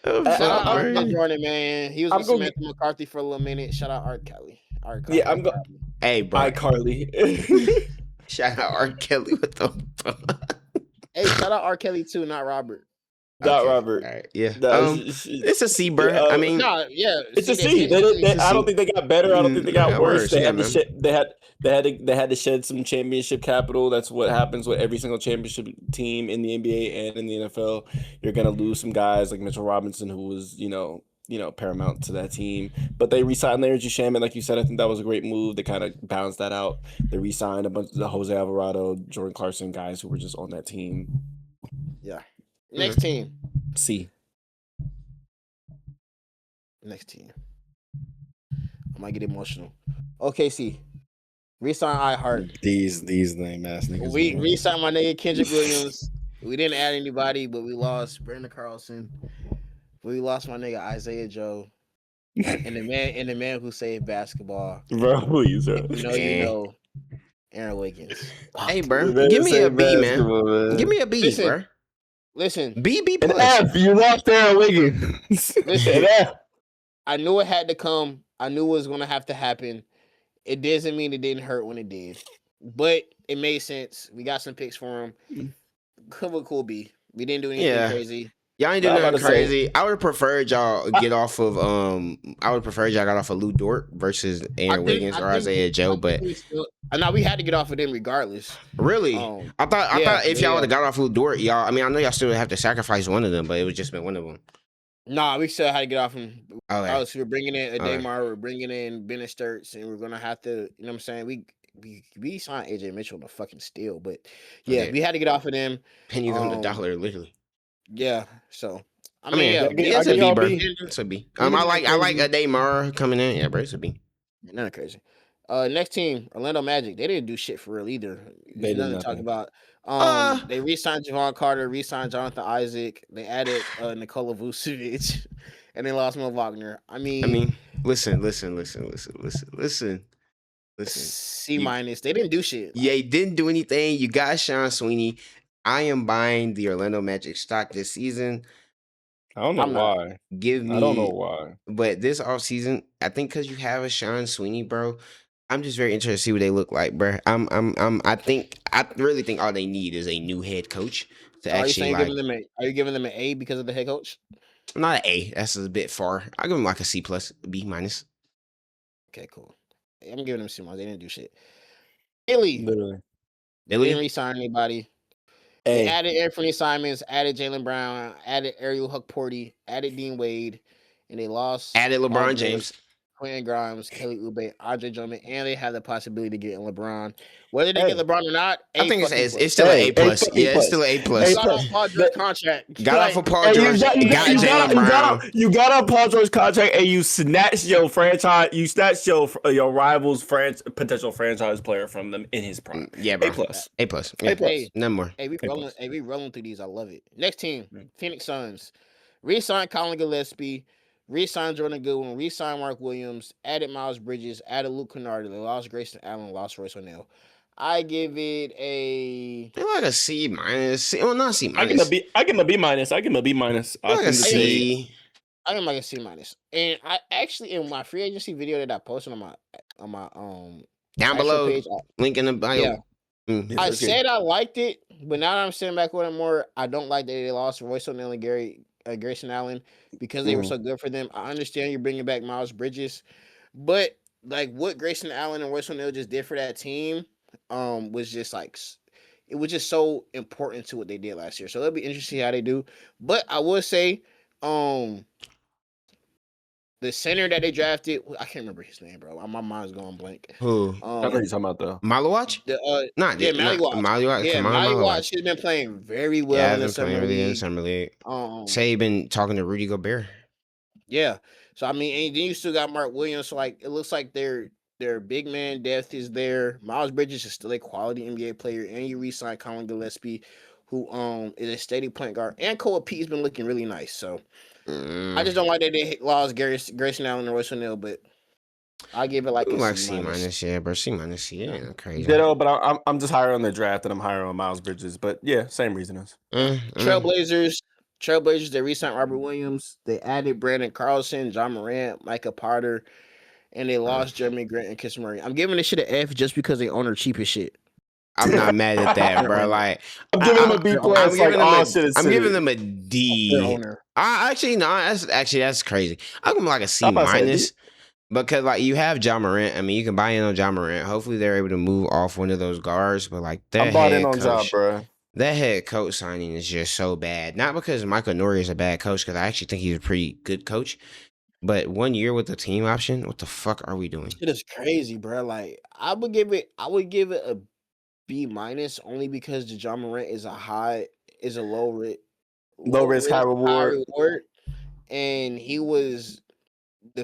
Shout out Art Jordan, man. He was with Samantha McCarthy for a little minute. Shout out Art Kelly. Yeah, I'm going. Hey, bro. iCarly. Shout out R. Kelly. What the fuck? Hey, shout out R. Kelly too, not Robert. Not Robert. All right. Yeah. No, it's a C, bro. I mean, it's a C. I don't think they got better. I don't think they got worse. They had to shed some championship capital. That's what happens with every single championship team in the NBA and in the NFL. You're gonna lose some guys like Mitchell Robinson, who was paramount to that team. But they re-signed Larry Shaman, like you said. I think that was a great move. They kind of balanced that out. They re-signed a bunch of the Jose Alvarado, Jordan Clarkson guys who were just on that team. Yeah. Next team. C. Next team. I might get emotional. OKC. Resign iHeart. These lame ass niggas. We re-signed my nigga Kendrick Williams. We didn't add anybody, but we lost Brandon Carlson. We lost my nigga Isaiah Joe. and the man who saved basketball. Bro, please, bro. You know Aaron Wiggins. Hey, bro. Give me a B, man. Give me a B, bro. Listen, B plus. F, you lost Aaron Wiggins. Listen, I knew it had to come. I knew it was going to have to happen. It doesn't mean it didn't hurt when it did, but it made sense. We got some picks for him. Cool B. We didn't do anything crazy. Y'all ain't doing nothing crazy. I would have preferred y'all get off of got off of Lou Dort versus Aaron Wiggins or Isaiah Joe, but now we had to get off of them regardless. Really? I thought if y'all would have got off Lou Dort, y'all. I mean, I know y'all still have to sacrifice one of them, but it would just been one of them. Nah, we still had to get off him. Okay. We're bringing in Ademar, we're bringing in Ben Sturts, and we're gonna have to. You know what I'm saying? We signed AJ Mitchell to fucking steal, but we had to get off of them. Pennies on the dollar, literally. Yeah, so I mean, it's a B, bro. It's a B. I like Ademar coming in. Yeah, bro, it's a B. Nothing crazy. Next team, Orlando Magic. They didn't do shit for real either. There's nothing to talk about. They re-signed Javon Carter, re-signed Jonathan Isaac. They added Nikola Vucevic, and they lost Mo Wagner. I mean, listen. C minus. They didn't do shit. Yeah, they didn't do anything. You got Sean Sweeney. I am buying the Orlando Magic stock this season. I don't know why. I don't know why. But this offseason, I think because you have a Sean Sweeney, bro. I'm just very interested to see what they look like, bro. I really think all they need is a new head coach to actually. Are you giving them an A because of the head coach? Not an A. That's a bit far. I give them like a C plus, B minus. Okay, cool. I'm giving them C minus. They didn't do shit. Philly. Literally. They didn't re-sign anybody. They added Anthony Simons, added Jaylen Brown, added Ariel Huckporty, added Dean Wade, and they lost. Added LeBron James. Quentin Grimes, Kelly Oubre, Andre Drummond, and they have the possibility to get LeBron. Whether they get LeBron or not, I think it's still an A plus. It's still an A plus. Got off Paul George contract. Got off of Paul George. You got off Paul George contract, and you snatched your franchise. You snatched your rival's potential franchise player from them in his prime. Yeah, bro. A plus. No more. Hey, we rolling through these. I love it. Next team, Phoenix Suns. Re-signed Colin Gillespie. Re-signed Jordan Goodwin, re-signed Mark Williams, added Miles Bridges, added Luke Kennard. They lost Grayson Allen, lost Royce O'Neal. I give it a. I like a C minus. Well, not C minus. I give him a B minus. I give him a B minus. I like a C. I give him like a C minus. And I actually in my free agency video that I posted on my down below page, link in the bio. Yeah. I said I liked it, but now that I'm sitting back with it more, I don't like that they lost Royce O'Neal and Grayson Allen because they were so good for them. I understand you're bringing back Miles Bridges, but like what Grayson Allen and Royce O'Neal just did for that team was just like it was just so important to what they did last year. So it'll be interesting how they do. But I will say the center that they drafted, I can't remember his name, bro. My mind's going blank. Who? I know you're talking about though. Malawach? Malawach. Yeah, Malawach. She's been playing very well in the summer league. Say he been talking to Rudy Gobert. Yeah. So I mean, and then you still got Mark Williams. So like, it looks like their big man depth is there. Miles Bridges is still a quality NBA player, and you re-signed Colin Gillespie, who is a steady point guard, and Cole P's been looking really nice. So. I just don't like that they lost Grayson Allen and Royce O'Neal, but I give it like a C minus. Yeah, bro. C minus. Yeah, crazy. Ditto, but I'm just higher on the draft than I'm higher on Miles Bridges. But yeah, same reasonings. Trailblazers. Trailblazers, they re-signed Robert Williams. They added Brandon Carlson, John Morant, Micah Porter, and they lost Jeremy Grant and Chris Murray. I'm giving this shit an F just because they own cheap as shit. I'm not mad at that, bro. Like I'm giving them a B plus. I'm giving them I'm giving them a D. Actually, no, that's crazy. I'm giving like a C minus because like you have John Morant. I mean, you can buy in on John Morant. Hopefully, they're able to move off one of those guards. But like that head coach, that head coach signing is just so bad. Not because Michael Norrie is a bad coach, because I actually think he's a pretty good coach. But 1 year with the team option, what the fuck are we doing? It is crazy, bro. Like I would give it a B minus only because the John Morant is a low risk, high reward, and he was one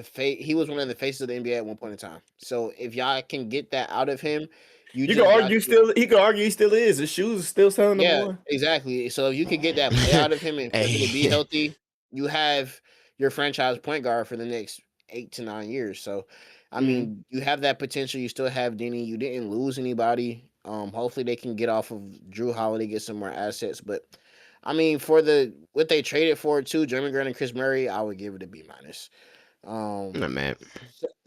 of the faces of the NBA at one point in time. So if y'all can get that out of him, he could argue he still is. His shoes still selling number one. Exactly. So if you could get that play out of him and for him to be healthy, you have your franchise point guard for the next 8 to 9 years. So I mean, you have that potential. You still have Denny. You didn't lose anybody. Hopefully they can get off of Drew Holiday, get some more assets. But I mean, for what they traded for too, Jeremy Grant and Chris Murray, I would give it a B minus. Not mad.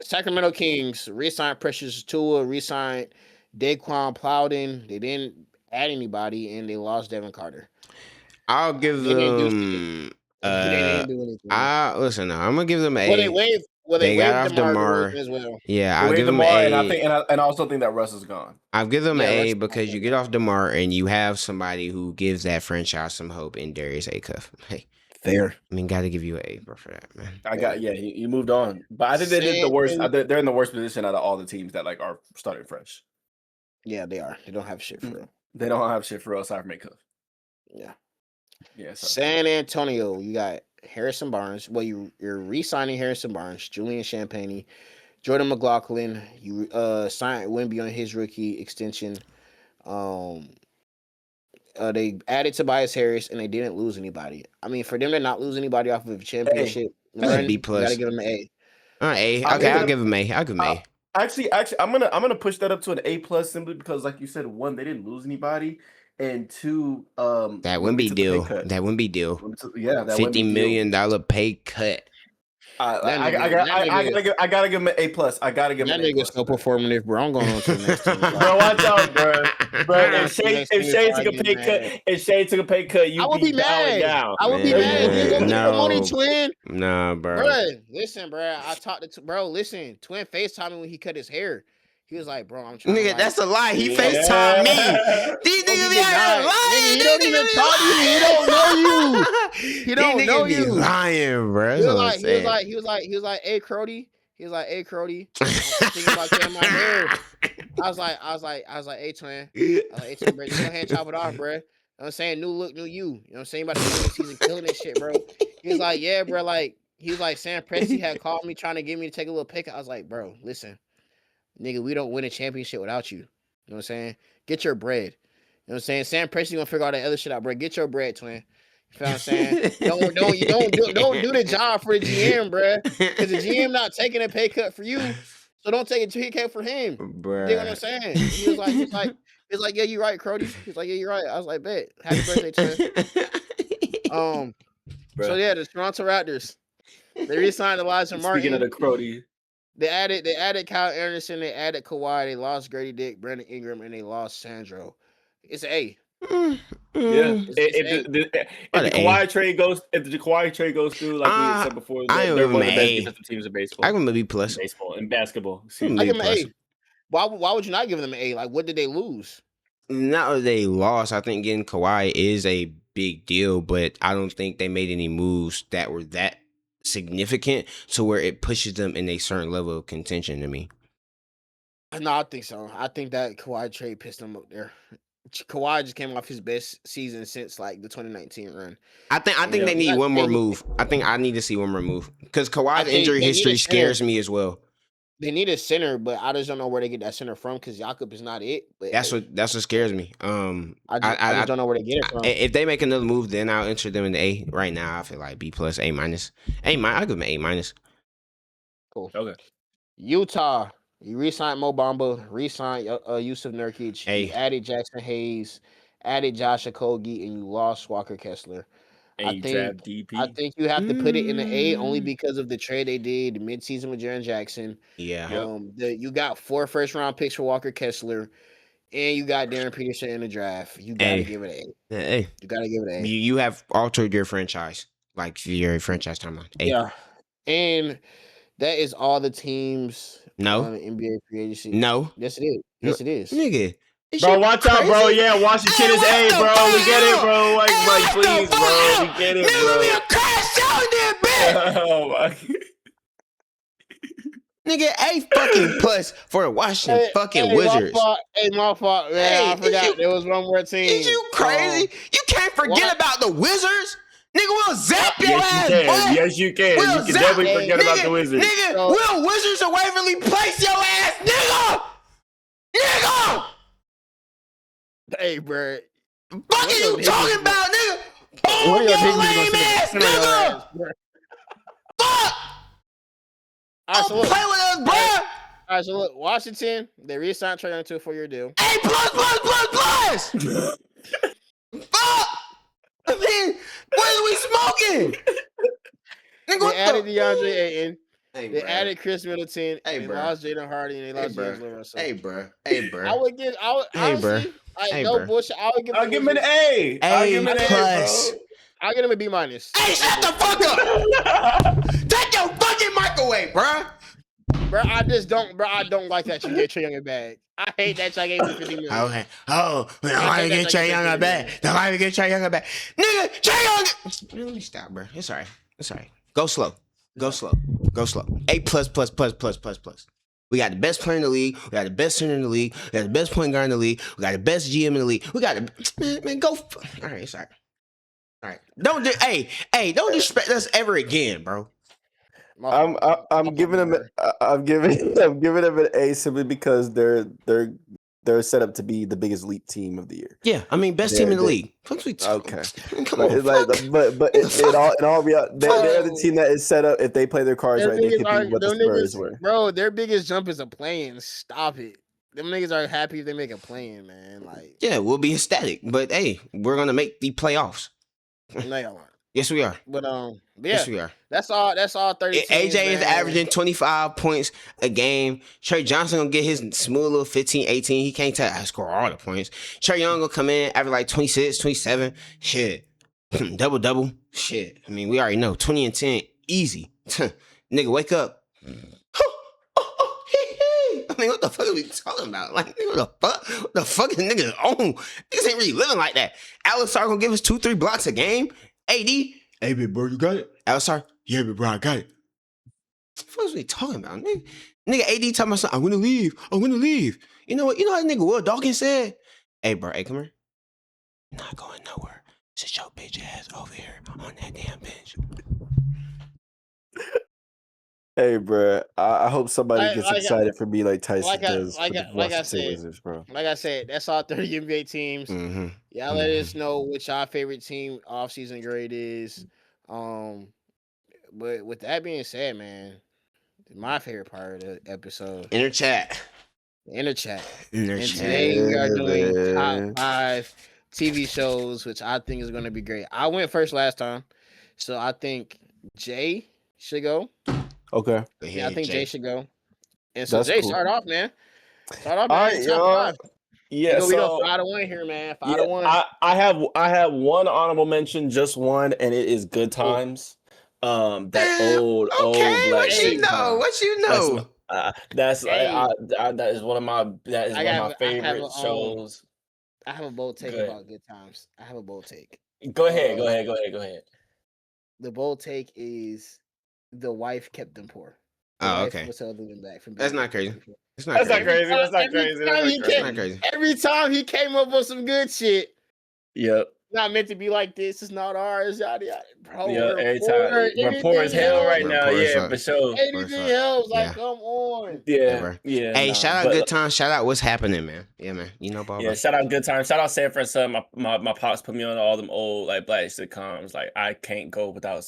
Sacramento Kings re-signed Precious Tua, re-signed Daquan Plowden. They didn't add anybody, and they lost Devin Carter. I'll give them. Listen, I'm gonna give them A. They got off DeMar as well. Yeah, I'll give them A. And I also think that Russ is gone. I'll give them an A because you get off DeMar and you have somebody who gives that franchise some hope in Darius Acuff. Hey, fair. I mean, got to give you an A, bro, for that, man. He moved on, but I think they did the worst. They're in the worst position out of all the teams that like are starting fresh. Yeah, they are. They don't have shit for real. They don't have shit for real aside from Acuff. Yeah. Yeah. San Antonio, you got Harrison Barnes. Well, you're re-signing Harrison Barnes, Julian Champagnie, Jordan McLaughlin. You signed Wemby on his rookie extension. They added Tobias Harris, and they didn't lose anybody. I mean, for them to not lose anybody off of a championship, B plus. Gotta give them an A. A. Okay, I'll give them A. I'll give them A. Actually, I'm gonna push that up to an A plus simply because, like you said, one, they didn't lose anybody. And two, that Wemby deal. That Wemby deal. Yeah, that $50 million pay cut. I gotta give him an A plus. I gotta give him that nigga so performative, bro. I'm going on to the next team. Bro, watch out, bro. If Shane took a pay cut, you would be mad. I would be mad. No, Twin. Nah, bro. Listen, bro. I talked to bro. Listen, Twin FaceTimed me when he cut his hair. He was like, bro, I'm trying to like, that's a lie. He FaceTimed me. These niggas be lying. He don't even talk to you. He don't know you. He don't know you. Lying, bro. He was like, hey, Crody. He was like, hey, Crody. I'm thinking about cutting my hair. I was like, hey, Twin. I was like, hey, Twin, bro, just go ahead and chop it off, bro. You know what I'm saying? New look, new you. You know what I'm saying? About to be this season killing this shit, bro. He was like, yeah, bro. Like, he was like, Sam Presti had called me trying to get me to take a little pay cut. I was like, bro, listen. Nigga, we don't win a championship without you. You know what I'm saying? Get your bread. You know what I'm saying? Sam Presti gonna figure all that other shit out, bro. Get your bread, Twin. You feel what I'm saying? don't do the job for the GM, bro. Because the GM not taking a pay cut for you, so don't take a pay cut for him. Bruh. You know what I'm saying? He was like, yeah, you're right, Crody. He's like, yeah, you're right. I was like, bet. Happy birthday, Twin. So yeah, the Toronto Raptors. They re-signed Elijah Martin. Speaking of the Crody. They added Kyle Anderson, they added Kawhi, they lost Grady Dick, Brandon Ingram, and they lost Sandro. It's an A. Yeah. If the Kawhi trade goes through, like we said before, they're one of the best defensive teams in baseball. I give them a B plus. Baseball and basketball. I give them an A. Why would you not give them an A? Like, what did they lose? Not that they lost. I think getting Kawhi is a big deal, but I don't think they made any moves that were that significant to where it pushes them in a certain level of contention to me. No, I think so. I think that Kawhi trade pissed them up there. Kawhi just came off his best season since like the 2019 run. I think they need one more move. I think I need to see one more move because Kawhi's injury history scares me as well. They need a center, but I just don't know where they get that center from because Jakob is not it. But that's what scares me. I just don't know where they get it from. If they make another move, then I'll enter them in the A. Right now, I feel like B plus, A minus. I'll give them A minus. Cool. Okay. Utah, you re-signed Mo Bamba, re-signed Yusuf Nurkic, you added Jackson Hayes, added Josh Okogie, and you lost Walker Kessler. And you draft DP. I think you have to put it in the A only because of the trade they did mid-season with Jaren Jackson. Yeah. You got 4 first-round picks for Walker Kessler, and you got Darren Peterson in the draft. You got to give it an A. Hey, you got to give it an A. You have altered your franchise, like your franchise timeline. Yeah, and that is all the teams. No, on the NBA free agency. No, yes it is. Yes it is, nigga. Bro, watch out, bro. Yeah, Washington is A, bro. We get it, bro. Like please, bro. We get it, bro. Nigga, crash out there, bitch. Oh my. Nigga, A fucking plus for the Washington fucking Wizards. My fault, man. I forgot there was one more team. Is you crazy? You can't forget about the Wizards. Nigga, we'll zap your ass, boy. Yes, you can. You can definitely forget about the Wizards. Nigga, we'll Wizards of Waverly place your ass, nigga. Nigga. Hey, bro. Fuck are you talking about, nigga? Boom, your lame ass, nigga. Fuck. Don't play with us, bro. All right, so look, Washington, they re-signed Trae Young to a 4-year deal. A plus. Fuck. I mean, what are we smoking? Nigga, they added DeAndre Ayton. They added Chris Middleton. They lost Jaden Hardy and they lost James Livingston. Hey, bro. I would give. Bullshit. I would give. I'll give him an A. I'll give him an A+. I'll give him a B-. Hey, shut the fuck up! Take your fucking microwave, bro. Bro, I just don't. Bro, I don't like that you get Trae Young a bag. I hate that y'all gave me $50 million. Okay. Oh, I get Trae Young a bag. I get Trae Young a bag. Nigga, Trae Young. Let me stop, bro. It's all right. Go slow. A plus. We got the best player in the league. We got the best center in the league. We got the best point guard in the league. We got the best GM in the league. We got the man. Go. All right, it's all right. All right. Don't disrespect us ever again, bro. I'm giving them an A simply because they're set up to be the biggest elite team of the year. Yeah, I mean best team in the league. Okay, come on. But in all reality, they're the team that is set up. If they play their cards right, they can be what the Spurs were. Bro, their biggest jump is a play-in. Stop it. Them niggas are happy if they make a play-in, man. Like, yeah, we'll be ecstatic. But hey, we're gonna make the playoffs. No, y'all aren't. Yes, we are. But yeah, yes, we are. That's all 30 teams, AJ man. is averaging 25 points a game. Trey Johnson gonna get his smooth little 15, 18. He can't tell I score all the points. Trae Young gonna come in, average like 26, 27. Shit. Double. Shit. I mean, we already know. 20 and 10. Easy. Nigga, wake up. I mean, what the fuck are we talking about? Like, nigga, what the fuck is niggas on? Niggas ain't really living like that. Alex Sarr gonna give us 2-3 blocks a game. AD, hey, big bro, you got it? Alex Sarr, yeah, big bro, I got it. What the fuck is we talking about, nigga? Nigga, AD talking about something, I'm gonna leave. You know what? You know how that nigga Will Dawkins said? Hey, bro, hey, come here. You're not going nowhere. Sit your bitch ass over here on that damn bench. Hey, bro, I hope somebody gets excited for me like Tyson does. Like I said, Wizards, bro. Like I said, that's all 30 NBA teams. Mm-hmm. Y'all let us know what y'all favorite team off-season grade is. But with that being said, man, my favorite part of the episode. Inner chat. And today we are doing top 5 TV shows, which I think is going to be great. I went first last time, so I think Jay should go. Okay. Yeah, I think Jay should go. And so Jay, start off, man. All right, yo. Yeah, we go 5-1 here, man. 5-1. I have one honorable mention, just one, and it is Good Times. That old black. What you know? That is one of my favorite shows. I have a bold take about Good Times. Go ahead. The bold take is the wife kept them poor. Oh, okay. That's not crazy. That's not crazy. Every time he came up with some good shit. Yep. Not meant to be like this. It's not ours. Yada yada. Bro, yeah, every time we're poor as hell right now. Yeah, for sure. Anything else? Like, come on. Yeah. Hey, shout out Good Times. Shout out what's happening, man. Yeah, man. You know, Bob. Yeah, shout out Good Times. Shout out Sanford Son. My pops put me on all them old like black sitcoms. Like, I can't go without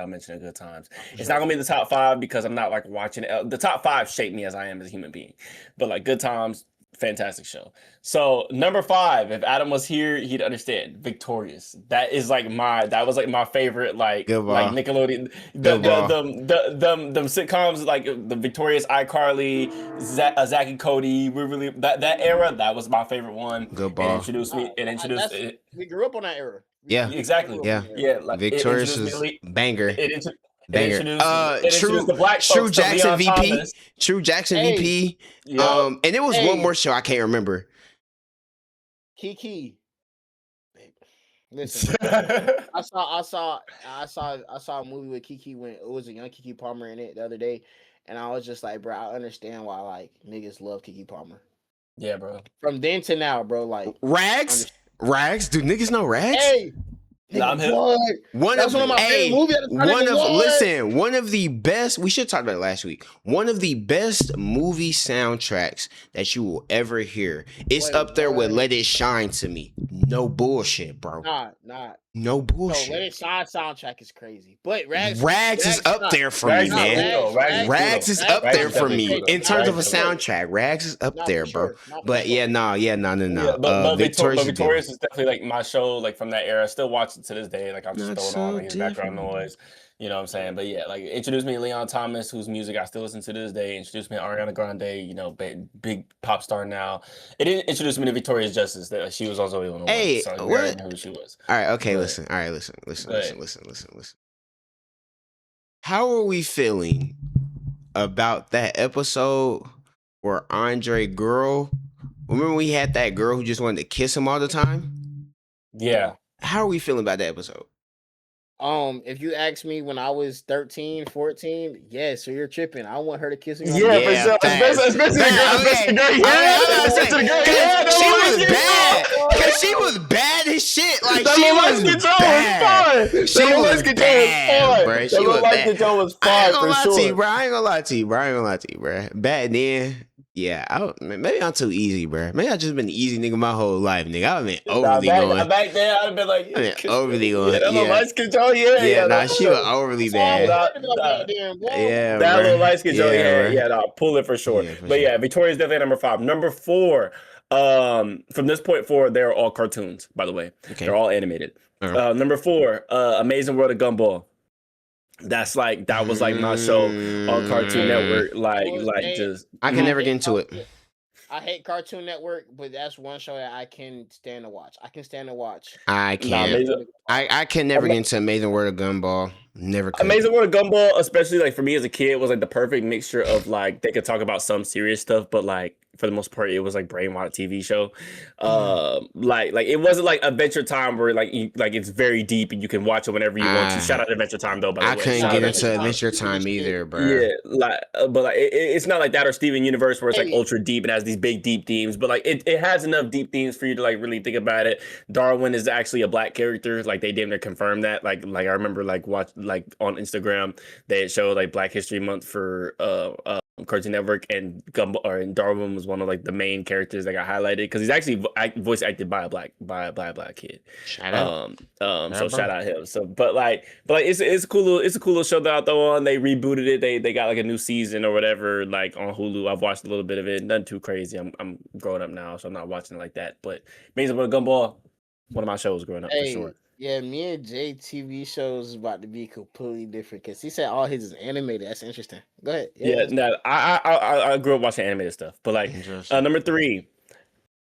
mentioning Good Times. It's not gonna be the top 5 because I'm not like watching it. The top 5 shaped me as I am as a human being. But like Good Times, fantastic show. So number 5, if Adam was here, he'd understand. Victorious. That was like my favorite like Nickelodeon. Them sitcoms like the Victorious, iCarly, Zack and Cody. We really that era. That was my favorite one. Good ball. It introduced me. We grew up on that era. Yeah, exactly. Yeah. Like Victorious is banger. Banger. True the black True Jackson VP. Thomas. True Jackson VP. And it was one more show I can't remember. Kiki. Listen, I saw a movie with Kiki when it was a young Kiki Palmer in it the other day, and I was just like, bro, I understand why like niggas love Kiki Palmer. Yeah, bro. From then to now, bro, like Rags. Do niggas know Rags? Hey. I'm hip. One of the best. We should talk about it last week. One of the best movie soundtracks that you will ever hear. It's up there with "Let It Shine" to me. No bullshit, bro. No bullshit. No, "Let It Shine" soundtrack is crazy, but Rags is up there for me, man. Rags is up there for me in terms of a soundtrack. Rags is up there, bro. But no. But Victorious is definitely like my show, like from that era. I still watch it to this day. Like I'm just throwing on like background noise. You know what I'm saying? But yeah, like introduced me to Leon Thomas, whose music I still listen to this day. Introduced me to Ariana Grande, you know, big pop star now. It didn't introduce me to Victorious Justice. That she was also on the one, so I didn't know who she was. All right, okay, listen. How are we feeling about that episode where Andre girl? Remember we had that girl who just wanted to kiss him all the time? Yeah. How are we feeling about that episode? If you ask me when I was 13, 14, yes, so you're tripping. I want her to kiss me. Yeah, for sure. Especially she was bad. Cause she was bad as shit. Like she was bad. She was bad, bro. She was bad. I ain't gonna lie to you, bro. Back then. Yeah, maybe I'm too easy, bro. Maybe I just been an easy nigga my whole life, nigga. I've been overly going. Back then, I've been like overly going. Little light skin Joe, she was overly bad. That little light skin Joe, pull it for sure. But yeah, Victoria's definitely number 5. Number 4. From this point forward, they're all cartoons. By the way, they're all animated. Number 4, Amazing World of Gumball. That was like my show on Cartoon Network. I can never get into it. I hate Cartoon Network, but that's one show that I can stand to watch. I can't. I can never get into Amazing World of Gumball. Never could. Amazing World of Gumball, especially like for me as a kid, was like the perfect mixture of like they could talk about some serious stuff, but like for the most part, it was like brainwash TV show. Like it wasn't like Adventure Time where like it's very deep and you can watch it whenever you want to. Shout out to Adventure Time though. By the way, couldn't get into Adventure Time either, bro. Yeah, but like it's not like that or Steven Universe where it's like ultra deep and has these big deep themes. But like it has enough deep themes for you to like really think about it. Darwin is actually a black character. Like they damn near confirmed that. Like I remember like on Instagram they showed like Black History Month for Cartoon Network, and Darwin was one of like the main characters that got highlighted because he's actually voice acted by a black kid. Shout out. So shout out him. So but it's a cool little show that I'll throw on. They rebooted it. They got like a new season or whatever like on Hulu. I've watched a little bit of it. Nothing too crazy. I'm growing up now, so I'm not watching it like that. But Amazing World of Gumball, one of my shows growing up for sure. Yeah, me and Jay TV shows is about to be completely different because he said all his is animated. That's interesting. Go ahead. I grew up watching animated stuff, but like number 3,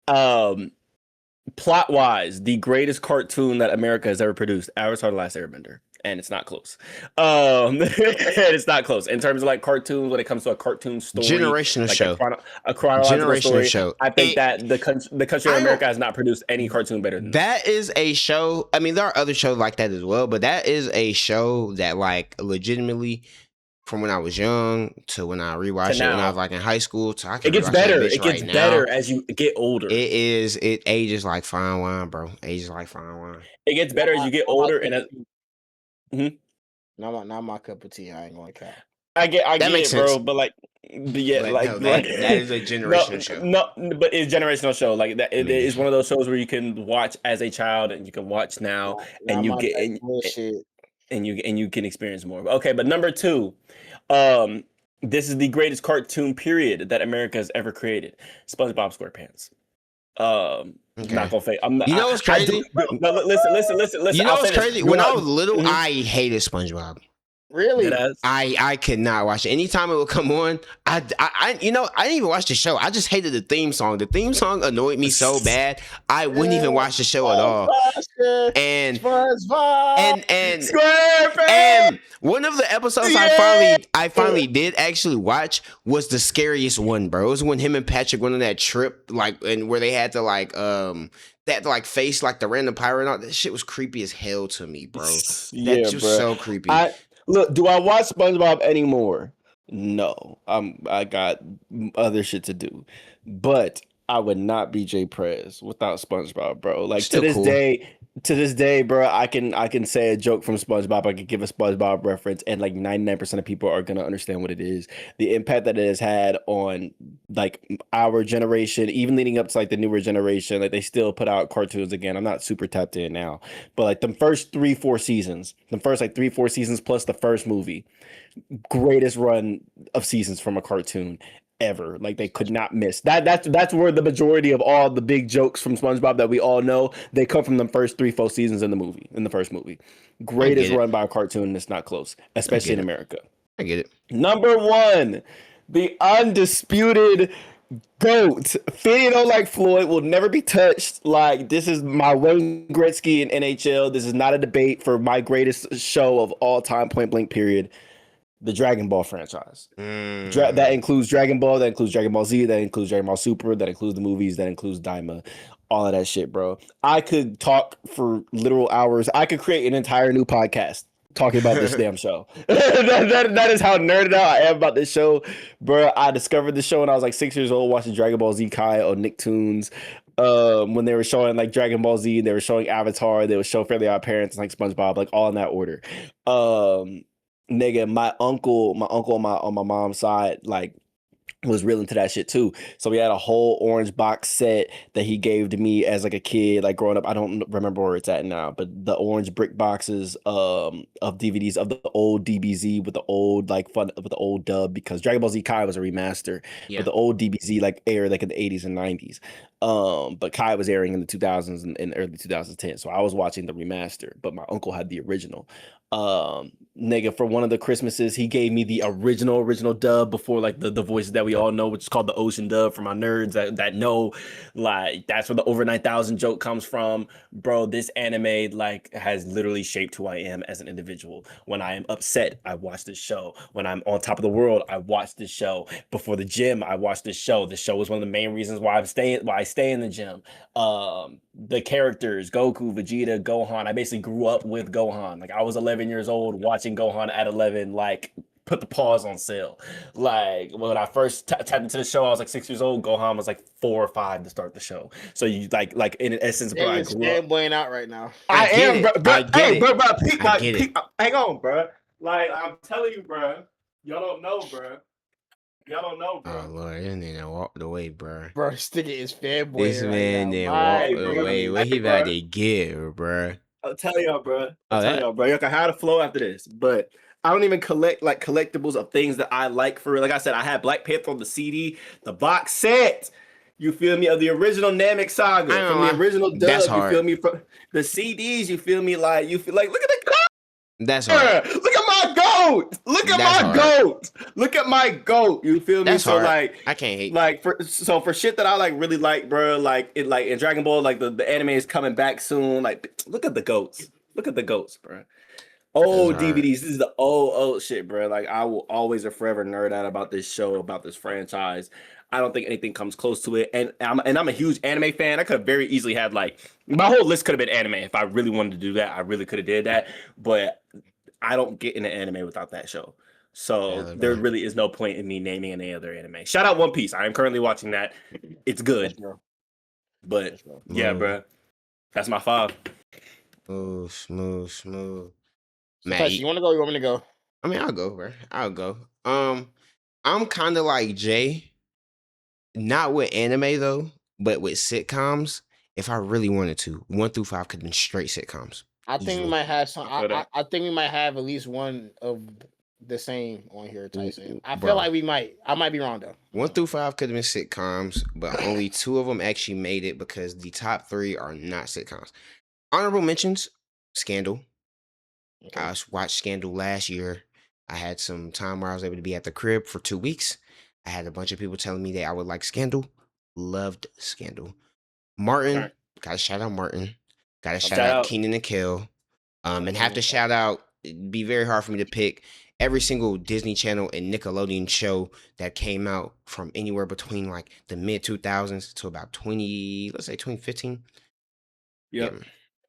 plot wise, the greatest cartoon that America has ever produced, Avatar: The Last Airbender. And it's not close. It's not close in terms of like cartoons when it comes to a cartoon story. Generational like show. A chronological story. Show. I think that the country of America has not produced any cartoon better than that. Is a show. I mean, there are other shows like that as well, but that is a show that like legitimately, from when I was young to when I rewatched it when I was like in high school to it gets better. It gets better as you get older. It ages like fine wine, bro. Ages like fine wine. It gets better as you get older and. Not my cup of tea. I ain't gonna cap. I get it, bro. But like, that is a generational show. No, but it's a generational show. Like that, it is one of those shows where you can watch as a child and you can watch now, and you get and you can experience more. Okay, but number 2, This is the greatest cartoon period that America has ever created. SpongeBob SquarePants. Okay. Not gonna fake. I'm not. You know what's crazy? No, listen. You know I'll what's say this. crazy? When I was little, I hated SpongeBob. Really? I could not watch it. Anytime it would come on, I didn't even watch the show. I just hated the theme song. The theme song annoyed me so bad. I wouldn't even watch the show at all. And one of the episodes I finally did actually watch was the scariest one, bro. It was when him and Patrick went on that trip, like, and where they had to face like the random pirate and all that shit was creepy as hell to me, bro. That was so creepy. Look, do I watch SpongeBob anymore? No. I got other shit to do. But I would not be Jay Prez without SpongeBob, bro. Like to this day, bro, I can say a joke from SpongeBob. I can give a SpongeBob reference, and like 99% of people are gonna understand what it is. The impact that it has had on like our generation, even leading up to like the newer generation, like they still put out cartoons again. I'm not super tapped in now, but like the first 3-4 seasons, plus the first movie, greatest run of seasons from a cartoon ever. Like they could not miss that's where the majority of all the big jokes from SpongeBob that we all know, they come from the first 3-4 seasons in the first movie. Greatest run by a cartoon, and it's not close, especially in America. I get it. Number 1, the undisputed GOAT. Fitty don't like Floyd, will never be touched. Like, this is my Wayne Gretzky in NHL. This is not a debate for my greatest show of all time, point blank period. The Dragon Ball franchise. That includes Dragon Ball, that includes Dragon Ball Z, that includes Dragon Ball Super, that includes the movies, that includes Daima, all of that shit, bro. I could talk for literal hours. I could create an entire new podcast talking about this damn show. that is how nerded out I am about this show, bro. I discovered the show when I was like 6 years old, watching Dragon Ball Z Kai on Nicktoons. When they were showing like Dragon Ball Z, they were showing Avatar, they would show Fairly Odd Parents, and like SpongeBob, like all in that order. Nigga, my uncle on my mom's side, like, was real into that shit too. So we had a whole orange box set that he gave to me as like a kid, like growing up. I don't remember where it's at now, but the orange brick boxes of DVDs of the old DBZ with the old with the old dub, because Dragon Ball Z Kai was a remaster, but the old DBZ like aired like in the 80s and 90s. But Kai was airing in the 2000s and early 2010. So I was watching the remaster, but my uncle had the original. Nigga, for one of the Christmases, he gave me the original dub before like the voices that we all know, which is called the Ocean dub. For my nerds that know, like, that's where the over 9,000 joke comes from, bro. This anime like has literally shaped who I am as an individual. When I am upset, I watch this show. When I'm on top of the world, I watch this show. Before the gym, I watch this show. This show is one of the main reasons why I stay in the gym. The characters, Goku, Vegeta, Gohan. I basically grew up with Gohan. Like, I was 11 years old watching Gohan at 11, like, put the pause on sale. Like, when I first tapped into the show, I was like 6 years old. Gohan was like 4 or 5 to start the show. So you like in essence, bro, I grew up. Fanboying out right now. I am, bro. I get Peak, hang on, bro. Like, I'm telling you, bro. Y'all don't know, bro. Oh Lord, this nigga walked away, bro. Bro, this nigga is fanboy. This man then walked away. What he about to get, bro? I'll tell y'all, bro. Y'all can have the flow after this, but I don't even collect like collectibles of things that I like for real. Like I said, I had Black Panther on the CD, the box set. You feel me? Of the original Namek Saga, from the original dub. You feel me? From the CDs, you feel me? Like, you feel like, look at the cover. That's hard. Look at my goat. Look at my goat. You feel me? That's so hard. Like, I can't hate. Like, for shit that I like really like, bro. Like in Dragon Ball, like the anime is coming back soon. Like, look at the goats. Bro. Old DVDs. This is the old shit, bro. Like, I will always and forever nerd out about this show, about this franchise. I don't think anything comes close to it. And I'm a huge anime fan. I could have very easily had like my whole list could have been anime if I really wanted to do that. I really could have did that. But I don't get into anime without that show. So there really is no point in me naming any other anime. Shout out One Piece. I am currently watching that. It's good. But yeah, bro. That's my 5. Smooth. Matt, you want to go? You want me to go? I mean, I'll go, bro. I'll go. I'm kind of like Jay. Not with anime though, but with sitcoms. If I really wanted to, 1 through 5 could have been straight sitcoms. I think we might have some. I think we might have at least one of the same on here, Tyson. I Bro. feel like I might be wrong though. 1 through 5 could have been sitcoms, but only 2 of them actually made it because the top 3 are not sitcoms. Honorable mentions: Scandal. Okay. I watched Scandal last year. I had some time where I was able to be at the crib for 2 weeks. I had a bunch of people telling me that I would like Scandal. Loved Scandal. Martin, gotta shout out Martin. Gotta shout out Keenan and Kel. And have to shout out, it'd be very hard for me to pick every single Disney Channel and Nickelodeon show that came out from anywhere between like the mid 2000s to about 2015. Yep. Yeah,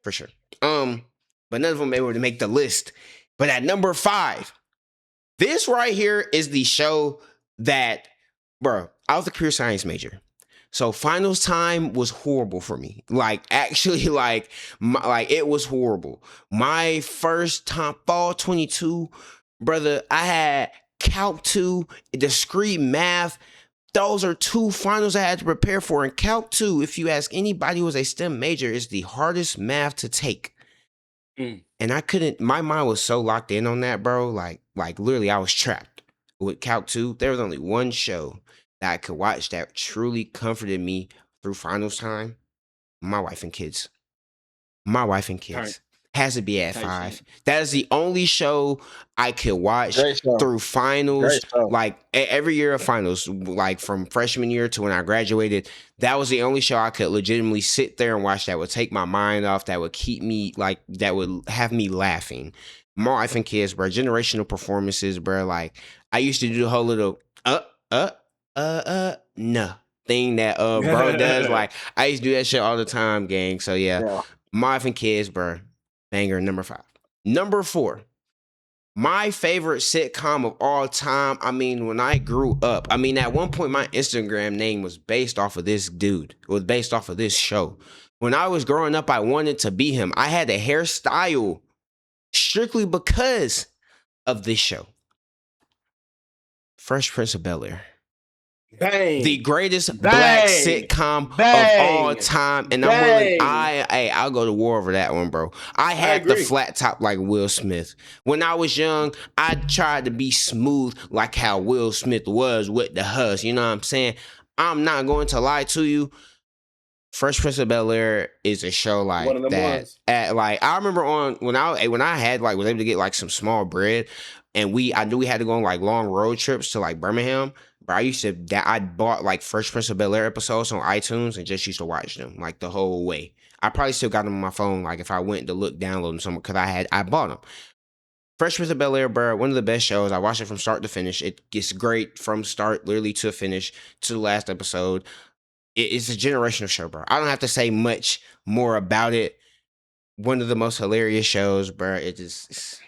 for sure. But none of them able to make the list. But at number 5, this right here is the show that, bro, I was a career science major. So finals time was horrible for me. Like, actually, like it was horrible. My first time, fall 22, brother, I had Calc 2, discrete math. Those are 2 finals I had to prepare for. And Calc 2, if you ask anybody who was a STEM major, is the hardest math to take. And I couldn't, my mind was so locked in on that, bro. Like literally, I was trapped with Calc 2. There was only one show that I could watch that truly comforted me through finals time. My Wife and Kids. My Wife and Kids. Has to be at 5. That is the only show I could watch through finals. Like every year of finals, like from freshman year to when I graduated, that was the only show I could legitimately sit there and watch that would take my mind off, that would keep me, like, that would have me laughing. My Wife and Kids, bro, generational performances, bro. Like, I used to do the whole little no thing that bro does. Like, I used to do that shit all the time, gang. So yeah. My Wife and Kids, bro. Banger, number 5. Number 4, my favorite sitcom of all time. I mean, when I grew up, I mean, at one point, my Instagram name was based off of this dude. It was based off of this show. When I was growing up, I wanted to be him. I had a hairstyle strictly because of this show. Fresh Prince of Bel-Air. Bang. The greatest black sitcom of all time. And I'm willing, I'll go to war over that one, bro. I had the flat top like Will Smith. When I was young, I tried to be smooth like how Will Smith was with the huss. You know what I'm saying? I'm not going to lie to you. Fresh Prince of Bel-Air is a show like one of them that. Like, I remember when I had like was able to get like some small bread, and I knew we had to go on like long road trips to like Birmingham. But I bought like Fresh Prince of Bel-Air episodes on iTunes and just used to watch them like the whole way. I probably still got them on my phone. Like if I went to download them somewhere, because I bought them. Fresh Prince of Bel-Air, bro, one of the best shows. I watched it from start to finish. It gets great from start, literally to finish, to the last episode. It's a generational show, bro. I don't have to say much more about it. One of the most hilarious shows, bro. It's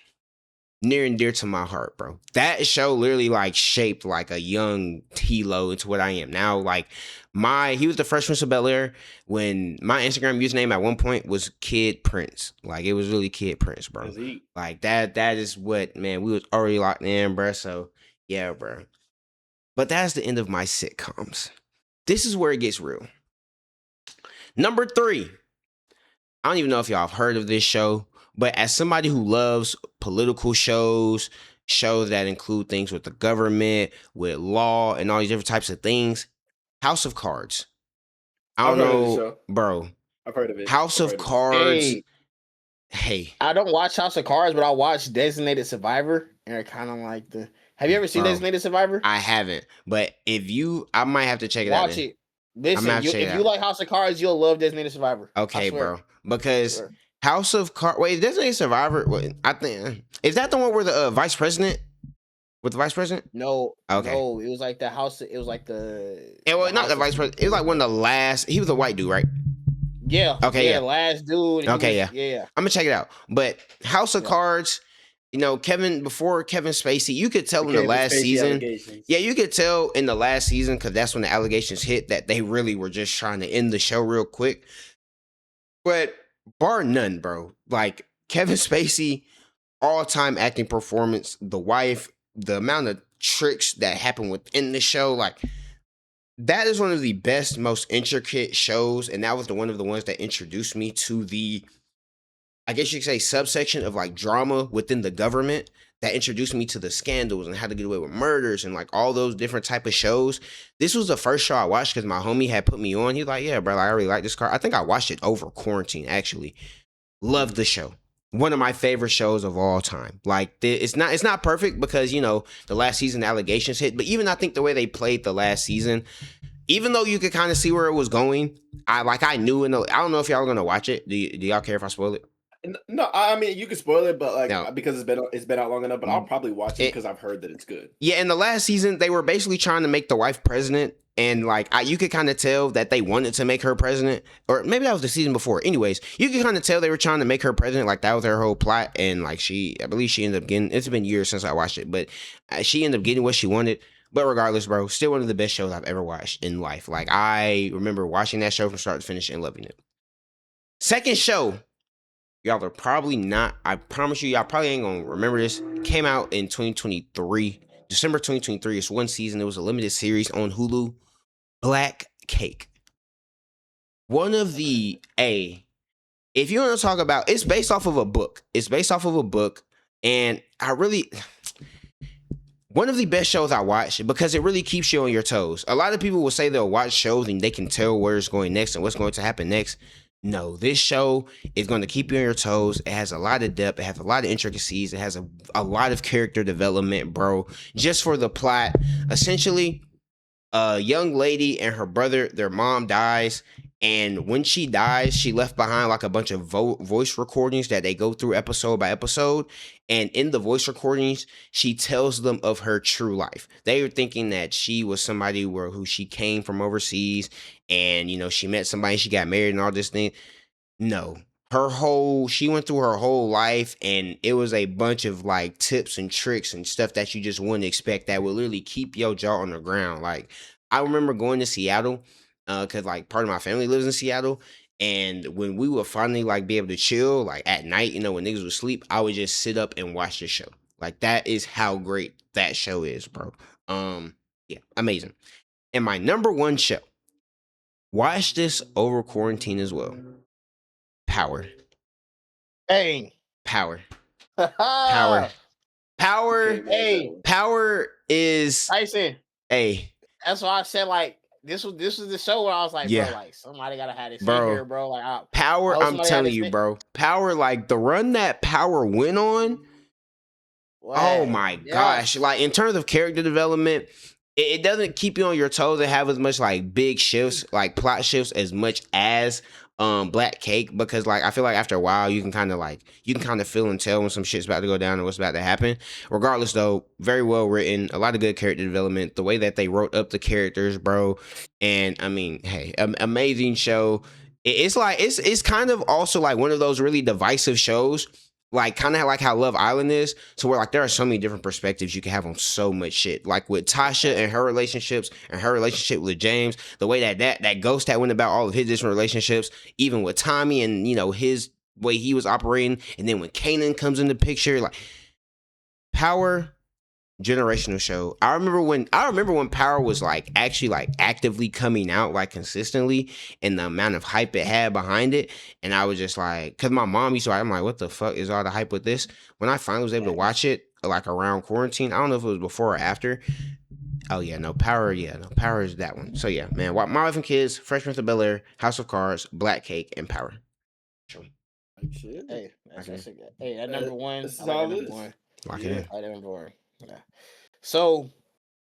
near and dear to my heart, bro. That show literally like shaped like a young T-Lo into what I am now. Like he was the Fresh Prince of Bel-Air when my Instagram username at one point was Kid Prince. Like it was really Kid Prince, bro. Like that is what, man, we was already locked in, bro. So yeah, bro. But that's the end of my sitcoms. This is where it gets real. Number 3. I don't even know if y'all have heard of this show, but as somebody who loves political shows that include things with the government, with law, and all these different types of things, House of Cards. I don't know, bro. I've heard of it. House of Cards. Hey. I don't watch House of Cards, but I watch Designated Survivor, and I kind of like the. Have you ever seen Designated Survivor? I haven't, but I might have to check it out. Watch it. Listen, if you like House of Cards, you'll love Designated Survivor. Okay, bro. Because House of Cards. Wait, Designated Survivor. I think is that the one where the vice president with the vice president? No. Okay. No, it was like the house. It was like the. It was not the vice president. It was like one of the last. He was a white dude, right? Yeah. Okay. Yeah. Last dude. Okay. Yeah. I'm gonna check it out. But House of Cards. You know, before Kevin Spacey, you could tell in the last season. Yeah, you could tell in the last season, because that's when the allegations hit, that they really were just trying to end the show real quick. But bar none, bro. Like, Kevin Spacey, all-time acting performance, the wife, the amount of tricks that happen within the show, like, that is one of the best, most intricate shows, and that was one of the ones that introduced me to the, I guess you could say, subsection of like drama within the government that introduced me to the scandals and how to get away with murders and like all those different type of shows. This was the first show I watched because my homie had put me on. He was like, yeah, bro, like, I really like this car. I think I watched it over quarantine, actually. Loved the show. One of my favorite shows of all time. Like, it's not perfect because, you know, the last season allegations hit, but even I think the way they played the last season, even though you could kind of see where it was going, I knew, I don't know if y'all are going to watch it. Do y'all care if I spoil it? No, I mean you can spoil it, but like because it's been out long enough. But I'll probably watch it because I've heard that it's good. Yeah, in the last season, they were basically trying to make the wife president, and like you could kind of tell that they wanted to make her president, or maybe that was the season before. Anyways, you could kind of tell they were trying to make her president, like that was her whole plot, and like I believe she ended up getting. It's been years since I watched it, but she ended up getting what she wanted. But regardless, bro, still one of the best shows I've ever watched in life. Like I remember watching that show from start to finish and loving it. Second show. Y'all are probably not, I promise you, y'all probably ain't gonna remember this. Came out in 2023, December 2023. It's one season. It was a limited series on Hulu. Black Cake. One of the, if you want to talk about, it's based off of a book. And one of the best shows I watched because it really keeps you on your toes. A lot of people will say they'll watch shows and they can tell where it's going next and what's going to happen next. No, this show is going to keep you on your toes. It has a lot of depth. It has a lot of intricacies. It has a lot of character development, bro. Just for the plot, essentially, a young lady and her brother, their mom dies. And when she dies, she left behind like a bunch of voice recordings that they go through episode by episode. And in the voice recordings, she tells them of her true life. They were thinking that she was somebody who she came from overseas, and you know she met somebody, she got married, and all this thing. No, she went through her whole life, and it was a bunch of like tips and tricks and stuff that you just wouldn't expect that would literally keep your jaw on the ground. Like I remember going to Seattle. Cause like part of my family lives in Seattle, and when we would finally like be able to chill, like at night, you know, when niggas would sleep, I would just sit up and watch the show. Like that is how great that show is, bro. Yeah, amazing. And my number one show, watch this over quarantine as well. Power. Hey. Power. Power. Power. Hey. Power is. Tyson. Hey. That's why I said like. This was the show where I was like, bro, like somebody gotta have this in here, bro. Like Power, I'm telling you, bro. Power, like the run that Power went on. Wow. Oh my gosh. Like in terms of character development, it doesn't keep you on your toes and have as much like big shifts, like plot shifts as much as Black Cake, because like I feel like after a while you can kind of feel and tell when some shit's about to go down and what's about to happen. Regardless though, very well written, a lot of good character development, the way that they wrote up the characters, bro. And I mean, hey, amazing show. It's like it's kind of also like one of those really divisive shows, like kind of like how Love Island is, to where like there are so many different perspectives you can have on so much shit. Like with Tasha and her relationships and her relationship with James, the way that Ghost that went about all of his different relationships, even with Tommy and you know his way he was operating, and then when Kanan comes in the picture, like Power, generational show. I remember when Power was like actually like actively coming out like consistently, and the amount of hype it had behind it, and I was just like, because my mom used to, I'm like, what the fuck is all the hype with this? When I finally was able to watch it like around quarantine, I don't know if it was before or after. Oh yeah, no Power. Yeah, no Power is that one. So yeah, man, My Wife and Kids, Fresh Prince of Bel-Air, House of Cards, Black Cake, and Power. Sure. Hey, that number one. I like number one. Lock it in. I like number one. Yeah. So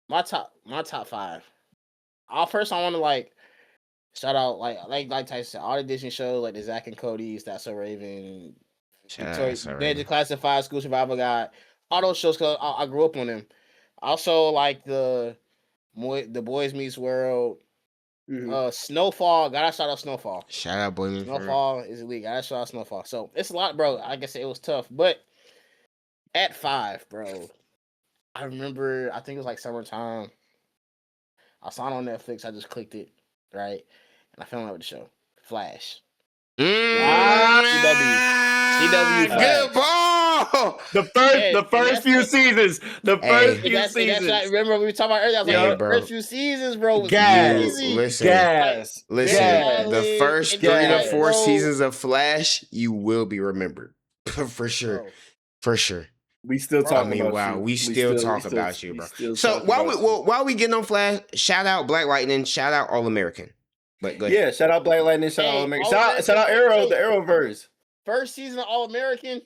my top five. First I want to like shout out like Tyson said, all the Disney shows like the Zack and Cody's, That's So Raven, Victoria, Classified, School Survival Guide, all those shows because I grew up on them. Also like the Boys Meets World, Snowfall. Gotta shout out Snowfall. Shout out Boy Meets Snowfall is elite. Gotta shout out Snowfall. So it's a lot, bro. Like I said, it was tough, but at 5, bro. I remember, I think it was like summertime. I saw it on Netflix. I just clicked it, right? And I fell in love with the show. Flash. CW Flash. Good ball. The first few seasons. The first few seasons. Remember we were talking about earlier. I was like, the first few seasons, bro, was easy. Listen. The first 3 to 4 seasons of Flash, you will be remembered. For sure. Bro. For sure. We still talking about wow, you. we still talk about you, bro. So While while we getting on Flash, shout out Black Lightning, shout out All American. But go ahead. Yeah, shout out Black Lightning, shout out All American. Shout out Arrow, the Arrowverse. First season of All American,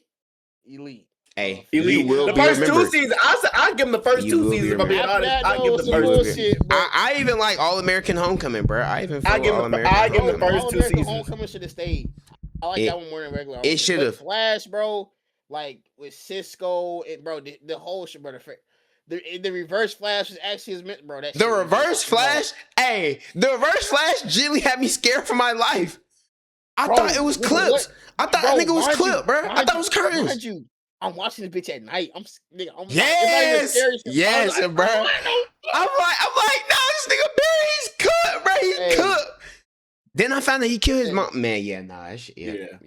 elite. Hey, elite. You will the be first remembered. 2 seasons. I give them the first 2 seasons. If I'm being honest, I give the first 2. I even like All American Homecoming, bro. I even I give All them American the first 2 seasons. Homecoming should have stayed. I like that one more than regular. It should have. Flash, bro. Like with Cisco, bro, the whole shit, bro. The reverse Flash was actually his meant, bro. The reverse Flash, hey, the reverse Flash Jilly had me scared for my life. I thought it was clips. I thought that nigga was clip, bro. I thought it was curtains. I'm watching this bitch at night. Yes, bro. I'm like, no, this nigga Barry, he's cut, bro. He's cut. Then I found that he killed his mom. Man, yeah,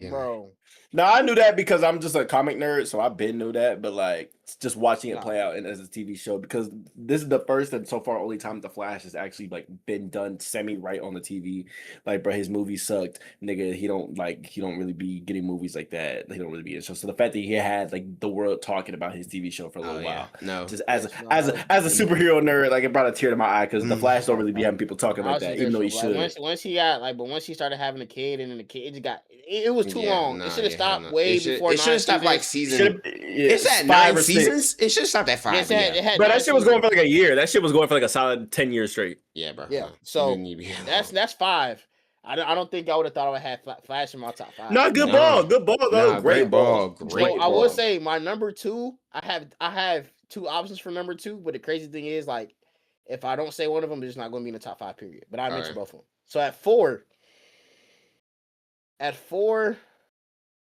bro. No, I knew that because I'm just a comic nerd, so I've been knew that. But like, just watching it play out as a TV show, because this is the first and so far only time the Flash has actually like been done semi right on the TV. Like, bro, his movie sucked, nigga. He don't really be getting movies like that. He don't really be in show. So the fact that he had like the world talking about his TV show for a little while, just as a superhero nerd, like it brought a tear to my eye because the Flash don't really be having people talking like that, even though he should. Once he started having a kid, and then the kid, it was too long. It should have stopped way before. It should have stopped like season. It's at 9 seasons. It should have stopped at 5. But that shit was going for like a year. That shit was going for like a solid 10 years straight. Yeah, bro. Yeah. So that's 5. I don't think I would have thought I would have had Flash in my top 5. No, good ball though. Great ball. I will say my number 2. I have 2 options for number 2, but the crazy thing is, like, if I don't say one of them, it's not going to be in the top 5 period. But I mentioned both of them. So at 4,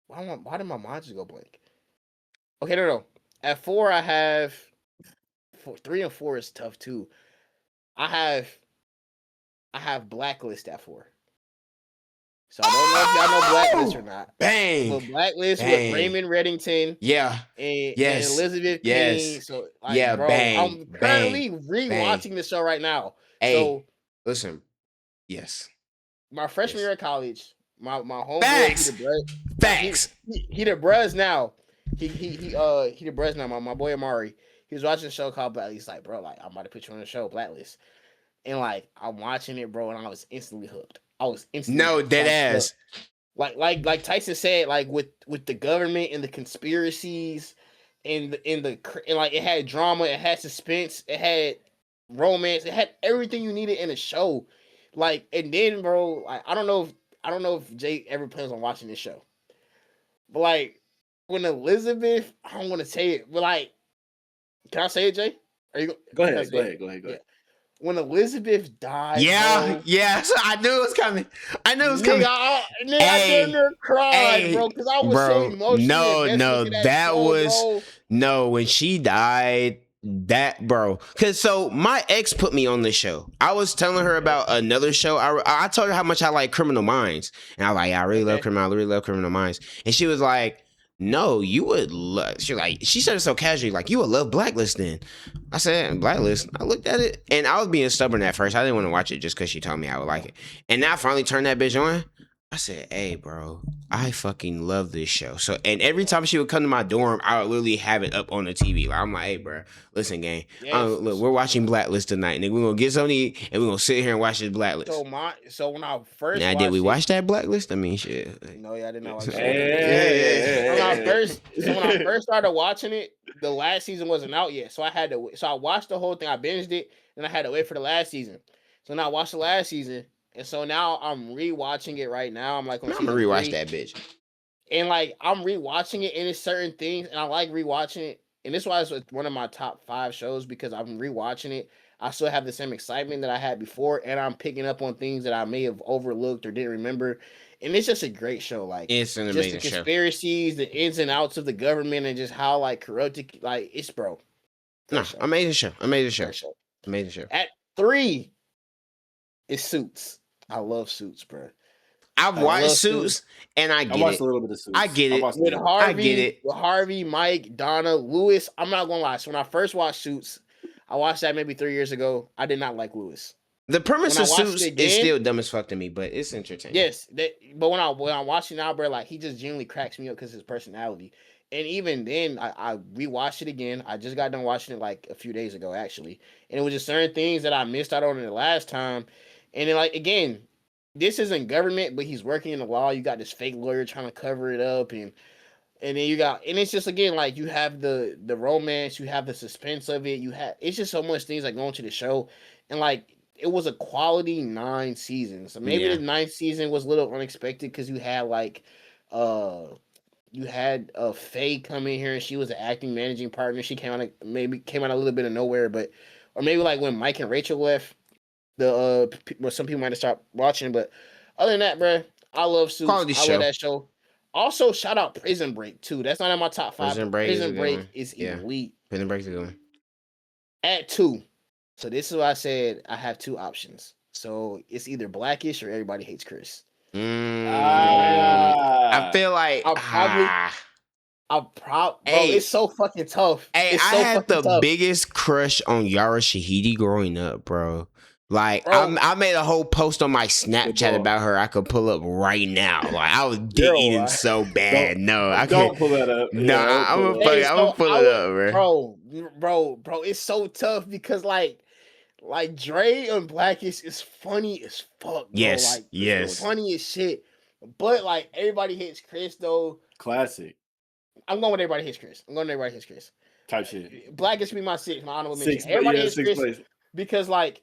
why did my mind just go blank? Okay, no. At 4, I have 3 and 4 is tough too. I have Blacklist at 4. So I don't know if y'all know Blacklist or not. Bang. But Blacklist with Raymond Reddington. Yeah. And Elizabeth King. So bro, bang. I'm currently rewatching the show right now. Hey, so listen. Yes. My freshman year of college, my homeboy, Facts. He the bruz now. He the bruz now. My boy Amari. He was watching a show called Blacklist. He's like, bro, like, I'm about to put you on the show, Blacklist. And like, I'm watching it, bro, and I was instantly hooked. Dead ass. Like Tyson said, like with the government and the conspiracies and like it had drama, it had suspense, it had romance, it had everything you needed in a show. Like, and then, bro, like, I don't know if Jay ever plans on watching this show, but like when Elizabeth, I don't want to say it, but like, can I say it, Jay? Are you go ahead? Yeah. When Elizabeth died, so I knew it was coming. I knew it was coming. I damn near cried, bro, because I was so emotional. No, when she died, that, bro, because so my ex put me on the show. I was telling her about another show. I told her how much I like Criminal Minds, and I was like, yeah, I really love Criminal Minds, and she was like, no, you would love. She said it so casually, like, you would love Blacklist then. I said, Blacklist. I looked at it, and I was being stubborn at first. I didn't want to watch it just because she told me I would like it. And now I finally turned that bitch on. I said, hey, bro, I fucking love this show. So, and every time she would come to my dorm, I would literally have it up on the TV. Like, I'm like, hey, bro, listen, gang. Look, we're watching Blacklist tonight. Nigga, we're going to get something to eat, and we're going to sit here and watch this Blacklist. So when I first now, did we watch that Blacklist? I mean, shit. No, yeah, I did not watch it. When I first started watching it, the last season wasn't out yet. So I watched the whole thing. I binged it, and I had to wait for the last season. So now I watched the last season. And so now I'm rewatching it right now. I'm like, I'm gonna rewatch that bitch. And like, I'm rewatching it, and it's certain things, and I like rewatching it. And this is why it's one of my top 5 shows, because I'm rewatching it. I still have the same excitement that I had before, and I'm picking up on things that I may have overlooked or didn't remember. And it's just a great show. Like, it's an amazing show. Just the conspiracies, the ins and outs of the government, and just how like corrupted, like, it's bro. Amazing show. At 3 is Suits. I love Suits, bro. I've watched Suits, and I get it. I watched a little bit of Suits. I get it. With Harvey, I get it. With Harvey, Mike, Donna, Lewis. I'm not gonna lie. So when I first watched Suits, I watched that maybe 3 years ago. I did not like Lewis. The premise of Suits is still dumb as fuck to me, but it's entertaining. Yes, but when I watch it now, bro, like, he just genuinely cracks me up because his personality. And even then, I rewatched it again. I just got done watching it like a few days ago, actually. And it was just certain things that I missed out on in the last time. And then, like, again, this isn't government, but he's working in the law. You got this fake lawyer trying to cover it up, and then you got, and it's just again like you have the romance, you have the suspense of it, you have, it's just so much things that go into the show, and like it was a quality 9 seasons. So maybe the 9th season was a little unexpected because you had like you had Faye come in here and she was an acting managing partner. She came out a little bit of nowhere, but or maybe like when Mike and Rachel left, well, some people might have stopped watching, but other than that, bro, I love Suits. I love that show. Also, shout out Prison Break too. That's not in my top 5. Prison Break is elite. Prison Break's a good one. At 2. So this is why I said I have 2 options. So it's either Blackish or Everybody Hates Chris. I feel like bro, it's so fucking tough. Hey, I had the biggest crush on Yara Shahidi growing up, bro. Like, bro, I made a whole post on my Snapchat about her. I could pull up right now. Like, I was dick eating so bad. I don't pull that up. No, I'm gonna pull it up, bro. Bro, it's so tough because like Dre and Blackish is funny as fuck, bro. Yes, it's funny as shit. But like Everybody Hates Chris though. Classic. I'm going with Everybody Hates Chris. Type shit. Blackish be my 6th, my honorable mention. Everybody Hates Chris place. Because like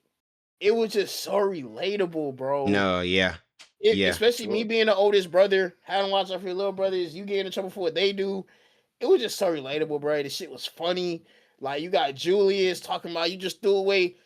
it was just so relatable, bro. No, yeah. Especially me being the oldest brother, having watched out for your little brothers, you get in trouble for what they do. It was just so relatable, bro. The shit was funny. Like you got Julius talking about you just threw away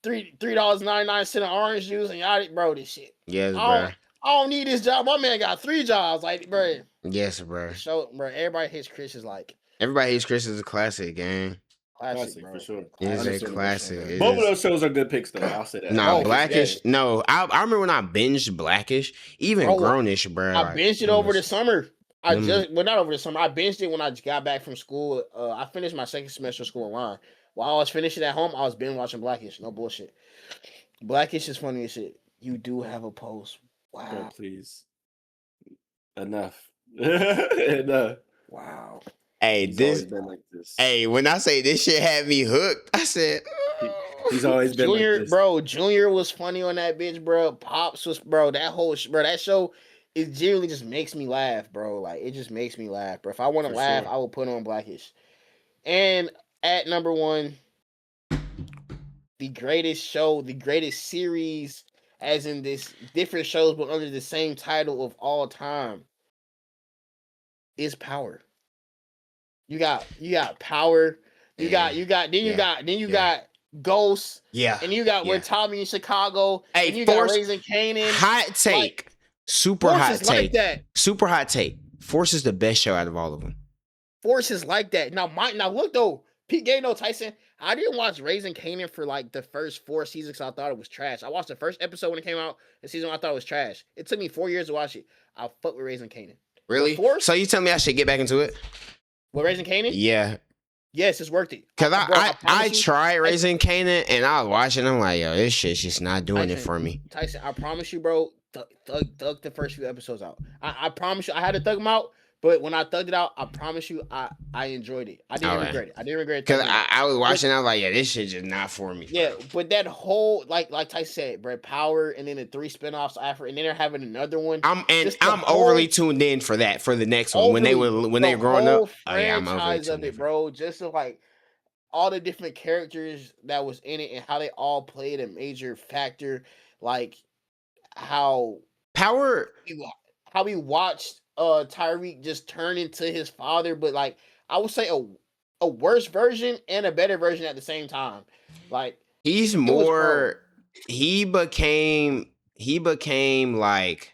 $3.99 in orange juice and y'all, bro, this shit. Yes, bro. I don't need this job. My man got 3 jobs, like, bro. Yes, bro. So, bro, Everybody Hates Chris is like. Everybody Hates Chris is a classic, gang. Classic, bro. For sure. It is a classic. Both of those shows are good picks, though. I'll say that. Nah, Blackish. No, I remember when I binged Blackish, even Grownish, bro. I binged it over the summer. Not over the summer. I binged it when I got back from school. I finished my 2nd semester of school online. While I was finishing at home, I was binge watching Blackish. No bullshit. Blackish is funny as shit. You do have a post. Wow. Bro, please. Enough. Enough. Wow. Hey, been like this. Hey, when I say this shit had me hooked, I said he's always been Junior, like this. Bro, Junior was funny on that bitch, bro. Pops was, bro, that show, it genuinely just makes me laugh, bro. Like, it just makes me laugh, bro. If I want to laugh, I will put on Blackish. And at number 1, the greatest show, the greatest series, as in this different shows, but under the same title of all time, is Power. You got Power. You got Ghost. Yeah. And you got Where Tommy in Chicago. Hey, and you got Raising Kanan. Hot take. Super hot take. Like that. Super hot take. Force is the best show out of all of them. Force is like that. Now look though, Pete Gano, Tyson. I didn't watch Raising Kanan for like the first 4 seasons because I thought it was trash. I watched the first episode when it came out. The season I thought it was trash. It took me 4 years to watch it. I fuck with Raising Kanan. Really? So you tell me I should get back into it? With Raising Kanan? Yeah. Yes, it's worth it. Cause I tried Raising Kanan and I was watching. I'm like, yo, this shit's just not doing it for me. Tyson, I promise you, bro. Thug the first few episodes out. I promise you, I had to thug them out. But when I thugged it out, I promise you, I enjoyed it. I didn't regret it. I didn't regret it. Because I was watching, I was like, yeah, this shit just not for me. Yeah, but that whole, like Tyson said, bro, Power, and then the 3 spinoffs after, and then they're having another one. I'm overly tuned in for that, for the next one. When they were growing up. Oh yeah, I'm overly tuned in, bro. Just to, like, all the different characters that was in it and how they all played a major factor. Like, how we watched Tyreek just turn into his father, but like I would say a worse version and a better version at the same time. Like he became like,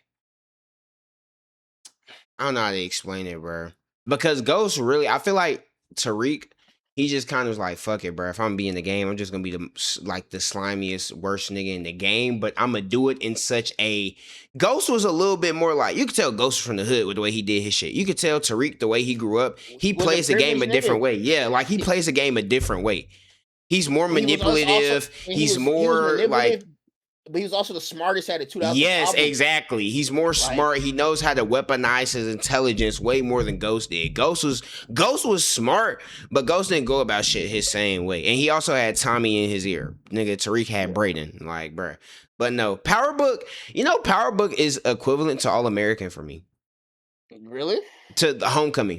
I don't know how to explain it, bro. Because Ghost really, I feel like Tariq, he just kind of was like, fuck it, bro. If I'm being in the game, I'm just gonna be the slimiest, worst nigga in the game. But I'm gonna do it in such a. Ghost was a little bit more like, you could tell Ghost from the hood with the way he did his shit. You could tell Tariq the way he grew up. He plays the game a different way. Yeah, like he plays the game a different way. He's more manipulative. He's more like. but he was also the smartest at it too. Yes, exactly. He's more smart. He knows how to weaponize his intelligence way more than Ghost did. Ghost was smart, but Ghost didn't go about shit his same way. And he also had Tommy in his ear. Nigga, Tariq had Brayden. Like, bruh. But no, Power Book, Power Book is equivalent to All American for me. Really? To the Homecoming.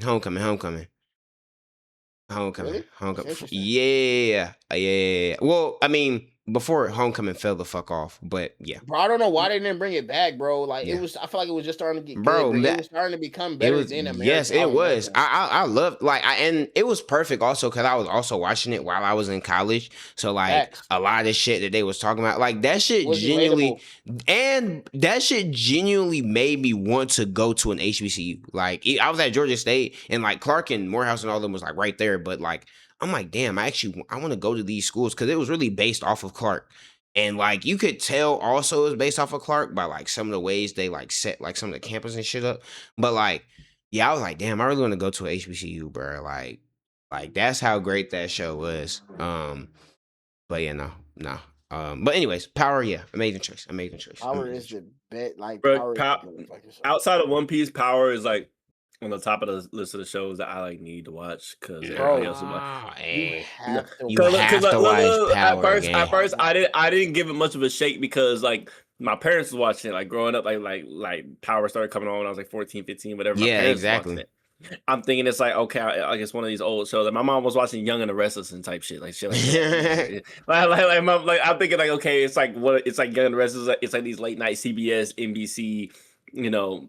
Really? Yeah. Well, I mean, before Homecoming fell the fuck off, but yeah. Bro, I don't know why they didn't bring it back, bro. Like it was, I feel like it was just starting to get good, but it was starting to become better than American. Yes, it was. I loved and it was perfect also because I was also watching it while I was in college. So like a lot of the shit that they was talking about, like that shit genuinely, and that shit genuinely made me want to go to an HBCU. Like I was at Georgia State and like Clark and Morehouse and all of them was like right there, but like I'm like, damn, I want to go to these schools because it was really based off of Clark. And like you could tell also it was based off of Clark by like some of the ways they like set like some of the campus and shit up. But like, yeah, I was like, damn, I really want to go to a HBCU, bro. Like that's how great that show was. But yeah, no. But anyways, Power, yeah, amazing choice. Power is the bet. Like bro, outside of One Piece, Power is like on the top of the list of the shows that I like need to watch because everybody else is like, you have to watch Power. At first, I didn't give it much of a shake because like my parents was watching it, like growing up, like Power started coming on when I was like 14, 15, whatever. Yeah, exactly. I'm thinking it's like, okay, I guess one of these old shows. Like my mom was watching Young and the Restless and type shit, like shit like that. I'm thinking like, okay, it's like it's like Young and the Restless. It's like these late night CBS, NBC,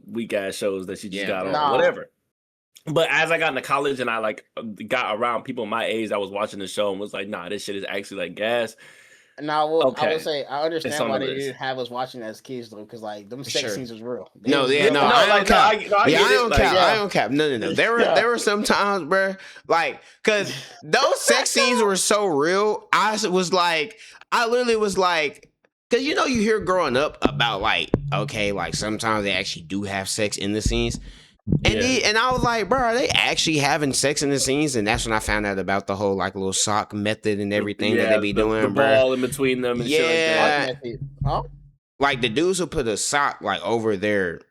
weak ass shows that she just got on, whatever. But as I got into college and I like got around people my age that was watching the show and was like, nah, this shit is actually like gas. Now, well, I would say I understand why they didn't have us watching as kids though, because like them sex scenes was real. I don't cap. No. There were some times, bro, like, cause those sex scenes were so real. I literally was like, cause you hear growing up about like, okay, like sometimes they actually do have sex in the scenes. And I was like, bro, are they actually having sex in the scenes? And that's when I found out about the whole like little sock method and everything that they be doing, the bro. Ball in between them and shit like that. Huh? Like the dudes will put a sock like over their,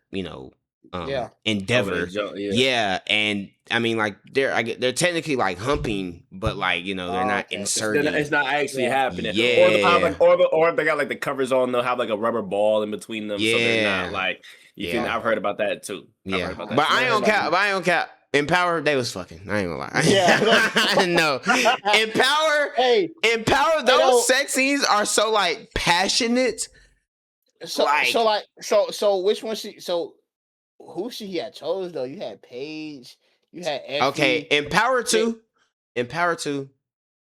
endeavor. And I mean like they're technically like humping, but like they're not inserting. It's not actually happening. Yeah. Or they got like the covers on. They'll have like a rubber ball in between them, so they're not like. I've heard about that too. But I don't cap. In Power, they was fucking. I ain't gonna lie. Yeah, no. In Power, those sex scenes are so like passionate. So which one who she had chose though? You had Paige. You had Effie. Okay, in Power 2,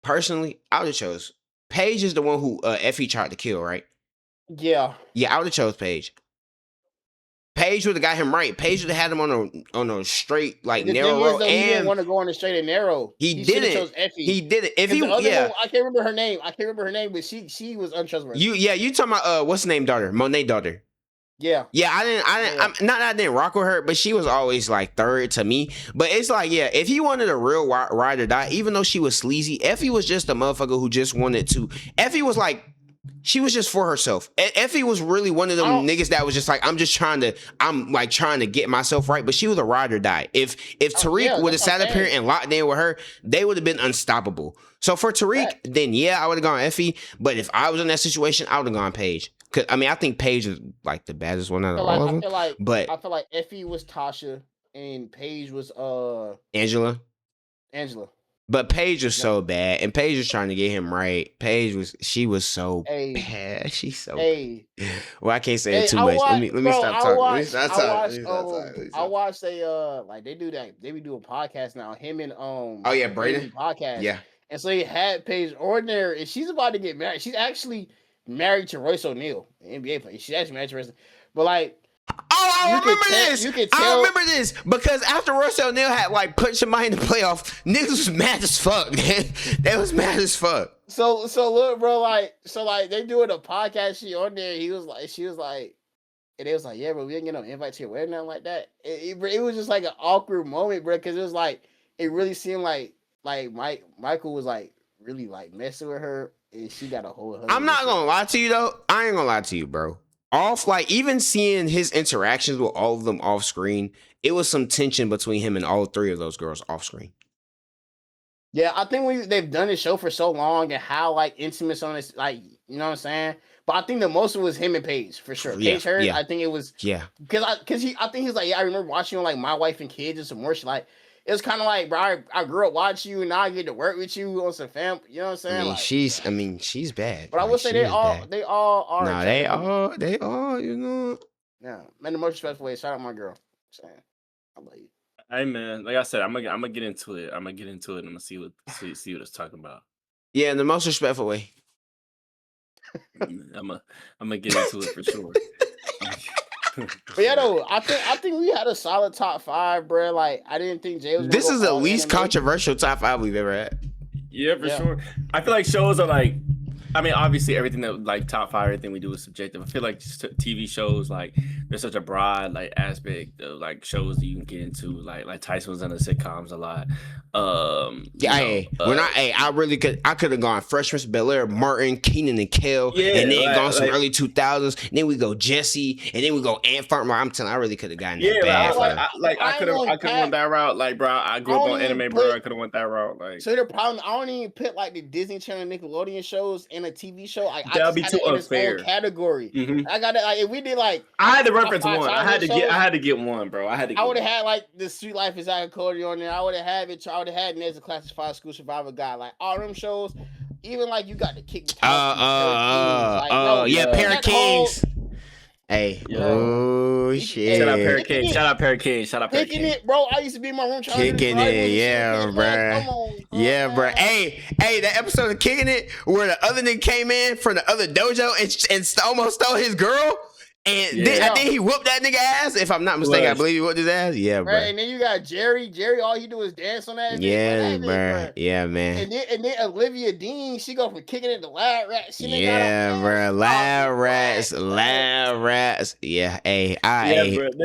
personally, I would have chose Paige is the one who Effie tried to kill, right? Yeah. Yeah, I would have chose Paige. Paige would have got him right. Paige would have had him on a straight, like narrow road. He didn't want to go on a straight and narrow. He didn't. Chose Effie. He did it. If he, one, I can't remember her name. But she was untrustworthy. You talking about what's the name daughter? Monet daughter. Yeah. Yeah, I didn't. I didn't rock with her, but she was always like third to me. But it's like, if he wanted a real ride or die, even though she was sleazy, Effie was just a motherfucker who just wanted to. Effie was like. She was just for herself. Effie was really one of them niggas that was just like, I'm trying to get myself right. But she was a ride or die. If Tariq would have sat up here and locked in with her, they would have been unstoppable. So for Tariq, then I would have gone Effie. But if I was in that situation, I would have gone Paige. Cause I mean, I think Paige is like the baddest one out of all of them. I feel like Effie was Tasha and Paige was Angela. But Paige was so bad, and Paige was trying to get him right. She was so bad. She's so bad. Well, I can't say it too much. Let me stop talking. I watched they do that. They be doing podcasts now. Him and Brayden podcast. Yeah. And so he had Paige Ordinary, and she's about to get married. She's actually married to Royce O'Neal, the NBA player. She's actually married to Royce. But like. I remember this because after Royce O'Neal had like put somebody in the playoff, niggas was mad as fuck. They was mad as fuck. So look, bro, they doing a podcast. She on there. She was like, and it was like, yeah, bro, we didn't get no invite to your wedding, nothing like that. It was just like an awkward moment, bro, because it was like it really seemed like Michael was like really like messing with her. And she got a whole husband. I'm not gonna lie to you though. I ain't gonna lie to you, bro. Off, like even seeing his interactions with all of them off screen, it was some tension between him and all three of those girls off screen. Yeah, I think they've done this show for so long and how like intimate on this, like you know what I'm saying. But I think the most was him and Paige for sure. Yeah, Paige Heard, yeah. I think it was because I think he's like, yeah, I remember watching like My Wife and Kids and some more shit. Like it was kind of like, bro, I grew up watching you, and now I get to work with you on some fam. You know what I'm saying? I mean, she's bad. But I would say they all are. No, they all, you know. Yeah, man, the most respectful way. Shout out my girl. I'm saying, I love you. Hey man, like I said, I'm gonna get into it. I'm gonna get into it. And I'm gonna see what it's talking about. Yeah, in the most respectful way. I'm gonna get into it for sure. But yeah, though, I think we had a solid top 5, bro. Like I didn't think Jay was. This is the least controversial top 5 we've ever had. Yeah, for sure. I feel like shows are like, I mean, obviously everything that like top 5, everything we do is subjective. I feel like TV shows, like there's such a broad like aspect of like shows that you can get into. Like Tyson was in the sitcoms a lot. I really could have gone Fresh Prince of Bel-Air, Martin, Keenan and Kel, and then gone some early 2000s. And then we go Jesse, and then we go Ant Farm. I'm telling you, I really could have gotten that bad. I could have went that route. Like, bro, I grew up on anime, bro. I could have went that route. Like, so the problem, I don't even put like the Disney Channel, Nickelodeon shows in a TV show. Like, that'd be too unfair. Category. Mm-hmm. I got it. Like, if we did like, I had to reference one. I had to get one, bro. I would have had like the Sweet Life of Zack and Cody on there. I would have had it. I would have had Ned's a Classified School Survivor guy. Like all them shows, even like you got to kick the Pair of Kings. Hey, oh shit! Shout out Pair of Kings. Shout out Pair of Kings. Shout out Pair of Kings. Kicking it, bro. I used to be in my room trying kicking to it, yeah, bro. Yeah, bro. Hey, that episode of Kicking It where the other nigga came in from the other dojo and almost stole his girl. And then I think he whooped that nigga ass. If I'm not mistaken, I believe he whooped his ass. Yeah, bro. And then you got Jerry. Jerry, all he do is dance on that. Yeah, bro. Yeah, man. And then Olivia Dean, she go from Kicking It to Lab Rats. Yeah, bro. Lab Rats. Yeah, hey,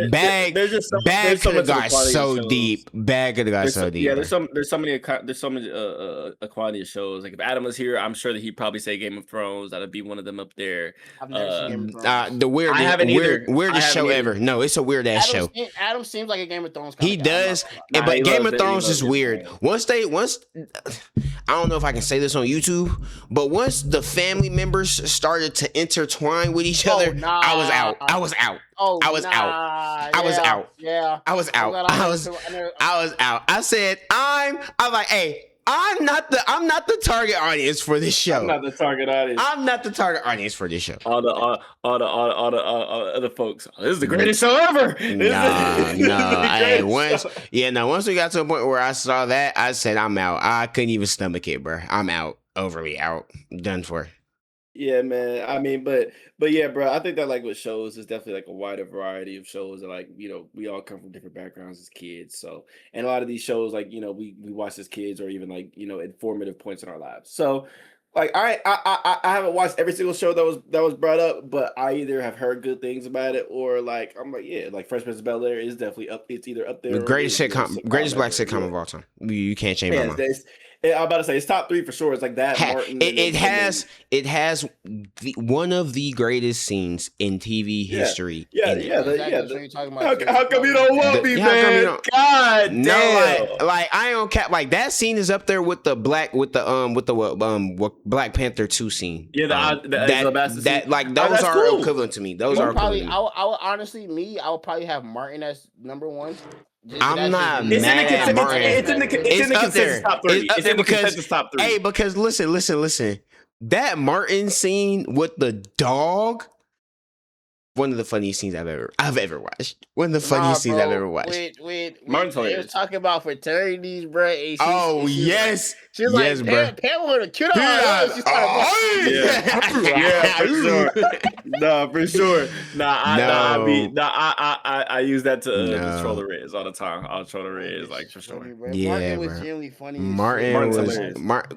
Bag could have got so deep. Bag could have got so deep. Yeah, there's so many equality of shows. Like if Adam was here, I'm sure that he'd probably say Game of Thrones. That'd be one of them up there. I've never seen Game of Thrones. The weirdest show ever. No, it's a weird ass show. Adam seems like a Game of Thrones. He does, but Game of Thrones is weird. Once I don't know if I can say this on YouTube, but once the family members started to intertwine with each other, I was out. I was out. I said, I'm like, hey, I'm not the target audience for this show. I'm not the target audience. I'm not the target audience for this show. All the other folks. This is the greatest show ever. Once we got to a point where I saw that, I said I'm out. I couldn't even stomach it, bro. I'm out. Overly out. Done for. Yeah, man. I mean, but yeah, bro. I think that like with shows, is definitely like a wider variety of shows that like we all come from different backgrounds as kids. So, and a lot of these shows like we watch as kids or even like informative points in our lives. So, like I haven't watched every single show that was brought up, but I either have heard good things about it or like I'm like like Fresh Prince of Bel-Air is definitely up. It's either up there. The greatest black sitcom of all time. You can't change my mind. I'm about to say it's top 3 for sure. It's like that. Martin. It has one of the greatest scenes in TV history. How come you don't want me, man? God damn. No, like I don't cap. Like that scene is up there with the Black Panther 2 scene. Yeah, that like those are cool. Equivalent to me. Those are probably. I would honestly, I would probably have Martin as number 1. I'm not mad at Martin. It's in the consensus top 3. It's in the consensus top 3. Hey, because listen. That Martin scene with the dog, one of the funniest scenes I've ever watched. One of the funniest scenes I've ever watched. Martin's hilarious. They were talking about fraternities, bro. Yes. She was like, Pam would have killed her. Yeah, for sure. No, for sure. I use that to troll the Reds all the time. I'll troll the Reds like for sure. Yeah, Martin was genuinely funny. Martin was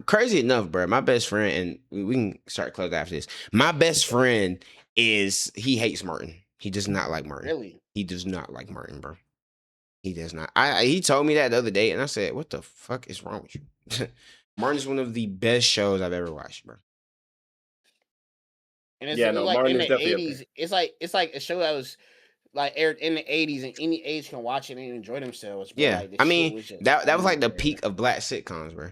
crazy enough, bro. My best friend, and we can start close after this. My best friend he hates Martin. He does not like Martin. Really? He does not like Martin, bro. He does not. He told me that the other day, and I said, "What the fuck is wrong with you?" Martin is one of the best shows I've ever watched, bro. And it's, Yeah, it's no, like Martin in is the definitely up '80s. It's like a show that was like aired in the '80s, and any age can watch it and enjoy themselves. Bro. Yeah, Like the I shit mean was just that was funny, like the bro. peak of black sitcoms, bro.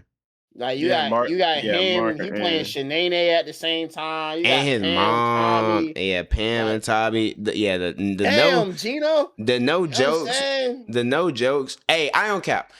Like there. you got him, he playing Martin. Shanae at the same time. You And got his Pam, mom, Tommy, yeah, Pam and like Tommy, the no, damn Gino. the no You know what I'm jokes, saying? the no jokes. Hey, I don't cap.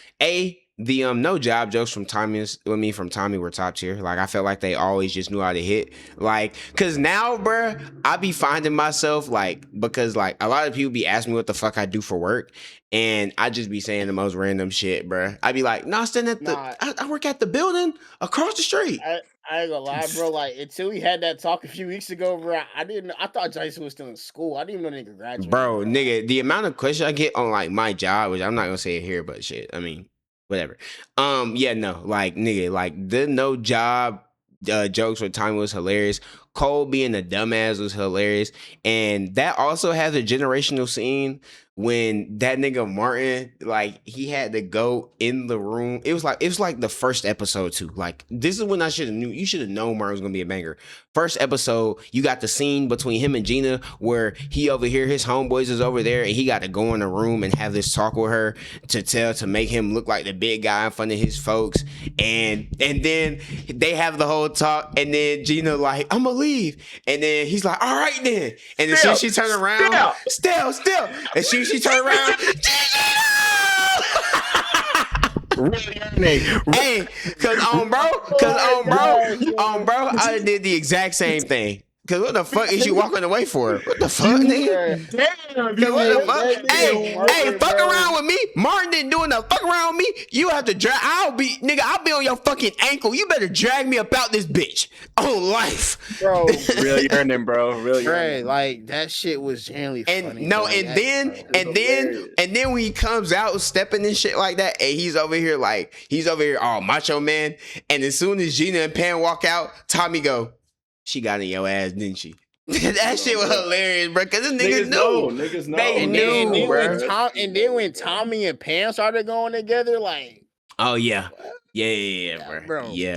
The no job jokes from Tommy were top tier. Like I felt like they always just knew how to hit. Like, cause now, bruh, I be finding myself like, because like a lot of people be asking me what the fuck I do for work, and I just be saying the most random shit, bruh. I be like, nah, I work at the building across the street. I ain't gonna lie, bro. Like until we had that talk a few weeks ago, bro, I didn't know. I thought Jason was still in school. I didn't even know nigga graduated. Bro, nigga, the amount of questions I get on like my job, which I'm not gonna say it here, but shit, I mean, whatever. Yeah, no, like nigga, like the no job jokes with Tommy was hilarious. Cole being a dumbass was hilarious, and that also has a generational scene when that nigga Martin, like he had to go in the room. It was like the first episode too. Like this is when I should have knew. You should have known Martin was gonna be a banger. First episode, you got the scene between him and Gina where he over here, his homeboys is over there, and he got to go in the room and have this talk with her to make him look like the big guy in front of his folks. And then they have the whole talk, and then Gina like, I'm gonna leave. And then he's like, all right then. And as soon as she turned around, still. As soon as she turned around, hey, cause bro, I did the exact same thing. Cause what the fuck is you walking away for? What the fuck, nigga? Damn, What the fuck? Hey, fuck around with me. Martin didn't do enough. Fuck around with me. You have to drag. I'll be on your fucking ankle. You better drag me about this bitch on life, bro. Really yearning, bro. Really yearning. Like that shit was genuinely funny. No, and then when he comes out stepping and shit like that, and he's over here, oh, macho man. And as soon as Gina and Pam walk out, Tommy go, she got in your ass, didn't she? That shit was hilarious, bro. Cause this niggas knew. Niggas know. They knew, bro. And then when Tommy and Pam started going together, like, oh yeah, bro. Yeah,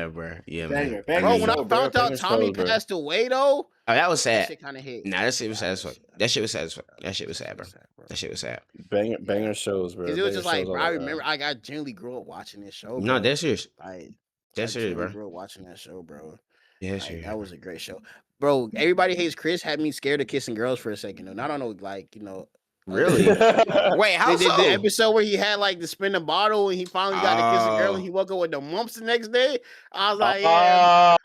bro. Yeah, man. Bro, when I found out Tommy passed away, though, oh, that was sad. That shit kind of hit. Nah, that shit was sad as fuck. That shit was sad as fuck. That shit was sad, bro. That shit was sad. Banger shows, bro. Because it was just like, bro, I remember I generally grew up watching this show. Bro. No, that's serious. Like, that's serious, bro. Grew up watching that show, bro. Yeah, like, that was a great show, bro. Everybody Hates Chris had me scared of kissing girls for a second. Though. I don't know, like, you know. Really? Wait, how so? The episode where he had like to spin the bottle and he finally got to kiss a girl and he woke up with the mumps the next day. I was like, yeah.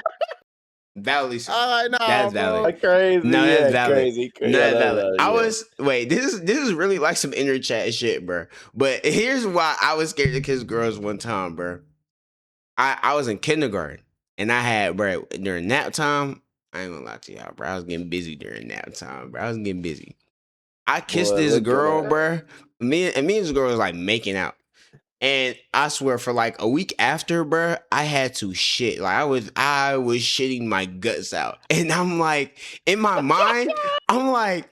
Valid. Nah, that's valid. Crazy. No, that's valid. Crazy. No, that's valid. This is really like some inner chat shit, bro. But here's why I was scared to kiss girls one time, bro. I was in kindergarten and I had, bro, during nap time, I ain't gonna lie to y'all, bro. I was getting busy during nap time, bro. I was getting busy. I kissed this girl, bro. Me and this girl was like making out. And I swear for like a week after, bro, I had to shit. Like I was shitting my guts out. And I'm like, in my mind, I'm like,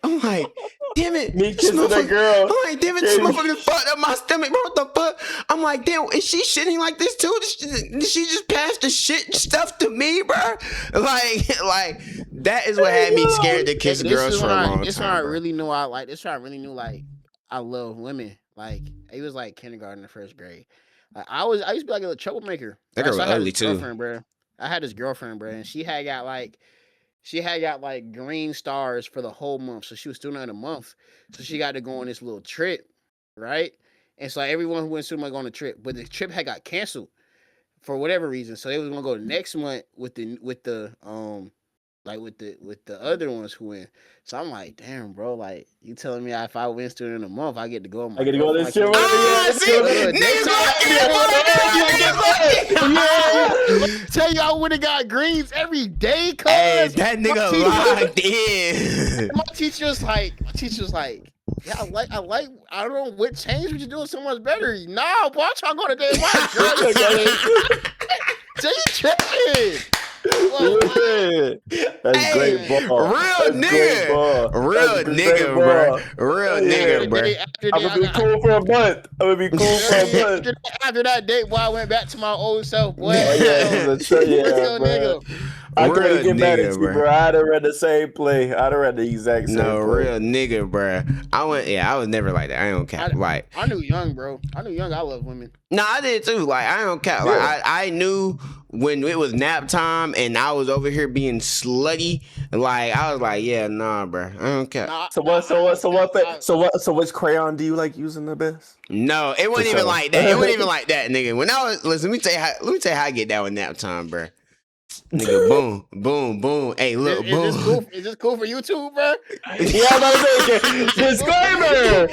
damn it. Me kissing that girl. I'm like, damn it, this motherfucker fucked up my stomach, bro. What the fuck? I'm like, damn, is she shitting like this too? Did she just pass the shit stuff to me, bro? Like that is what had me scared to kiss girls for a long time. This why I really knew I love women. Like it was like kindergarten to first grade. Like I used to be like a little troublemaker. That girl was ugly too. Bro. I had this girlfriend, bro, and she had got like green stars for the whole month. So she was still not a month. So she got to go on this little trip, right? And so everyone who went to go on a trip, but the trip had got canceled for whatever reason. So they was gonna go next month with the other ones who went. So I'm like, damn, bro, like you telling me if I win student in a month, I get to go. I get to go this shit. Tell you, I would have got greens every day. Hey, that nigga locked in. My teacher was like, yeah, I like. I don't know what changed. What you doing so much better? Nah, boy, I'm trying to go to day one. Jay tripping. That's great ball. Real nigga, bro. I'm gonna be cool for a month. After that date, boy, I went back to my old self, boy. Nigga. I can't get mad at you, bro. I'd have read the same play. I'd have read the exact same play. No, real nigga, bro. I was never like that. I don't cap. I knew young, bro. I knew young. I love women. No, I did too. Like, I don't cap. Like, I knew when it was nap time and I was over here being slutty. Like, I was like, yeah, nah, bro. I don't care. So which crayon do you like using the best? No, it wasn't even like that. It wasn't even like that, nigga. When I was listen, let me tell you how I get down with nap time, bro. Nigga, boom, boom, boom. Hey, look, boom. Is this cool for YouTube, bro? Yeah, I'm about to say, disclaimer.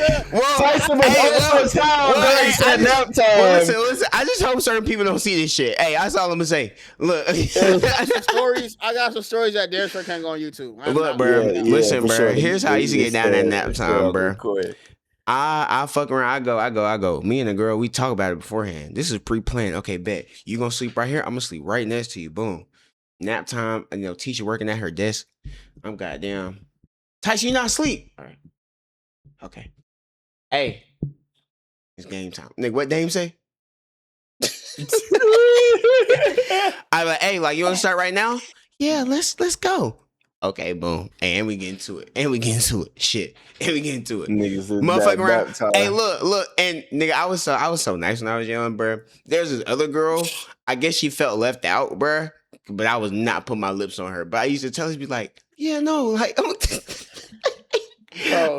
Tyson was also time during said nap time. Listen. I just hope certain people don't see this shit. Hey, that's all I'm gonna say. Look, I got some stories that damn sure can't go on YouTube. Look, bro. Listen, bro. Sure. Here's how I used to get down that nap time, bro. I fuck around. I go. Me and the girl, we talk about it beforehand. This is pre-planned. Okay, bet. You gonna sleep right here? I'm gonna sleep right next to you. Boom. Nap time. Teacher working at her desk. I'm goddamn. Tyson, you not asleep? All right. Okay. Hey, it's game time. Nigga, what Dame say? I'm like, hey, like, you want to start right now? Yeah, let's go. Okay, boom. And we get into it. Shit. And we get into it. Niggas motherfucking around. Hey, look. And nigga, I was so nice when I was young, bro. There's this other girl. I guess she felt left out, bro. But I was not putting my lips on her. But I used to tell her, be like, yeah, no, like, I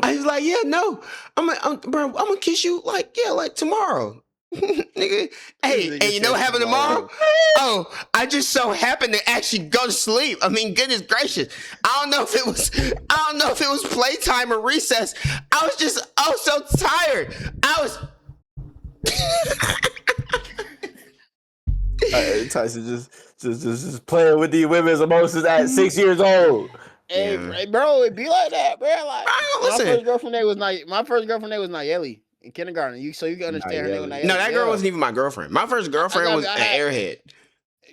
was like, yeah, no. I'm gonna kiss you like tomorrow. Nigga. Hey, and you know what happened tomorrow? Oh, I just so happened to actually go to sleep. I mean, goodness gracious. I don't know if it was playtime or recess. I was so tired. Tyson just playing with these women's emotions at 6 years old. Hey, bro, it be like that, bro. Like, my first girlfriend name was Nayeli in kindergarten. So you can understand her name was Nayeli. No, that girl wasn't even my girlfriend. My first girlfriend was an airhead.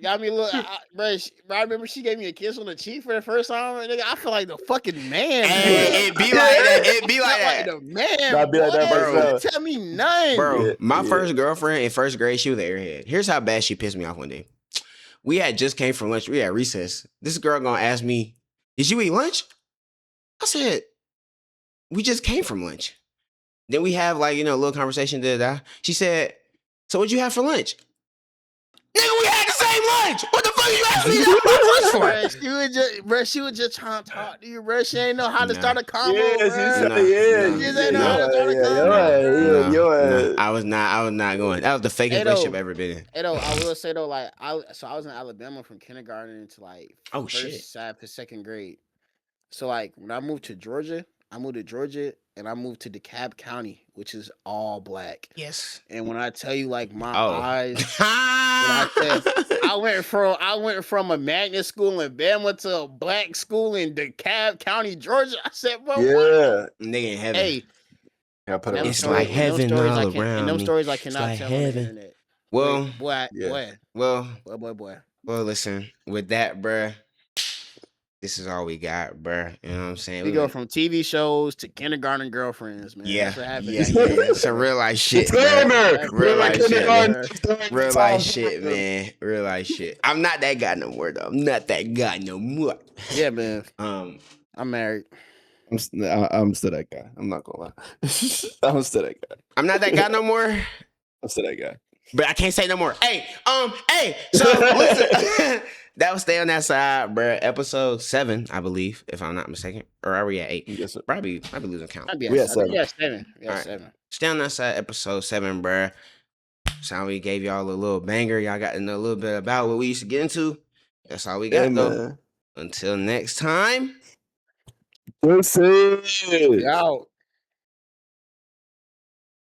Got me a little, bro. I remember she gave me a kiss on the cheek for the first time. Nigga, I feel like the fucking man. It be like that. It be like that. Like the man. I'd be like that, bro. Tell me none, bro. My first girlfriend in first grade, she was an airhead. Here's how bad she pissed me off one day. We had just came from lunch. We had recess. This girl gonna ask me, "Did you eat lunch?" I said, "We just came from lunch." Then we have a little conversation. She said, "So what'd you have for lunch?" Nigga, we had the same lunch. What the fuck you asking me that lunch for? She was just trying to talk to you, bro. She ain't know how to start a convo. She just ain't know how to start a convo. I was not going. That was the fakest relationship I've ever been in. Hey, though, I will say though, I was in Alabama from kindergarten to second grade. So when I moved to Georgia, and I moved to DeKalb County, which is all black. Yes. And when I tell you, my eyes, I went from a magnet school in Bama to a black school in DeKalb County, Georgia. I said, bro, what? Nigga in heaven. Hey, it's like heaven all around me. And those stories I cannot tell on the internet. Well, boy. Well, listen, with that, bruh. This is all we got, bruh. You know what I'm saying? We go from TV shows to kindergarten girlfriends, man. Yeah. It's a real life shit. Real life shit, man. Real life shit, man. Real life shit. I'm not that guy no more, though. I'm not that guy no more. Yeah, man. I'm married. I'm still that guy. I'm not gonna lie. I'm still that guy. I'm not that guy no more. I'm still that guy. But I can't say no more. Hey, so listen. That was Stay on That Side, bro. Episode 7, I believe, if I'm not mistaken. Or are we at 8? Yes, sir. Probably losing count. We at 7. Yeah, 7. Yeah, 7. Stay on That Side, episode 7, bro. So we gave y'all a little banger. Y'all got to know a little bit about what we used to get into. That's all we got, though. Until next time. Out.